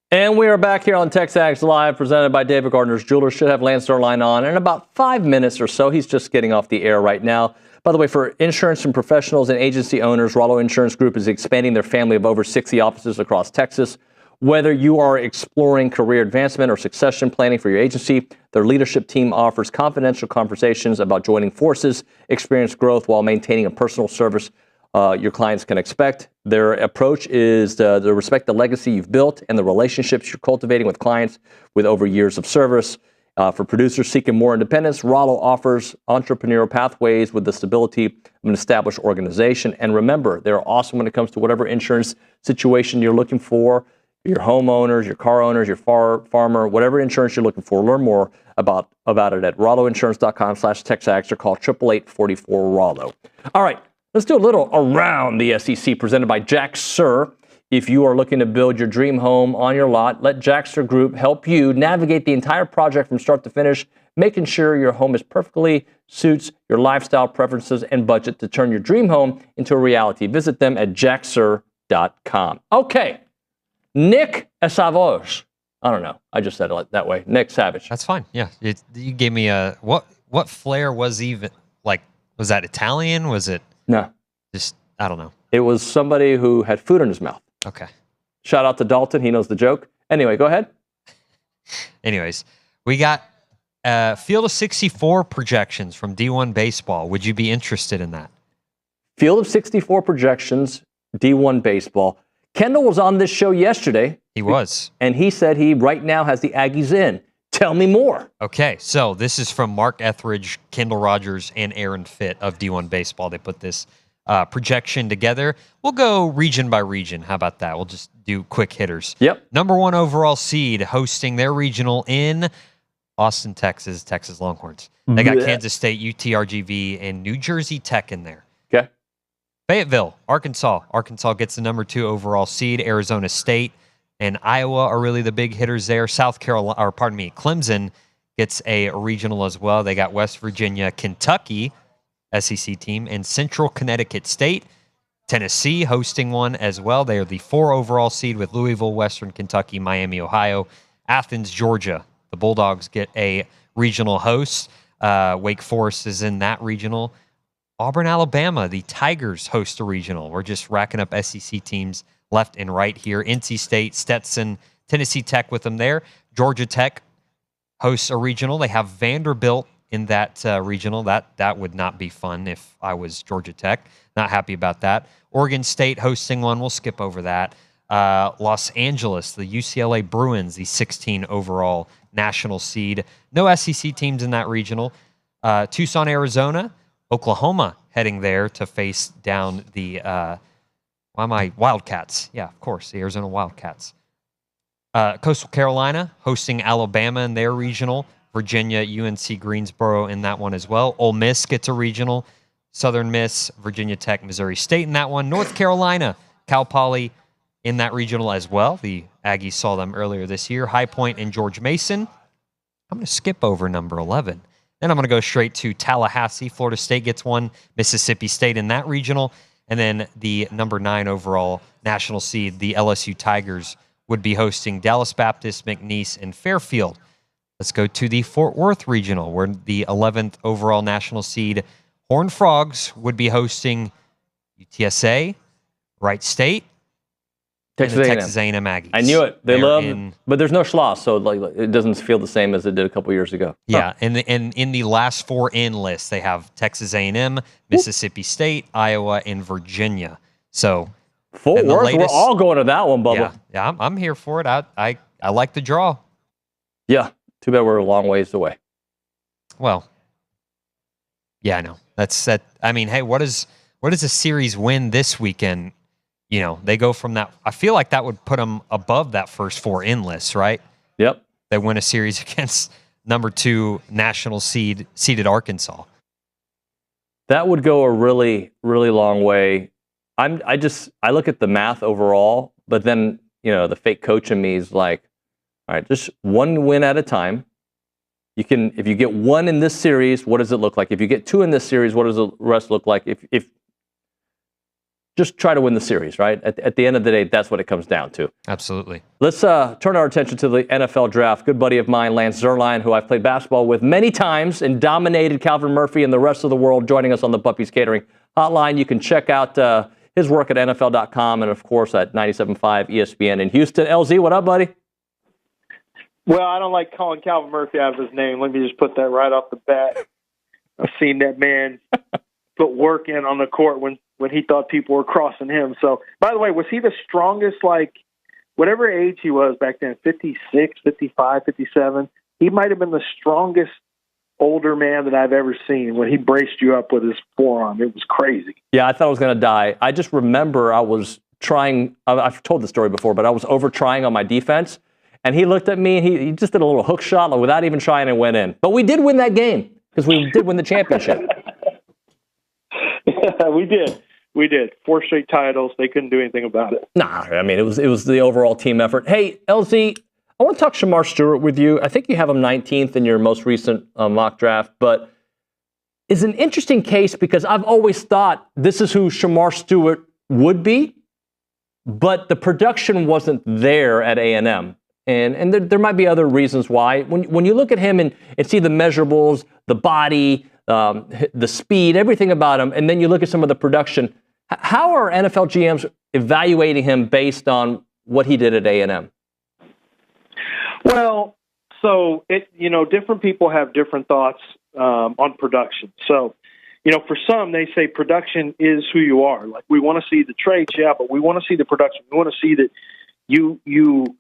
And we are back here on TexAgs Live, presented by David Gardner's Jewelers. Should have Lance Zierlein on in about 5 minutes or so. He's just getting off the air right now. By the way, for insurance and professionals and agency owners, Rollo Insurance Group is expanding their family of over 60 offices across Texas. Whether you are exploring career advancement or succession planning for your agency, their leadership team offers confidential conversations about joining forces, experience growth while maintaining a personal service your clients can expect. Their approach is to respect the legacy you've built and the relationships you're cultivating with clients with over years of service. For producers seeking more independence, Rollo offers entrepreneurial pathways with the stability of an established organization. And remember, they're awesome when it comes to whatever insurance situation you're looking for. Your homeowners, your car owners, your farmer, whatever insurance you're looking for. Learn more about it at rolloinsurance.com/TexAgs or call 888-44-ROLLO. All right, let's do a little around the SEC presented by Jack Sir. If you are looking to build your dream home on your lot, let Jack Sir Group help you navigate the entire project from start to finish, making sure your home is perfectly suits your lifestyle preferences and budget to turn your dream home into a reality. Visit them at jacksir.com. Okay. Nick Savage. I don't know. I just said it that way. Nick Savage. That's fine. Yeah. You gave me a what flair was even like? Was that Italian? Was it? No. Just I don't know. It was somebody who had food in his mouth. Okay. Shout out to Dalton. He knows the joke. Anyway, go ahead. Anyways, we got Field of 64 projections from D1 Baseball. Would you be interested in that? Field of 64 projections, D1 Baseball. Kendall was on this show yesterday. He was. And he said he right now has the Aggies in. Tell me more. Okay, so this is from Mark Etheridge, Kendall Rogers, and Aaron Fitt of D1 Baseball. They put this projection together. We'll go region by region. How about that? We'll just do quick hitters. Yep. Number 1 overall seed hosting their regional in Austin, Texas, Texas Longhorns. They got Kansas State, UTRGV, and New Jersey Tech in there. Okay. Fayetteville, Arkansas. Arkansas gets the number 2 overall seed. Arizona State and Iowa are really the big hitters there. Clemson gets a regional as well. They got West Virginia, Kentucky, SEC team, and Central Connecticut State. Tennessee hosting one as well. They are the 4 overall seed with Louisville, Western Kentucky, Miami, Ohio. Athens, Georgia. The Bulldogs get a regional host. Wake Forest is in that regional. Auburn, Alabama, the Tigers host a regional. We're just racking up SEC teams left and right here. NC State, Stetson, Tennessee Tech with them there. Georgia Tech hosts a regional. They have Vanderbilt in that regional. That would not be fun if I was Georgia Tech. Not happy about that. Oregon State hosting one. We'll skip over that. Los Angeles, the UCLA Bruins, the 16 overall national seed. No SEC teams in that regional. Tucson, Arizona. Oklahoma heading there to face down the Wildcats. Yeah, of course, the Arizona Wildcats. Coastal Carolina hosting Alabama in their regional. Virginia, UNC Greensboro in that one as well. Ole Miss gets a regional. Southern Miss, Virginia Tech, Missouri State in that one. North Carolina, Cal Poly in that regional as well. The Aggies saw them earlier this year. High Point and George Mason. I'm going to skip over number 11. Then I'm going to go straight to Tallahassee. Florida State gets one. Mississippi State in that regional. And then the number 9 overall national seed, the LSU Tigers, would be hosting Dallas Baptist, McNeese, and Fairfield. Let's go to the Fort Worth regional, where the 11th overall national seed, Horned Frogs, would be hosting UTSA, Wright State, Texas A&M Aggies. I knew it. They love, but there's no Schloss, so it doesn't feel the same as it did a couple years ago. Yeah, and in the last 4 in list, they have Texas A&M, Mississippi State, Iowa, and Virginia. So Fort Worth, we're all going to that one, Bubba. Yeah, I'm here for it. I like the draw. Yeah, too bad we're a long ways away. Well, yeah, I know. That's that. I mean, hey, what is a series win this weekend? You know, they go from that. I feel like that would put them above that first 4 in list, right? Yep. They win a series against number 2 national seeded Arkansas. That would go a really, really long way. I look at the math overall, but then, the fake coach in me is like, all right, just 1 win at a time. If you get 1 in this series, what does it look like? If you get 2 in this series, what does the rest look like? If just try to win the series, right? At the end of the day, that's what it comes down to. Absolutely. Let's turn our attention to the NFL draft. Good buddy of mine, Lance Zierlein, who I've played basketball with many times and dominated Calvin Murphy and the rest of the world, joining us on the Puppies Catering Hotline. You can check out his work at NFL.com and, of course, at 97.5 ESPN in Houston. LZ, what up, buddy? Well, I don't like calling Calvin Murphy out of his name. Let me just put that right off the bat. I've seen that man put work in on the court when he thought people were crossing him. So, by the way, was he the strongest, like, whatever age he was back then, 56, 55, 57? He might have been the strongest older man that I've ever seen when he braced you up with his forearm. It was crazy. Yeah, I thought I was going to die. I just remember I was trying, I've told the story before, but I was over trying on my defense, and he looked at me, and he just did a little hook shot without even trying and went in. But we did win that game because we did win the championship. We did. 4 straight titles. They couldn't do anything about it. Nah, I mean, it was the overall team effort. Hey, LZ, I want to talk Shamar Stewart with you. I think you have him 19th in your most recent mock draft, but is an interesting case because I've always thought this is who Shamar Stewart would be, but the production wasn't there at A&M. And there might be other reasons why. When you look at him and see the measurables, the body, the speed, everything about him, and then you look at some of the production, how are NFL GMs evaluating him based on what he did at A&M? Well, so different people have different thoughts on production. So, for some, they say production is who you are. Like, we want to see the traits, yeah, but we want to see the production. We want to see that you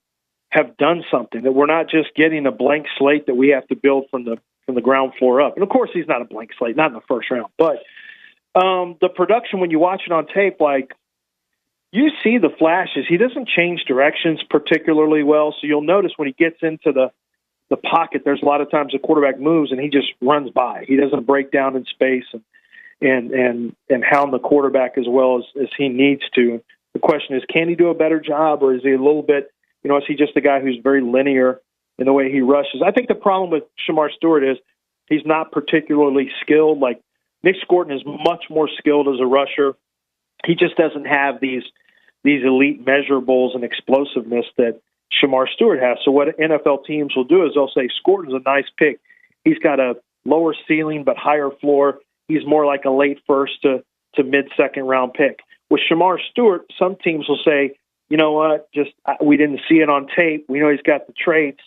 have done something, that we're not just getting a blank slate that we have to build from the ground floor up. And of course, he's not a blank slate, not in the first round. But the production, when you watch it on tape, like, you see the flashes. He doesn't change directions particularly well. So you'll notice when he gets into the pocket, there's a lot of times the quarterback moves and he just runs by. He doesn't break down in space and hound the quarterback as well as he needs to. The question is, can he do a better job, or is he a little bit, is he just a guy who's very linear in the way he rushes? I think the problem with Shamar Stewart is he's not particularly skilled. Like, Nick Scorton is much more skilled as a rusher. He just doesn't have these elite measurables and explosiveness that Shamar Stewart has. So what NFL teams will do is they'll say, Scorton's a nice pick. He's got a lower ceiling but higher floor. He's more like a late first to mid-second round pick. With Shamar Stewart, some teams will say, you know what, we didn't see it on tape. We know he's got the traits.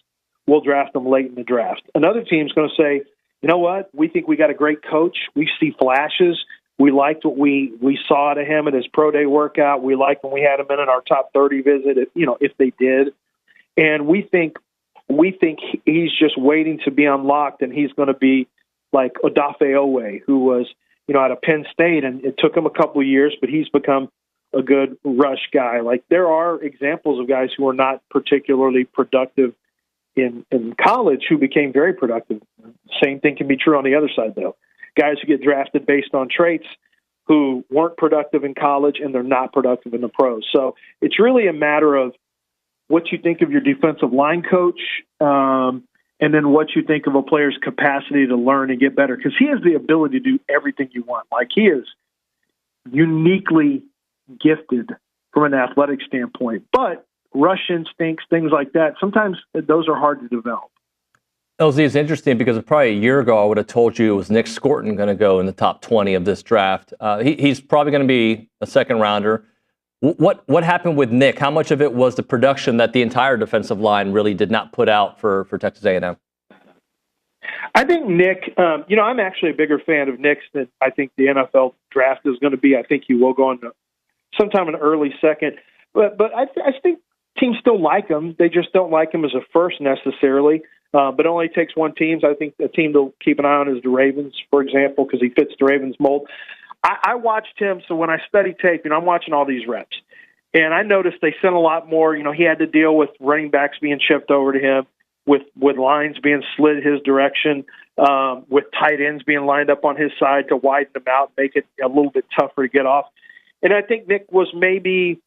We'll draft him late in the draft. Another team's going to say, you know what, we think we got a great coach. We see flashes. We liked what we saw to him at his pro day workout. We liked when we had him in our top 30 visit, if they did. And we think he's just waiting to be unlocked, and he's going to be like Odafe Owe, who was, out of Penn State, and it took him a couple of years, but he's become a good rush guy. Like, there are examples of guys who are not particularly productive in college who became very productive. Same thing can be true on the other side, though. Guys who get drafted based on traits who weren't productive in college, and they're not productive in the pros. So it's really a matter of what you think of your defensive line coach, and then what you think of a player's capacity to learn and get better. Because he has the ability to do everything you want. Like, he is uniquely gifted from an athletic standpoint. But rush instincts, things like that, sometimes those are hard to develop. LZ, is interesting because probably a year ago I would have told you it was Nick Scorton going to go in the top 20 of this draft. He's probably going to be a second rounder. What happened with Nick? How much of it was the production that the entire defensive line really did not put out for Texas A&M? I think Nick, I'm actually a bigger fan of Nick's than I think the NFL draft is going to be. I think he will go into sometime in early second. But I think teams still like him. They just don't like him as a first necessarily. But it only takes one team. I think a team to keep an eye on is the Ravens, for example, because he fits the Ravens mold. I watched him, so when I study tape, I'm watching all these reps. And I noticed they sent a lot more. He had to deal with running backs being shipped over to him, with lines being slid his direction, with tight ends being lined up on his side to widen them out, make it a little bit tougher to get off. And I think Nick was maybe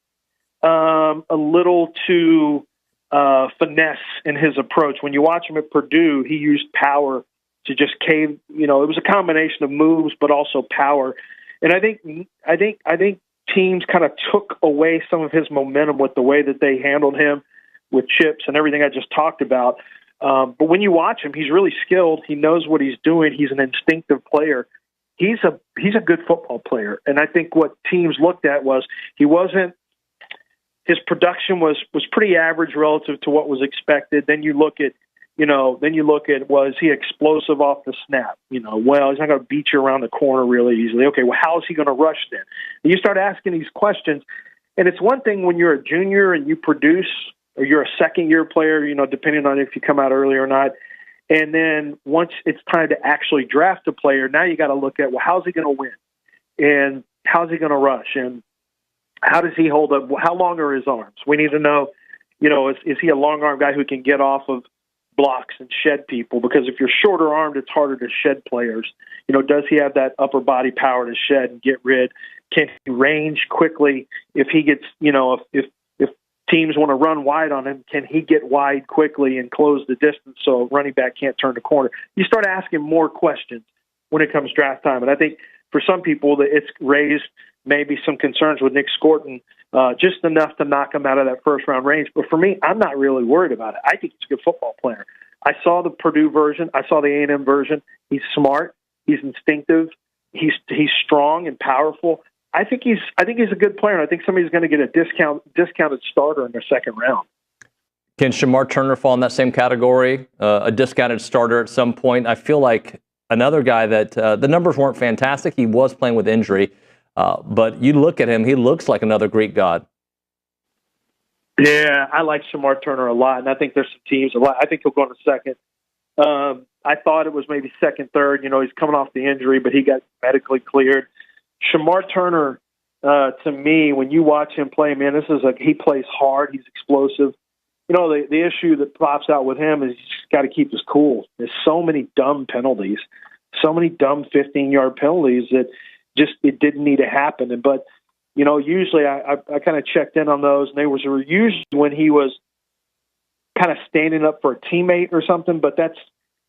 a little too finesse in his approach. When you watch him at Purdue, he used power to just cave. It was a combination of moves, but also power. And I think teams kind of took away some of his momentum with the way that they handled him with chips and everything I just talked about. But when you watch him, he's really skilled. He knows what he's doing. He's an instinctive player. He's a good football player. And I think what teams looked at was his production was pretty average relative to what was expected. Then you look at, was he explosive off the snap? Well, he's not going to beat you around the corner really easily. Okay, well, how is he going to rush then? And you start asking these questions, and it's one thing when you're a junior and you produce, or you're a second-year player, depending on if you come out early or not. And then once it's time to actually draft a player, now you got to look at, well, how's he going to win? And how's he going to rush? And how does he hold up? How long are his arms? We need to know, is he a long-arm guy who can get off of blocks and shed people? Because if you're shorter-armed, it's harder to shed players. Does he have that upper body power to shed and get rid? Can he range quickly? If he gets, if teams want to run wide on him, can he get wide quickly and close the distance so a running back can't turn the corner? You start asking more questions when it comes draft time. And I think for some people that it's raised maybe some concerns with Nick Scorton, just enough to knock him out of that first-round range. But for me, I'm not really worried about it. I think he's a good football player. I saw the Purdue version. I saw the A&M version. He's smart. He's instinctive. He's strong and powerful. I think he's a good player, and I think somebody's going to get a discounted starter in their second round. Can Shamar Turner fall in that same category, a discounted starter at some point? I feel like another guy that the numbers weren't fantastic. He was playing with injury, but you look at him, he looks like another Greek god. Yeah, I like Shamar Turner a lot, and I think there's some teams. I think he'll go in the second. I thought it was maybe second, third. He's coming off the injury, but he got medically cleared. Shamar Turner, to me, when you watch him play, man, he plays hard. He's explosive. The issue that pops out with him is he's just got to keep his cool. There's so many dumb penalties, so many dumb 15-yard penalties that just it didn't need to happen. But usually I kind of checked in on those, and they were usually when he was kind of standing up for a teammate or something. But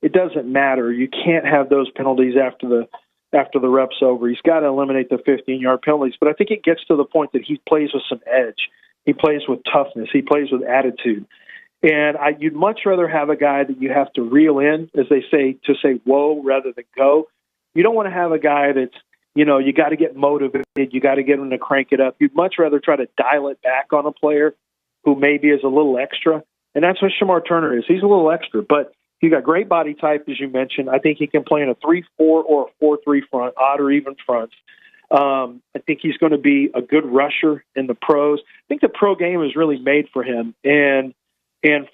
it doesn't matter. You can't have those penalties after the rep's over. He's got to eliminate the 15-yard penalties. But I think it gets to the point that he plays with some edge. He plays with toughness. He plays with attitude. And you'd much rather have a guy that you have to reel in, as they say, to say whoa rather than go. You don't want to have a guy that's, you got to get motivated. You got to get him to crank it up. You'd much rather try to dial it back on a player who maybe is a little extra. And that's what Shamar Turner is. He's a little extra. But he's got great body type, as you mentioned. I think he can play in a 3-4 or a 4-3 front, odd or even fronts. I think he's going to be a good rusher in the pros. I think the pro game is really made for him. And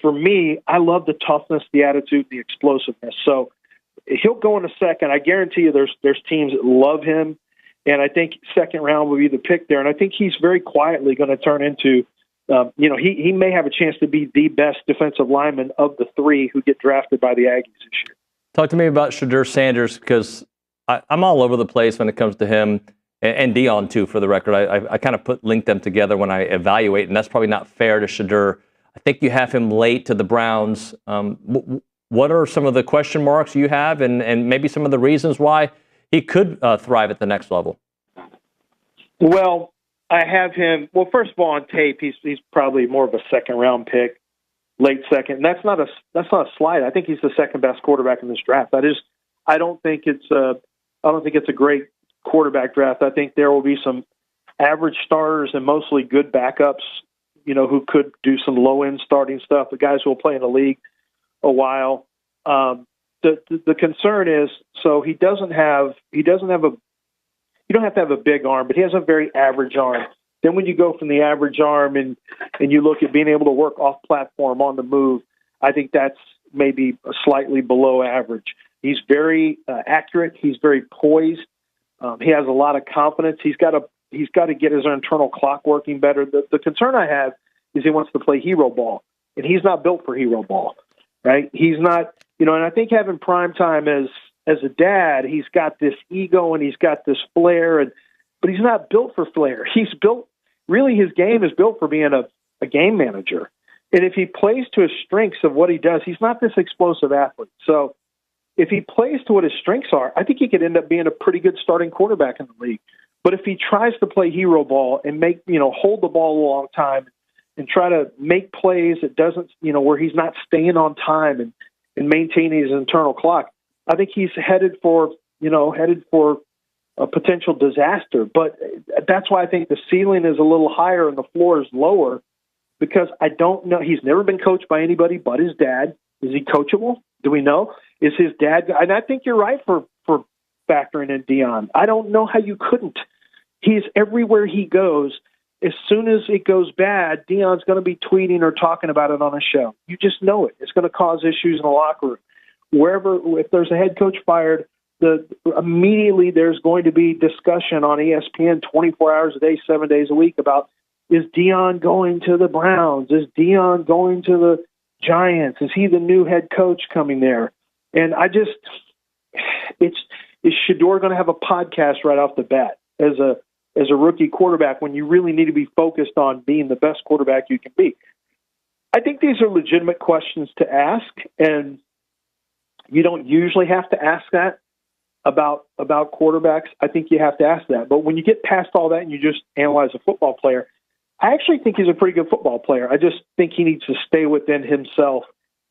for me, I love the toughness, the attitude, the explosiveness. So he'll go in a second. I guarantee you there's teams that love him. And I think second round will be the pick there. And I think he's very quietly going to turn into, he may have a chance to be the best defensive lineman of the three who get drafted by the Aggies this year. Talk to me about Shedeur Sanders, because I'm all over the place when it comes to him. And Dion, too, for the record. I kind of link them together when I evaluate, and that's probably not fair to Shedeur. I think you have him late to the Browns. What are some of the question marks you have, and maybe some of the reasons why he could thrive at the next level? Well, I have him. Well, first of all, on tape, he's probably more of a second-round pick, late second. And that's not a slight. I think he's the second-best quarterback in this draft. I don't think it's a great quarterback draft. I think there will be some average starters and mostly good backups, who could do some low end starting stuff. The guys who will play in the league a while. The concern is, so you don't have to have a big arm, but he has a very average arm. Then when you go from the average arm and you look at being able to work off platform on the move, I think that's maybe slightly below average. He's very accurate. He's very poised. He has a lot of confidence. He's got to get his internal clock working better. The concern I have is he wants to play hero ball, and he's not built for hero ball, right? He's not, and I think having prime time as a dad, he's got this ego and he's got this flair, but he's not built for flair. He's built, really his game is built for being a game manager. And if he plays to his strengths of what he does, he's not this explosive athlete. So if he plays to what his strengths are, I think he could end up being a pretty good starting quarterback in the league. But if he tries to play hero ball and hold the ball a long time and try to make plays that doesn't, where he's not staying on time and maintaining his internal clock, I think he's headed for a potential disaster. But that's why I think the ceiling is a little higher and the floor is lower, because I don't know. He's never been coached by anybody but his dad. Is he coachable? Do we know? Is his dad? And I think you're right for factoring in Deion. I don't know how you couldn't. He's everywhere he goes. As soon as it goes bad, Deion's going to be tweeting or talking about it on a show. You just know it. It's going to cause issues in the locker room. Wherever, if there's a head coach fired, immediately there's going to be discussion on ESPN 24 hours a day, 7 days a week about, is Deion going to the Browns? Is Deion going to the Giants? Is he the new head coach coming there? And is Shedeur going to have a podcast right off the bat as a rookie quarterback when you really need to be focused on being the best quarterback you can be? I think these are legitimate questions to ask, and you don't usually have to ask that about quarterbacks. I think you have to ask that. But when you get past all that and you just analyze a football player, I actually think he's a pretty good football player. I just think he needs to stay within himself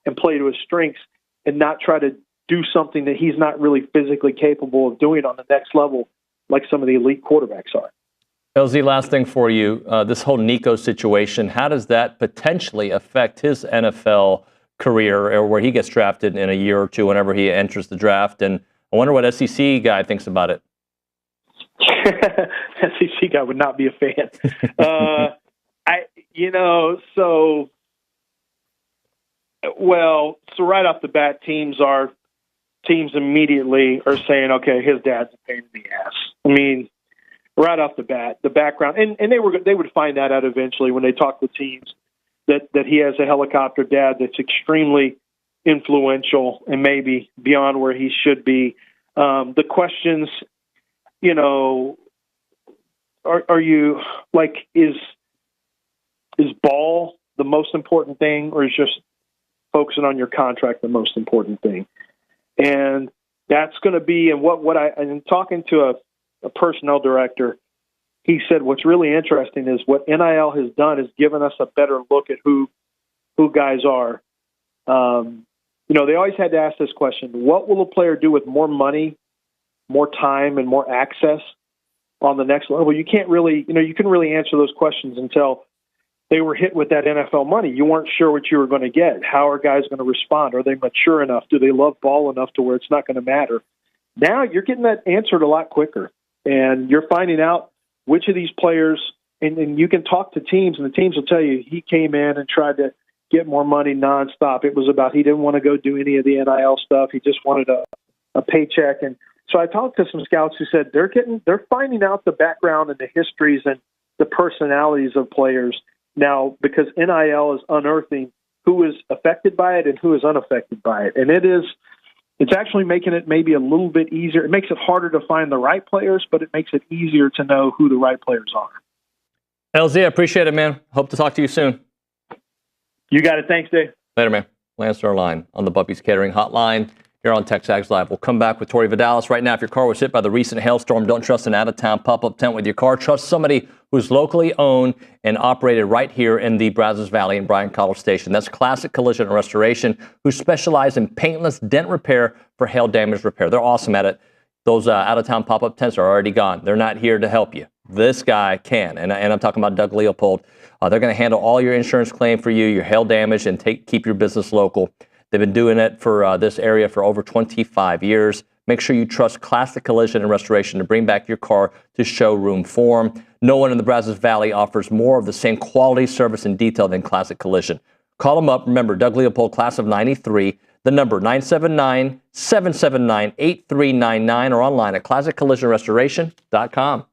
and play to his strengths and not try to do something that he's not really physically capable of doing on the next level like some of the elite quarterbacks are. LZ, last thing for you. This whole Nico situation, how does that potentially affect his NFL career, or where he gets drafted in a year or two whenever he enters the draft? And I wonder what SEC guy thinks about it. SEC guy would not be a fan. So right off the bat, teams immediately are saying, okay, his dad's a pain in the ass. I mean, right off the bat, the background, and they would find that out eventually when they talk with teams that he has a helicopter dad that's extremely influential and maybe beyond where he should be. The questions, are you like, is ball the most important thing, or is just focusing on your contract the most important thing? And that's going to be, and and talking to a personnel director, he said what's really interesting is what NIL has done is given us a better look at who guys are. They always had to ask this question: what will a player do with more money, more time, and more access on the next level? You can't really, you couldn't really answer those questions until they were hit with that NFL money. You weren't sure what you were going to get. How are guys going to respond? Are they mature enough? Do they love ball enough to where it's not going to matter? Now you're getting that answered a lot quicker, and you're finding out which of these players, and you can talk to teams, and the teams will tell you he came in and tried to get more money nonstop. It was about he didn't want to go do any of the NIL stuff. He just wanted a paycheck. And so I talked to some scouts who said they're finding out the background and the histories and the personalities of players now, because NIL is unearthing who is affected by it and who is unaffected by it. And it's actually making it maybe a little bit easier. It makes it harder to find the right players, but it makes it easier to know who the right players are. LZ, I appreciate it, man. Hope to talk to you soon. You got it. Thanks, Dave. Later, man. Lance Zierlein on the Buffy's Catering Hotline here on TexAgs Live. We'll come back with Tori Vidales. Right now, if your car was hit by the recent hailstorm, don't trust an out-of-town pop-up tent with your car. Trust somebody who's locally owned and operated right here in the Brazos Valley in Bryan College Station. That's Classic Collision and Restoration, who specialize in paintless dent repair for hail damage repair. They're awesome at it. Those out-of-town pop-up tents are already gone. They're not here to help you. This guy can, and I'm talking about Doug Leopold. They're going to handle all your insurance claim for you, your hail damage, and keep your business local. They've been doing it for this area for over 25 years. Make sure you trust Classic Collision and Restoration to bring back your car to showroom form. No one in the Brazos Valley offers more of the same quality, service, and detail than Classic Collision. Call them up. Remember, Doug Leopold, class of 93. The number 979-779-8399 or online at classiccollisionrestoration.com.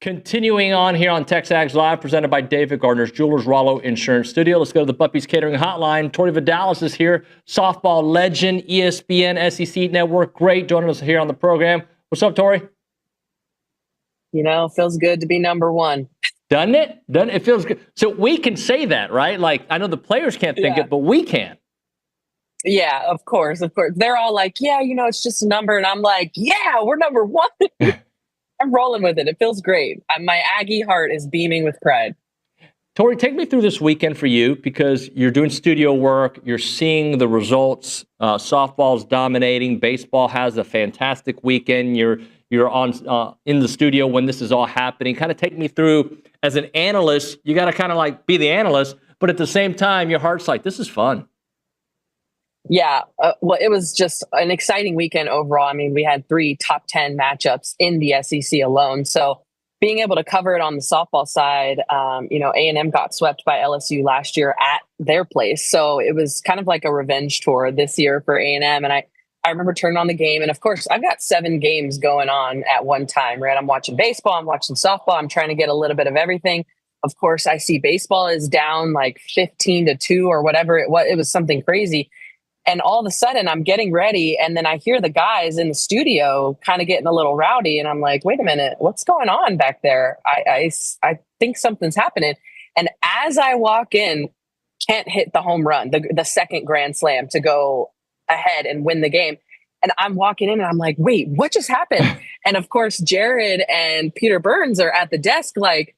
Continuing on here on TexAgs Live, presented by David Gardner's Jewelers, Rollo Insurance Studio. Let's go to the Puppies Catering Hotline. Tori Vidales is here, softball legend, ESPN, SEC Network. Great joining us here on the program. What's up, Tori? You know, feels good to be number one. Doesn't it? Doesn't it? It feels good. So we can say that, right? Like, I know the players can't think it, but we can. Yeah, of course, of course. They're all like, yeah, you know, it's just a number. And I'm like, yeah, we're number one. I'm rolling with it. It feels great. My Aggie heart is beaming with pride. Tori, take me through this weekend for you because you're doing studio work. You're seeing the results. Softball's dominating. Baseball has a fantastic weekend. You're on in the studio when this is all happening. Kind of take me through as an analyst. You got to kind of like be the analyst, but at the same time, your heart's like, this is fun. Yeah, well, it was just an exciting weekend overall. I mean, we had 3 top 10 matchups in the SEC alone. So being able to cover it on the softball side, you know, A&M got swept by LSU last year at their place. So it was kind of like a revenge tour this year for A&M. And I remember turning on the game. And of course, I've got 7 games going on at one time, right? I'm watching baseball, I'm watching softball, I'm trying to get a little bit of everything. Of course, I see baseball is down like 15-2 or whatever it was. It was something crazy. And all of a sudden I'm getting ready. And then I hear the guys in the studio kind of getting a little rowdy. And I'm like, wait a minute, what's going on back there? I think something's happening. And as I walk in, Kent hit the home run, the second grand slam to go ahead and win the game. And I'm walking in and I'm like, wait, what just happened? And of course, Jared and Peter Burns are at the desk, like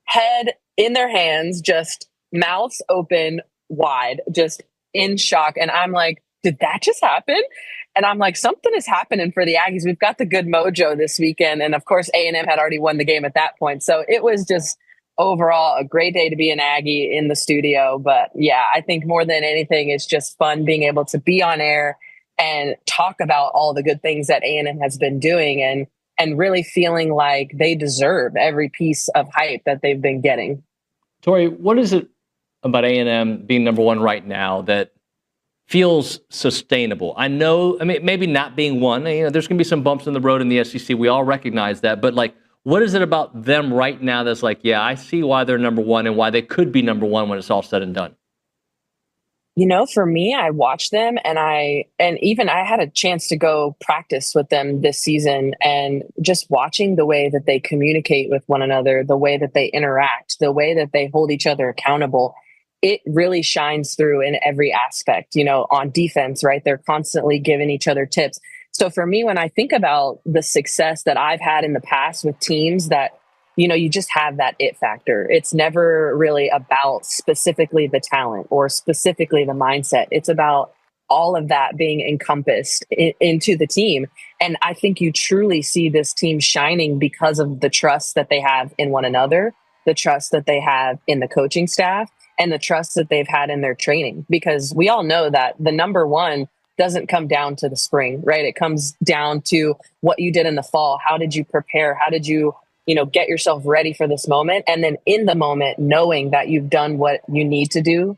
head in their hands, just mouths open wide, just in shock. And I'm like, did that just happen? And I'm like, something is happening for the Aggies. We've got the good mojo this weekend. And of course, A&M had already won the game at that point. So it was just overall a great day to be an Aggie in the studio. But yeah, I think more than anything, it's just fun being able to be on air and talk about all the good things that A&M has been doing and really feeling like they deserve every piece of hype that they've been getting. Tori, what is it about A&M being number one right now that feels sustainable? I know, I mean, maybe not being one, you know, there's going to be some bumps in the road in the SEC. We all recognize that. But like, what is it about them right now that's like, yeah, I see why they're number one and why they could be number one when it's all said and done? You know, for me, I watched them and I had a chance to go practice with them this season, and just watching the way that they communicate with one another, the way that they interact, the way that they hold each other accountable, it really shines through in every aspect. You know, on defense, right? They're constantly giving each other tips. So for me, when I think about the success that I've had in the past with teams that, you know, you just have that it factor. It's never really about specifically the talent or specifically the mindset. It's about all of that being encompassed into the team. And I think you truly see this team shining because of the trust that they have in one another, the trust that they have in the coaching staff, and the trust that they've had in their training. Because we all know that the number one doesn't come down to the spring, right? It comes down to what you did in the fall. How did you prepare? How did you get yourself ready for this moment? And then in the moment, knowing that you've done what you need to do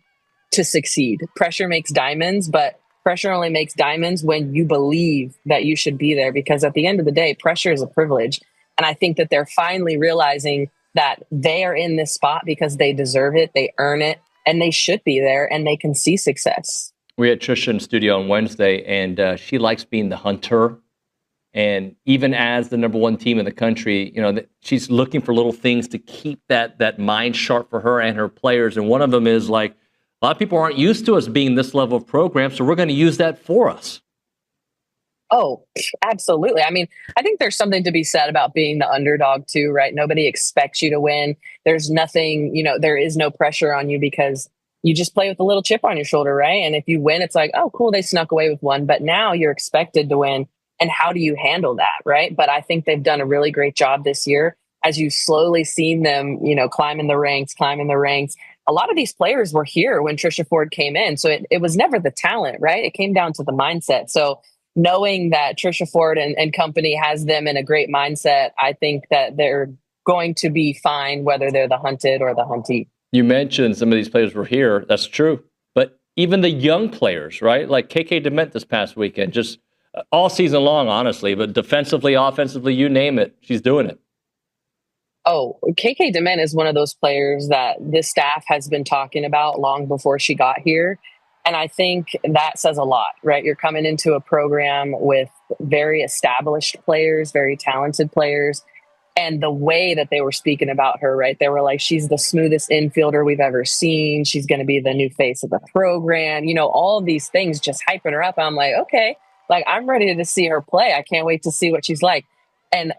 to succeed. Pressure makes diamonds, but pressure only makes diamonds when you believe that you should be there, because at the end of the day, pressure is a privilege. And I think that they're finally realizing that they are in this spot because they deserve it, they earn it, and they should be there, and they can see success. We had Trisha in studio on Wednesday, and she likes being the hunter. And even as the number one team in the country, you know, she's looking for little things to keep that mind sharp for her and her players. And one of them is like, a lot of people aren't used to us being this level of program, so we're going to use that for us. Oh, absolutely. I mean, I think there's something to be said about being the underdog too, right? Nobody expects you to win. There's nothing, there is no pressure on you because you just play with a little chip on your shoulder, right? And if you win, it's like, oh, cool, they snuck away with one. But now you're expected to win. And how do you handle that, right? But I think they've done a really great job this year as you've slowly seen them, climbing the ranks. A lot of these players were here when Trisha Ford came in. So it was never the talent, right? It came down to the mindset. So knowing that Trisha Ford and company has them in a great mindset, I think that they're going to be fine, whether they're the hunted or the huntee. You mentioned some of these players were here. That's true. But even the young players, right? Like KK DeMent this past weekend, just all season long, honestly, but defensively, offensively, you name it, she's doing it. Oh, KK DeMent is one of those players that this staff has been talking about long before she got here. And I think that says a lot, right? You're coming into a program with very established players, very talented players. And the way that they were speaking about her, right? They were like, she's the smoothest infielder we've ever seen. She's going to be the new face of the program. You know, all of these things just hyping her up. I'm like, okay, like I'm ready to see her play. I can't wait to see what she's like. And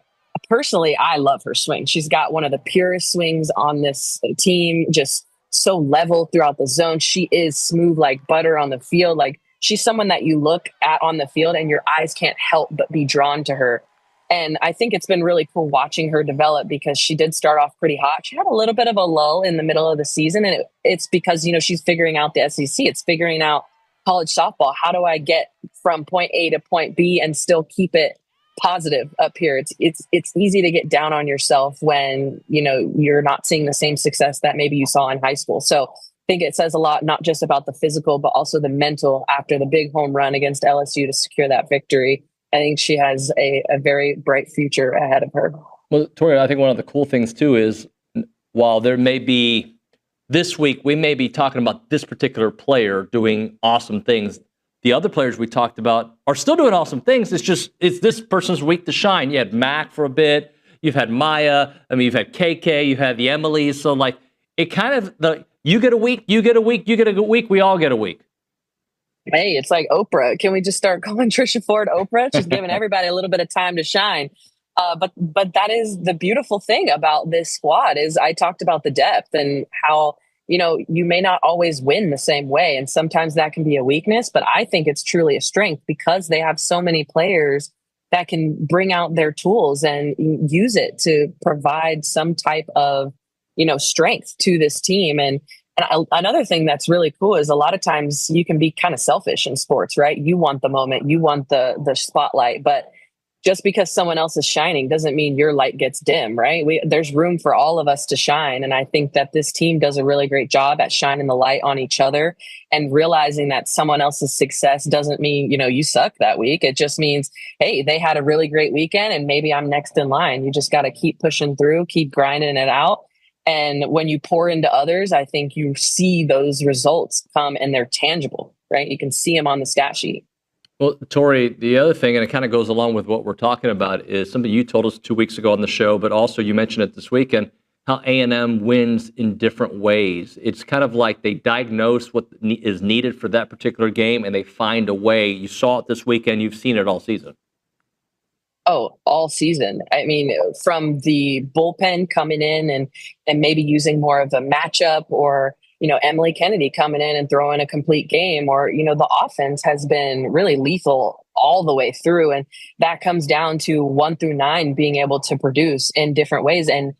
personally, I love her swing. She's got one of the purest swings on this team, just so level throughout the zone. She is smooth like butter on the field. Like she's someone that you look at on the field and your eyes can't help but be drawn to her. And I think it's been really cool watching her develop because she did start off pretty hot. She had a little bit of a lull in the middle of the season. And it's because, you know, she's figuring out the SEC. It's figuring out college softball. How do I get from point A to point B and still keep it positive up here? It's easy to get down on yourself when, you know, you're not seeing the same success that maybe you saw in high school. So I think it says a lot, not just about the physical, but also the mental after the big home run against LSU to secure that victory. I think she has a very bright future ahead of her. Well, Tori, I think one of the cool things too is while there may be this week, we may be talking about this particular player doing awesome things. The other players we talked about are still doing awesome things. It's this person's week to shine. You had Mac for a bit. You've had Maya. I mean, you've had KK. You've had the Emilys. So, like, it kind of, you get a week, you get a week, you get a week, we all get a week. Hey, it's like Oprah. Can we just start calling Trisha Ford Oprah? She's giving everybody a little bit of time to shine. But that is the beautiful thing about this squad is I talked about the depth and how, you know, you may not always win the same way. And sometimes that can be a weakness, but I think it's truly a strength because they have so many players that can bring out their tools and use it to provide some type of, you know, strength to this team. And another thing that's really cool is a lot of times you can be kind of selfish in sports, right? You want the moment, you want the spotlight, but just because someone else is shining doesn't mean your light gets dim, right? There's room for all of us to shine. And I think that this team does a really great job at shining the light on each other and realizing that someone else's success doesn't mean, you know, you suck that week. It just means, hey, they had a really great weekend and maybe I'm next in line. You just got to keep pushing through, keep grinding it out. And when you pour into others, I think you see those results come and they're tangible, right? You can see them on the stat sheet. Well, Tori, the other thing, and it kind of goes along with what we're talking about, is something you told us 2 weeks ago on the show, but also you mentioned it this weekend, how A&M wins in different ways. It's kind of like they diagnose what is needed for that particular game, and they find a way. You saw it this weekend. You've seen it all season. Oh, all season. I mean, from the bullpen coming in and maybe using more of a matchup or, you know, Emily Kennedy coming in and throwing a complete game or, you know, the offense has been really lethal all the way through. And that comes down to 1 through 9 being able to produce in different ways. And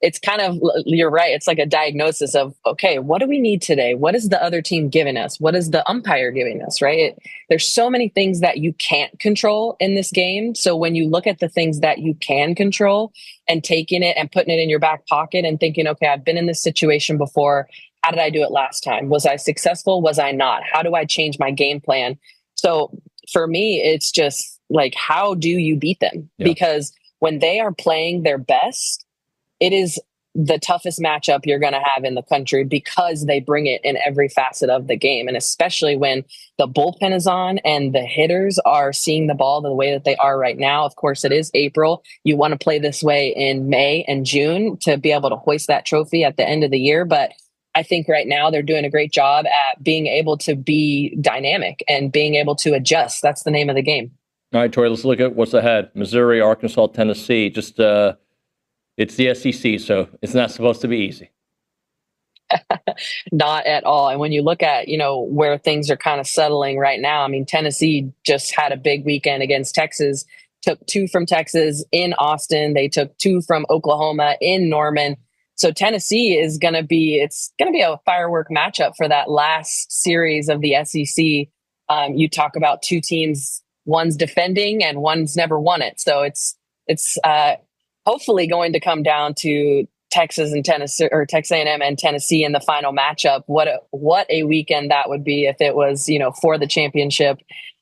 it's kind of, you're right. It's like a diagnosis of, okay, what do we need today? What is the other team giving us? What is the umpire giving us, right? There's so many things that you can't control in this game. So when you look at the things that you can control and taking it and putting it in your back pocket and thinking, okay, I've been in this situation before. How did I do it last time? Was I successful? Was I not? How do I change my game plan? So for me, it's just like, how do you beat them? Yeah. Because when they are playing their best, it is the toughest matchup you're going to have in the country because they bring it in every facet of the game. And especially when the bullpen is on and the hitters are seeing the ball the way that they are right now. Of course, it is April. You want to play this way in May and June to be able to hoist that trophy at the end of the year. But I think right now they're doing a great job at being able to be dynamic and being able to adjust. That's the name of the game. All right, Tori, let's look at what's ahead. Missouri, Arkansas, Tennessee. Just it's the SEC, so it's not supposed to be easy. Not at all. And when you look at, you know, where things are kind of settling right now, I mean, Tennessee just had a big weekend against Texas, took 2 from Texas in Austin. They took 2 from Oklahoma in Norman. So Tennessee is going to be, it's going to be a firework matchup for that last series of the SEC. You talk about 2 teams, one's defending and one's never won it. So it's hopefully going to come down to Texas and Tennessee, or Texas A&M and Tennessee in the final matchup. What a weekend that would be if it was, you know, for the championship.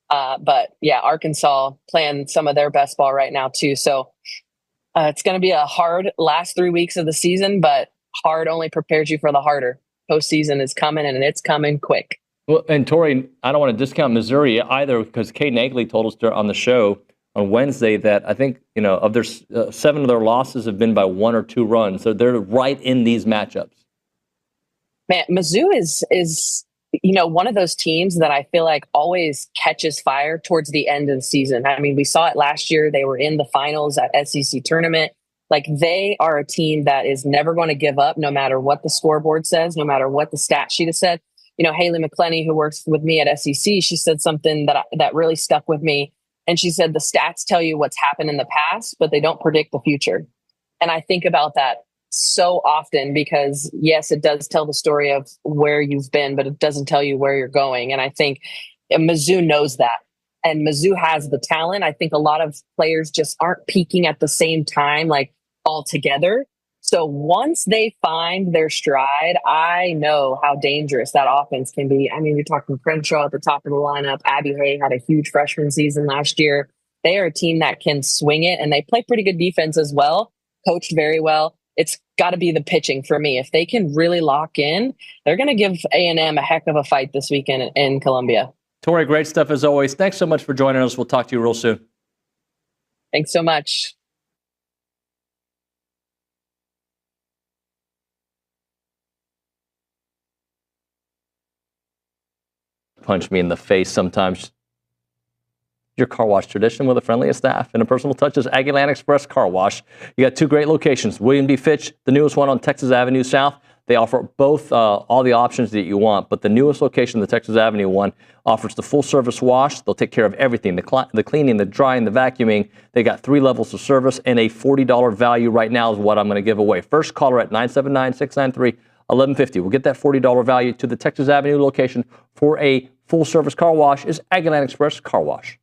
But yeah, Arkansas playing some of their best ball right now too. So It's going to be a hard last 3 weeks of the season, but hard only prepares you for the harder. Postseason is coming, and it's coming quick. Well, and Tori, I don't want to discount Missouri either, because Kate Nagley told us on the show on Wednesday that I think, of their 7 of their losses have been by 1 or 2 runs. So they're right in these matchups. Man, Mizzou is one of those teams that I feel like always catches fire towards the end of the season. I mean, we saw it last year. They were in the finals at SEC tournament. Like, they are a team that is never going to give up, no matter what the scoreboard says, no matter what the stat sheet has said. Haley McClenny, who works with me at SEC, she said something that really stuck with me. And she said, the stats tell you what's happened in the past, but they don't predict the future. And I think about that so often because, yes, it does tell the story of where you've been, but it doesn't tell you where you're going. And I think Mizzou knows that. And Mizzou has the talent. I think a lot of players just aren't peaking at the same time, like all together. So once they find their stride, I know how dangerous that offense can be. I mean, you're talking Crenshaw at the top of the lineup. Abby Hay had a huge freshman season last year. They are a team that can swing it, and they play pretty good defense as well, coached very well. It's got to be the pitching for me. If they can really lock in, they're going to give A&M a heck of a fight this weekend in Columbia. Tori, great stuff as always. Thanks so much for joining us. We'll talk to you real soon. Thanks so much. Punch me in the face sometimes. Your car wash tradition with the friendliest staff and a personal touch is Aggieland Express Car Wash. You got 2 great locations, William D. Fitch, the newest one on Texas Avenue South. They offer both all the options that you want, but the newest location, the Texas Avenue one, offers the full-service wash. They'll take care of everything, the cleaning, the drying, the vacuuming. They got 3 levels of service, and a $40 value right now is what I'm going to give away. First caller at 979-693-1150. We'll get that $40 value to the Texas Avenue location for a full-service car wash is Aggieland Express Car Wash.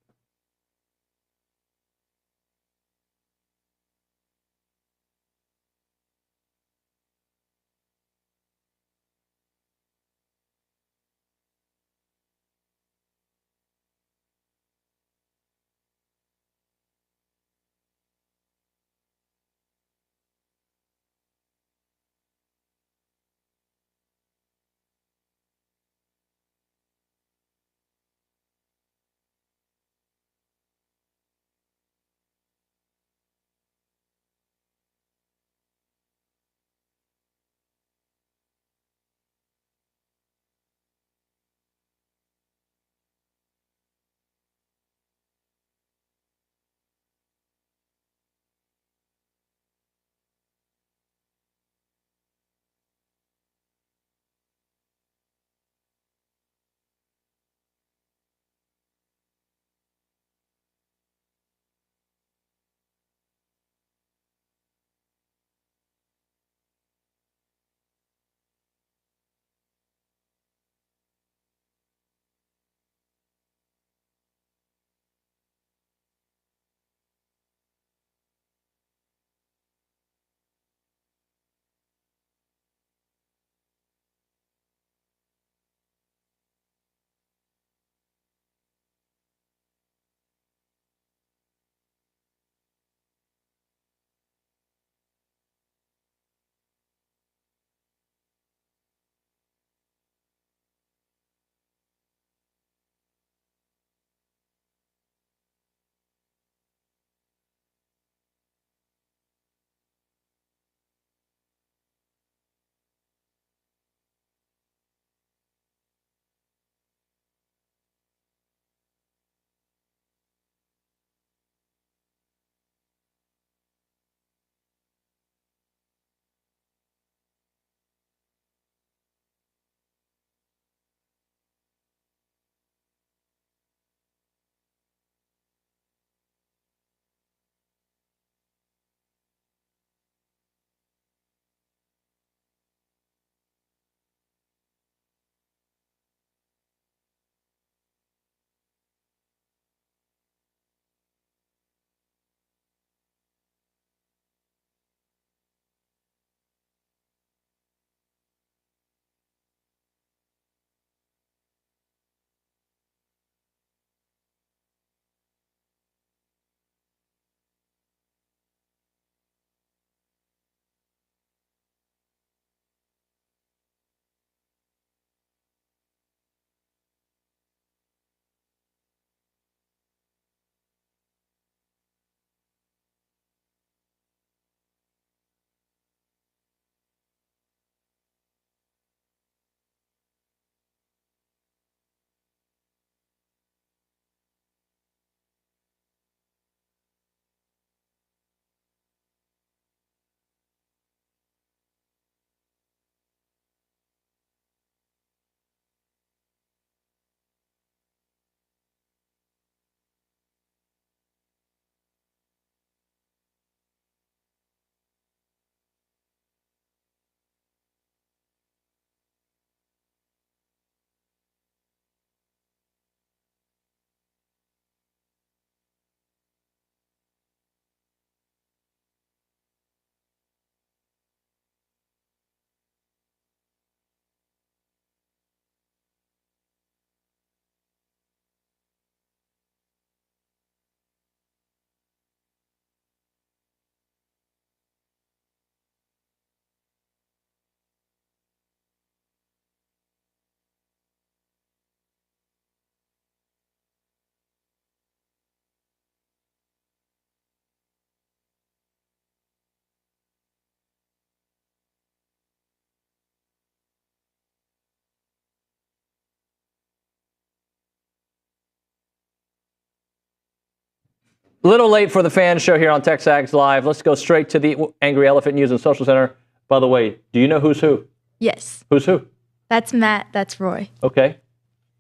Little late for the fan show here on TexAgs Live. Let's go straight to the Angry Elephant News and Social Center. By the way, do you know who's who? Yes. Who's who? That's Matt. That's Roy. Okay.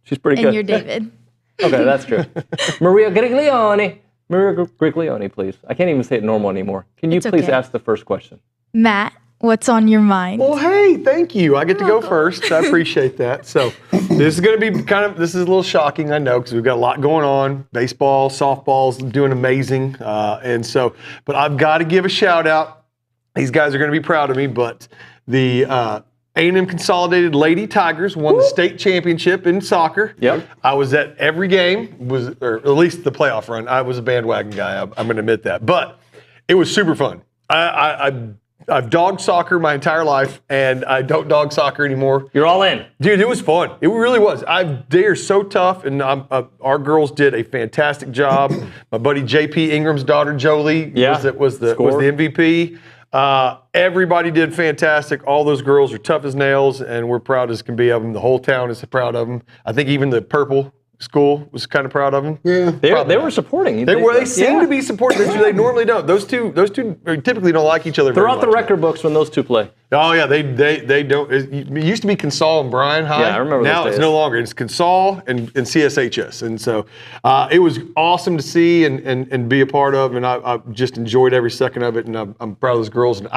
She's pretty good. And you're David. Okay, that's true. Maria Griglione. Maria Griglione, please. I can't even say it normal anymore. Can you It's please okay. ask the first question? Matt, what's on your mind? Well, hey, thank you. I get to go first. I appreciate that. So this is going to be this is a little shocking, I know, because we've got a lot going on. Baseball, softball's doing amazing. But I've got to give a shout out. These guys are going to be proud of me, but the A&M Consolidated Lady Tigers won the state championship in soccer. Yep. I was at every game, or at least the playoff run. I was a bandwagon guy. I'm going to admit that. But it was super fun. I've dogged soccer my entire life, and I don't dog soccer anymore. You're all in. Dude, it was fun. It really was. They are so tough, and our girls did a fantastic job. My buddy JP Ingram's daughter, Jolie, was the MVP. Everybody did fantastic. All those girls are tough as nails, and we're proud as can be of them. The whole town is proud of them. I think even the purple school was kind of proud of them. Yeah, they were supporting. They seem to be supporting. They normally don't. Those two typically don't like each other. They're very out the much. record books when those two play. Oh yeah, they don't. It used to be Consol and Bryan High. Yeah, I remember those Now it's days. no longer. It's Consol and CSHS, and so it was awesome to see and be a part of, and I just enjoyed every second of it, and I'm proud of those girls. And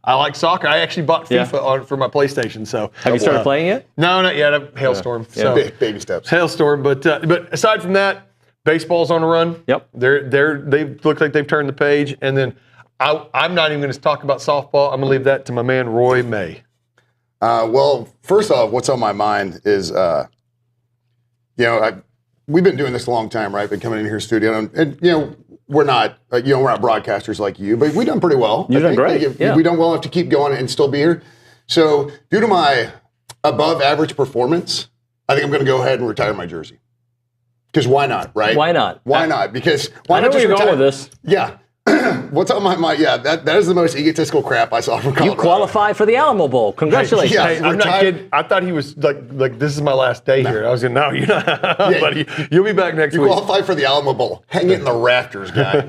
I like soccer. I actually bought FIFA for my PlayStation. So have you started playing it? No, not yet. Hailstorm. Yeah. So baby steps. Hailstorm, but aside from that, baseball's on a run. Yep. They look like they've turned the page, and then I'm not even going to talk about softball. I'm going to leave that to my man Roy May. Well, first off, what's on my mind is, we've been doing this a long time, right? Been coming in here studio, and we're not broadcasters like you, but we've done pretty well. You've done great. We've done well enough to keep going and still be here. So, due to my above average performance, I think I'm going to go ahead and retire my jersey. Because why not, right? Why not? Why not? Because why I know not where just you're going retire? with this. Yeah. What's on my mind? Yeah, that is the most egotistical crap I saw from Colorado. You qualify for the Alamo Bowl. Congratulations. Yeah, Hey, I'm not kidding. I thought he was like this is my last day here. I was going, no, you're not. Buddy, you'll be back next You week. qualify for the Alamo Bowl. Hang it in the rafters, guy.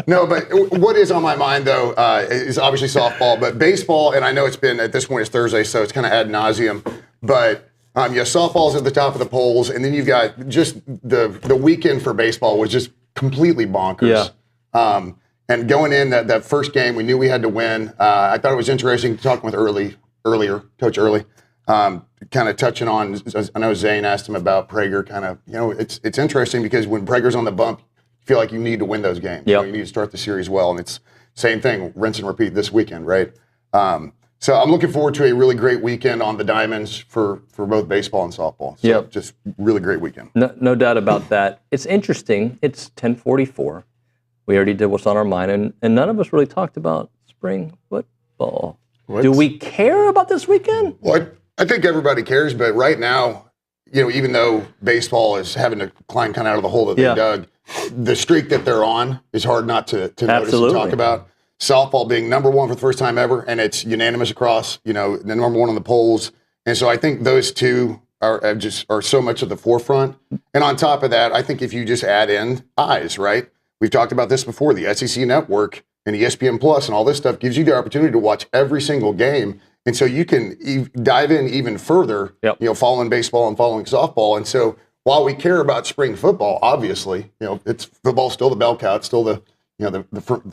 No, but what is on my mind, though, is obviously softball. But baseball, and I know it's been, at this point, it's Thursday, so it's kind of ad nauseum. But softball's at the top of the polls. And then you've got just the weekend for baseball was just completely bonkers. Yeah. And going in that first game, we knew we had to win. I thought it was interesting talking with Coach Earley, kind of touching on. I know Zane asked him about Prager. Kind of, it's interesting because when Prager's on the bump, you feel like you need to win those games. Yep. You need to start the series well, and it's same thing, rinse and repeat this weekend, right? So I'm looking forward to a really great weekend on the diamonds for both baseball and softball. So just really great weekend. No doubt about that. It's interesting. It's 10:44. We already did what's on our mind, and none of us really talked about spring football. Do we care about this weekend? Well, I think everybody cares, but right now, even though baseball is having to climb kind of out of the hole that they dug, the streak that they're on is hard not to notice and talk about. Softball being number one for the first time ever, and it's unanimous across, the number one on the polls. And so I think those two are so much at the forefront. And on top of that, I think if you just add in eyes, right? We've talked about this before. The SEC Network and ESPN Plus and all this stuff gives you the opportunity to watch every single game. And so you can dive in even further, following baseball and following softball. And so while we care about spring football, obviously, it's football's still the bell cow. It's still the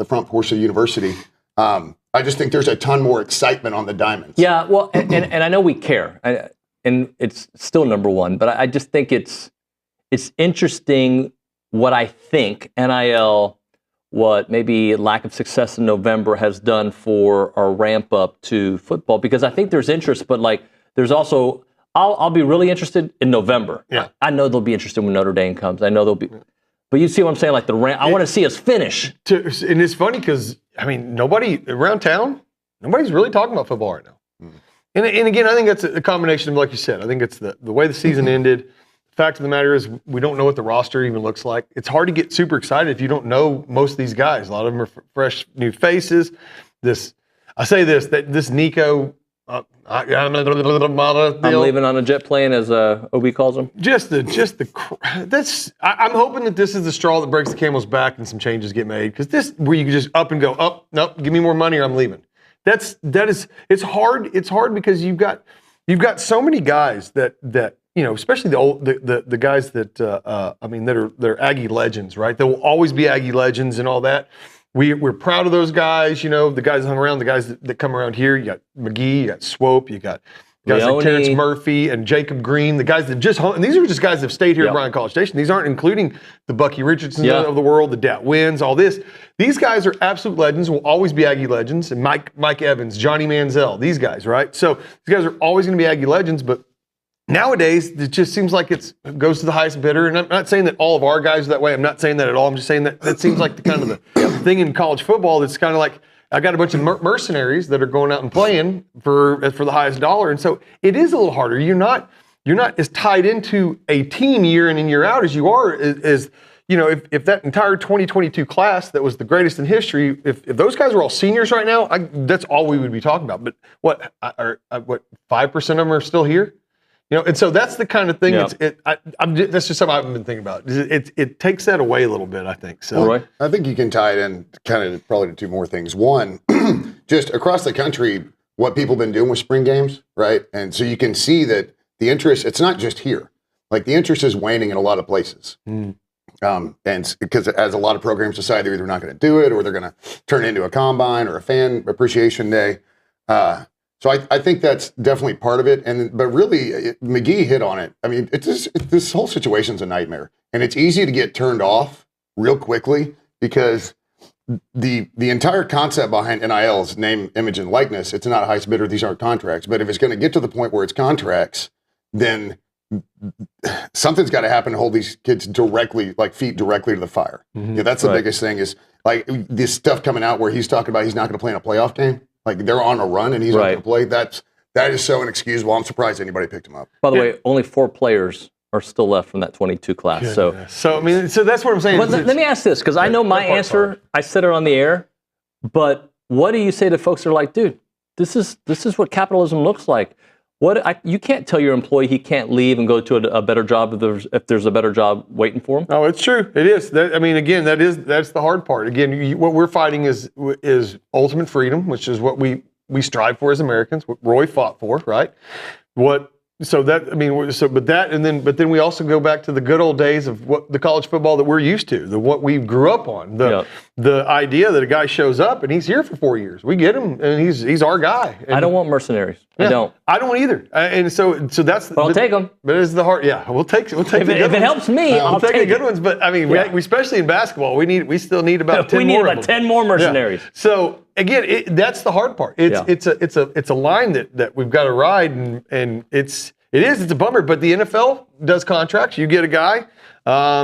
front portion of the university. I just think there's a ton more excitement on the diamonds. Yeah, well, and I know we care, and it's still number one. But I just think it's interesting what I think NIL, what maybe lack of success in November has done for our ramp up to football, because I think there's interest, but there's also, I'll be really interested in November. Yeah. I know they'll be interested when Notre Dame comes. I know they'll be, but you see what I'm saying? I want to see us finish. And it's funny because, nobody around town, nobody's really talking about football right now. And again, I think that's a combination of, like you said, I think it's the way the season ended. Fact of the matter is, we don't know what the roster even looks like. It's hard to get super excited if you don't know most of these guys. A lot of them are fresh new faces. This Nico I'm leaving on a jet plane, as OB calls them. I'm hoping that this is the straw that breaks the camel's back and some changes get made, because this where you can just up and go, oh nope, give me more money or I'm leaving. It's hard because you've got so many guys that especially the guys that they're Aggie legends, right? They will always be Aggie legends and all that. We're proud of those guys, the guys that hung around, the guys that come around here. You got McGee, you got Swope, you got guys like Terrence Murphy and Jacob Green, the guys that just hung, and these are just guys that have stayed here at Bryan College Station. These aren't including the Bucky Richardsons of the world, the Dat Wins, all this. These guys are absolute legends, will always be Aggie legends. And Mike Evans, Johnny Manziel, these guys, right? So these guys are always going to be Aggie legends, but nowadays, it just seems like it goes to the highest bidder. And I'm not saying that all of our guys are that way. I'm not saying that at all. I'm just saying that seems like the kind of the thing in college football that's kind of like, I got a bunch of mercenaries that are going out and playing for the highest dollar. And so it is a little harder. You're not as tied into a team year in and year out as you are as if that entire 2022 class that was the greatest in history, if those guys were all seniors right now, that's all we would be talking about. But what 5% of them are still here? And so that's the kind of thing. Yeah. That's just something I've been thinking about. It takes that away a little bit, I think. So well, I think you can tie it in kind of probably to two more things. One, just across the country, what people have been doing with spring games, right? And so you can see that the interest, it's not just here. Like the interest is waning in a lot of places. And because as a lot of programs decide they're either not going to do it or they're going to turn it into a combine or a fan appreciation day. So I think that's definitely part of it. But really, McGee hit on it. I mean, this whole situation's a nightmare. And it's easy to get turned off real quickly because the entire concept behind NIL is name, image, and likeness. It's not a highest bidder. These aren't contracts. But if it's going to get to the point where it's contracts, then something's got to happen to hold these kids feet directly to the fire. That's the biggest thing is like this stuff coming out where he's talking about he's not going to play in a playoff game. Like they're on a run and he's not going to play. That is so inexcusable. I'm surprised anybody picked him up. By the way, only 4 players are still left from that 22 class. Goodness. So that's what I'm saying. But let me ask this, because I know my answer. I said it on the air. But what do you say to folks that are like, dude, this is what capitalism looks like? You can't tell your employee he can't leave and go to a better job if there's a better job waiting for him. Oh, it's true. It is. Again, that's the hard part. Again, what we're fighting is ultimate freedom, which is what we strive for as Americans. What Roy fought for, right? But then we also go back to the good old days of what the college football that we're used to, what we grew up on. The idea that a guy shows up and he's here for 4 years. We get him and he's our guy. And I don't want mercenaries. Yeah, I don't. I don't either. And so that's. But I'll take them. But it's the hard. Yeah, we'll take. If it helps me, I'll take the good ones. But I mean, we especially in basketball, we still need about 10 more. We need about 10 more mercenaries. Yeah. So again, that's the hard part. It's a line that we've got to ride, and it's a bummer. But the NFL does contracts. You get a guy,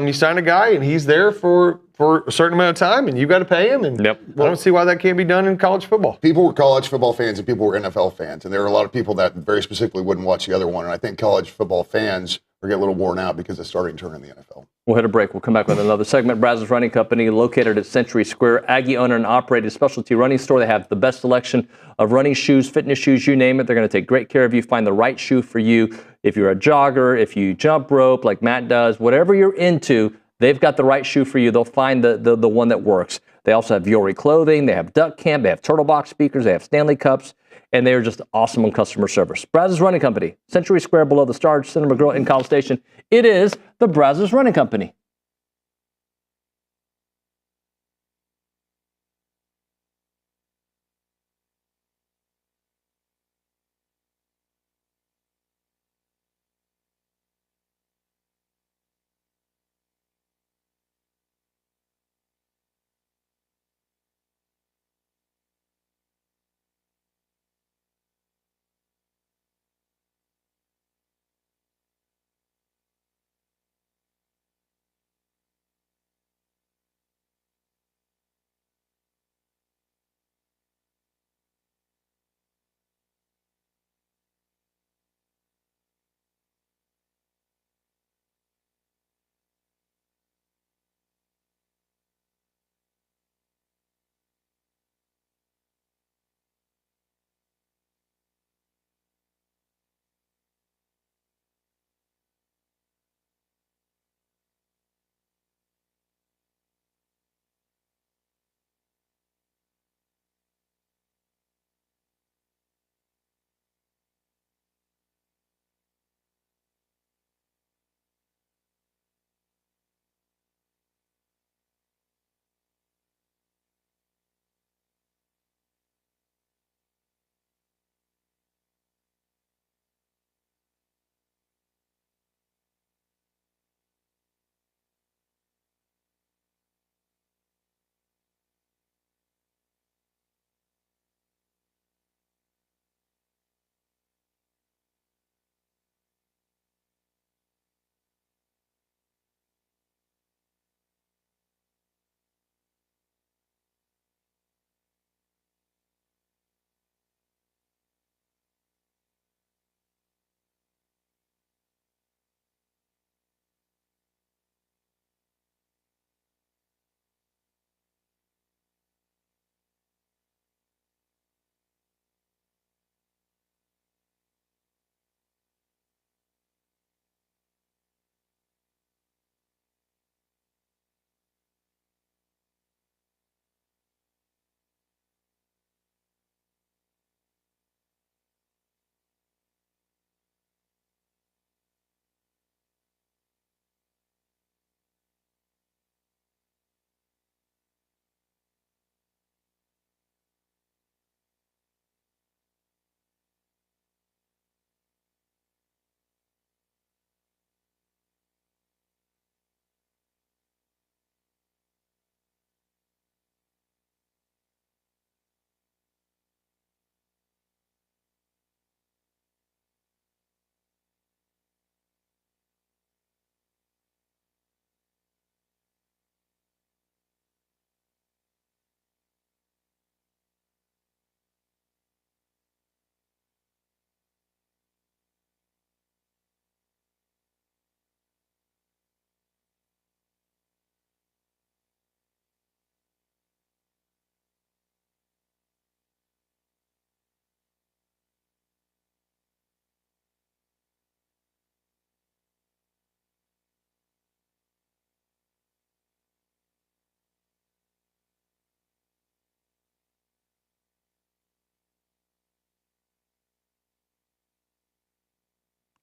you sign a guy, and he's there for a certain amount of time, and you got to pay him. And I don't see why that can't be done in college football. People were college football fans and people were NFL fans, and there are a lot of people that very specifically wouldn't watch the other one. And I think college football fans are getting a little worn out because it's starting to turn in the NFL. We'll hit a break. We'll come back with another segment. Brazos Running Company, located at Century Square, Aggie owner and operated specialty running store. They have the best selection of running shoes, fitness shoes, you name it. They're going to take great care of you, find the right shoe for you. If you're a jogger, if you jump rope like Matt does, whatever you're into, they've got the right shoe for you. They'll find the one that works. They also have Viore clothing. They have Duck Camp. They have Turtle Box speakers. They have Stanley Cups. And they are just awesome on customer service. Brazos Running Company, Century Square below the Star Cinema Grill in College Station. It is the Brazos Running Company.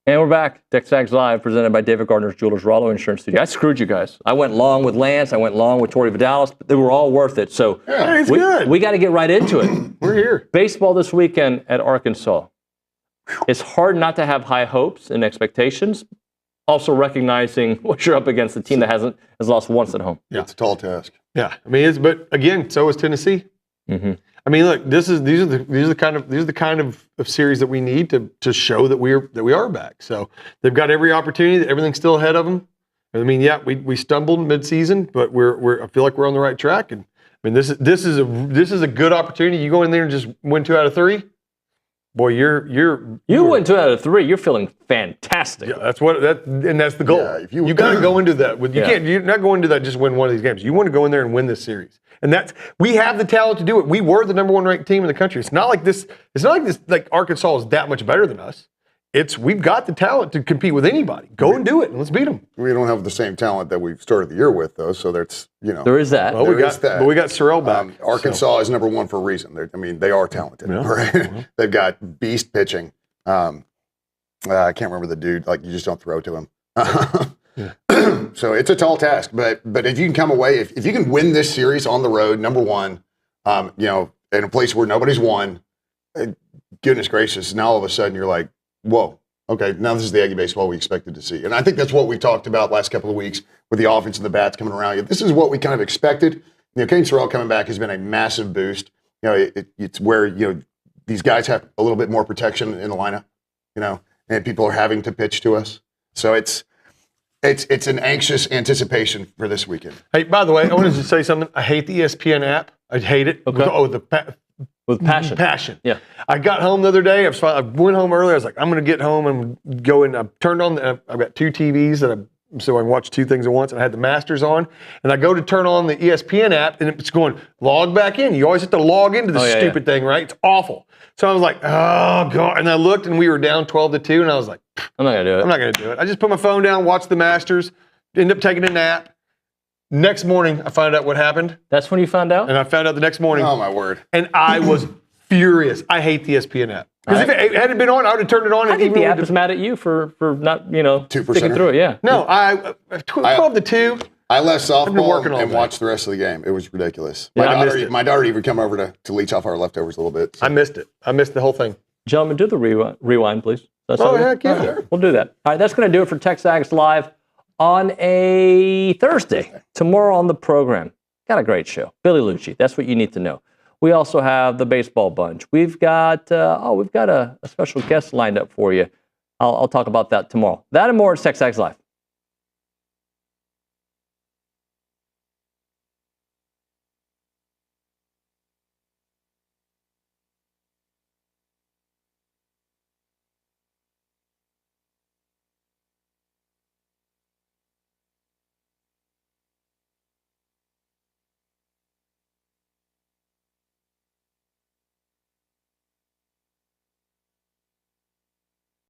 And we're back. TexAgs Live, presented by David Gardner's Jewelers, Rollo Insurance Studio. I screwed you guys. I went long with Lance. I went long with Tori Vidales. But they were all worth it. So it's good. We got to get right into it. We're here. Baseball this weekend at Arkansas. It's hard not to have high hopes and expectations. Also recognizing what you're up against, a team that has lost once at home. Yeah, it's a tall task. Yeah, I mean, but again, so is Tennessee. Mm-hmm. I mean, look, these are the kind of series that we need to show that we are back. So they've got every opportunity. Everything's still ahead of them. I mean, yeah, we stumbled midseason, but I feel like we're on the right track. And I mean, this is a good opportunity. You go in there and just win 2 out of 3. Boy, you win 2 out of 3. You're feeling fantastic. Yeah, that's the goal. Yeah, you got to go into that. You're not going into that just win one of these games. You want to go in there and win this series. And we have the talent to do it. We were the number 1 ranked team in the country. It's not like this. Like Arkansas is that much better than us. We've got the talent to compete with anybody. Go and do it, and let's beat them. We don't have the same talent that we started the year with, though. So that's there is that. Well, we got Sorrell back. Arkansas is number 1 for a reason. They are talented. Yeah. Right? They've got beast pitching. I can't remember the dude. Like, you just don't throw to him. So it's a tall task, but if you can come away, if you can win this series on the road, number 1, in a place where nobody's won, goodness gracious, now all of a sudden you're like, whoa, okay, now this is the Aggie baseball we expected to see. And I think that's what we talked about last couple of weeks with the offense and the bats coming around. This is what we kind of expected. Kane Sorrell coming back has been a massive boost. It's where these guys have a little bit more protection in the lineup, and people are having to pitch to us. So it's an anxious anticipation for this weekend. Hey, by the way, I wanted to say something. I hate the ESPN app. I hate it. Okay. With passion. Passion. Yeah. I got home the other day. I went home early. I was like, I'm going to get home and go in. I turned on. I've got 2 TVs so I can watch 2 things at once. And I had the Masters on. And I go to turn on the ESPN app, and it's going, log back in. You always have to log into this stupid thing, right? It's awful. So I was like, oh, God. And I looked, and we were down 12-2. And I was like, I'm not going to do it. I'm not going to do it. I just put my phone down, watched the Masters, ended up taking a nap. Next morning, I found out what happened. That's when you found out? And I found out the next morning. Oh, my word. And I was furious. I hate the ESPN app. Because if it hadn't been on, I would have turned it on. I think the app is mad at you for not, 2%. sticking through it. Yeah. No, 12-2. I left softball and watched the rest of the game. It was ridiculous. My daughter even come over to leech off our leftovers a little bit. So. I missed it. I missed the whole thing. Gentlemen, do the rewind, please. Heck yeah. Right, we'll do that. All right, that's going to do it for TexAgs Live on a Thursday. Tomorrow on the program. Got a great show. Billy Lucci, that's what you need to know. We also have the baseball bunch. We've got a special guest lined up for you. I'll talk about that tomorrow. That and more at TexAgs Live.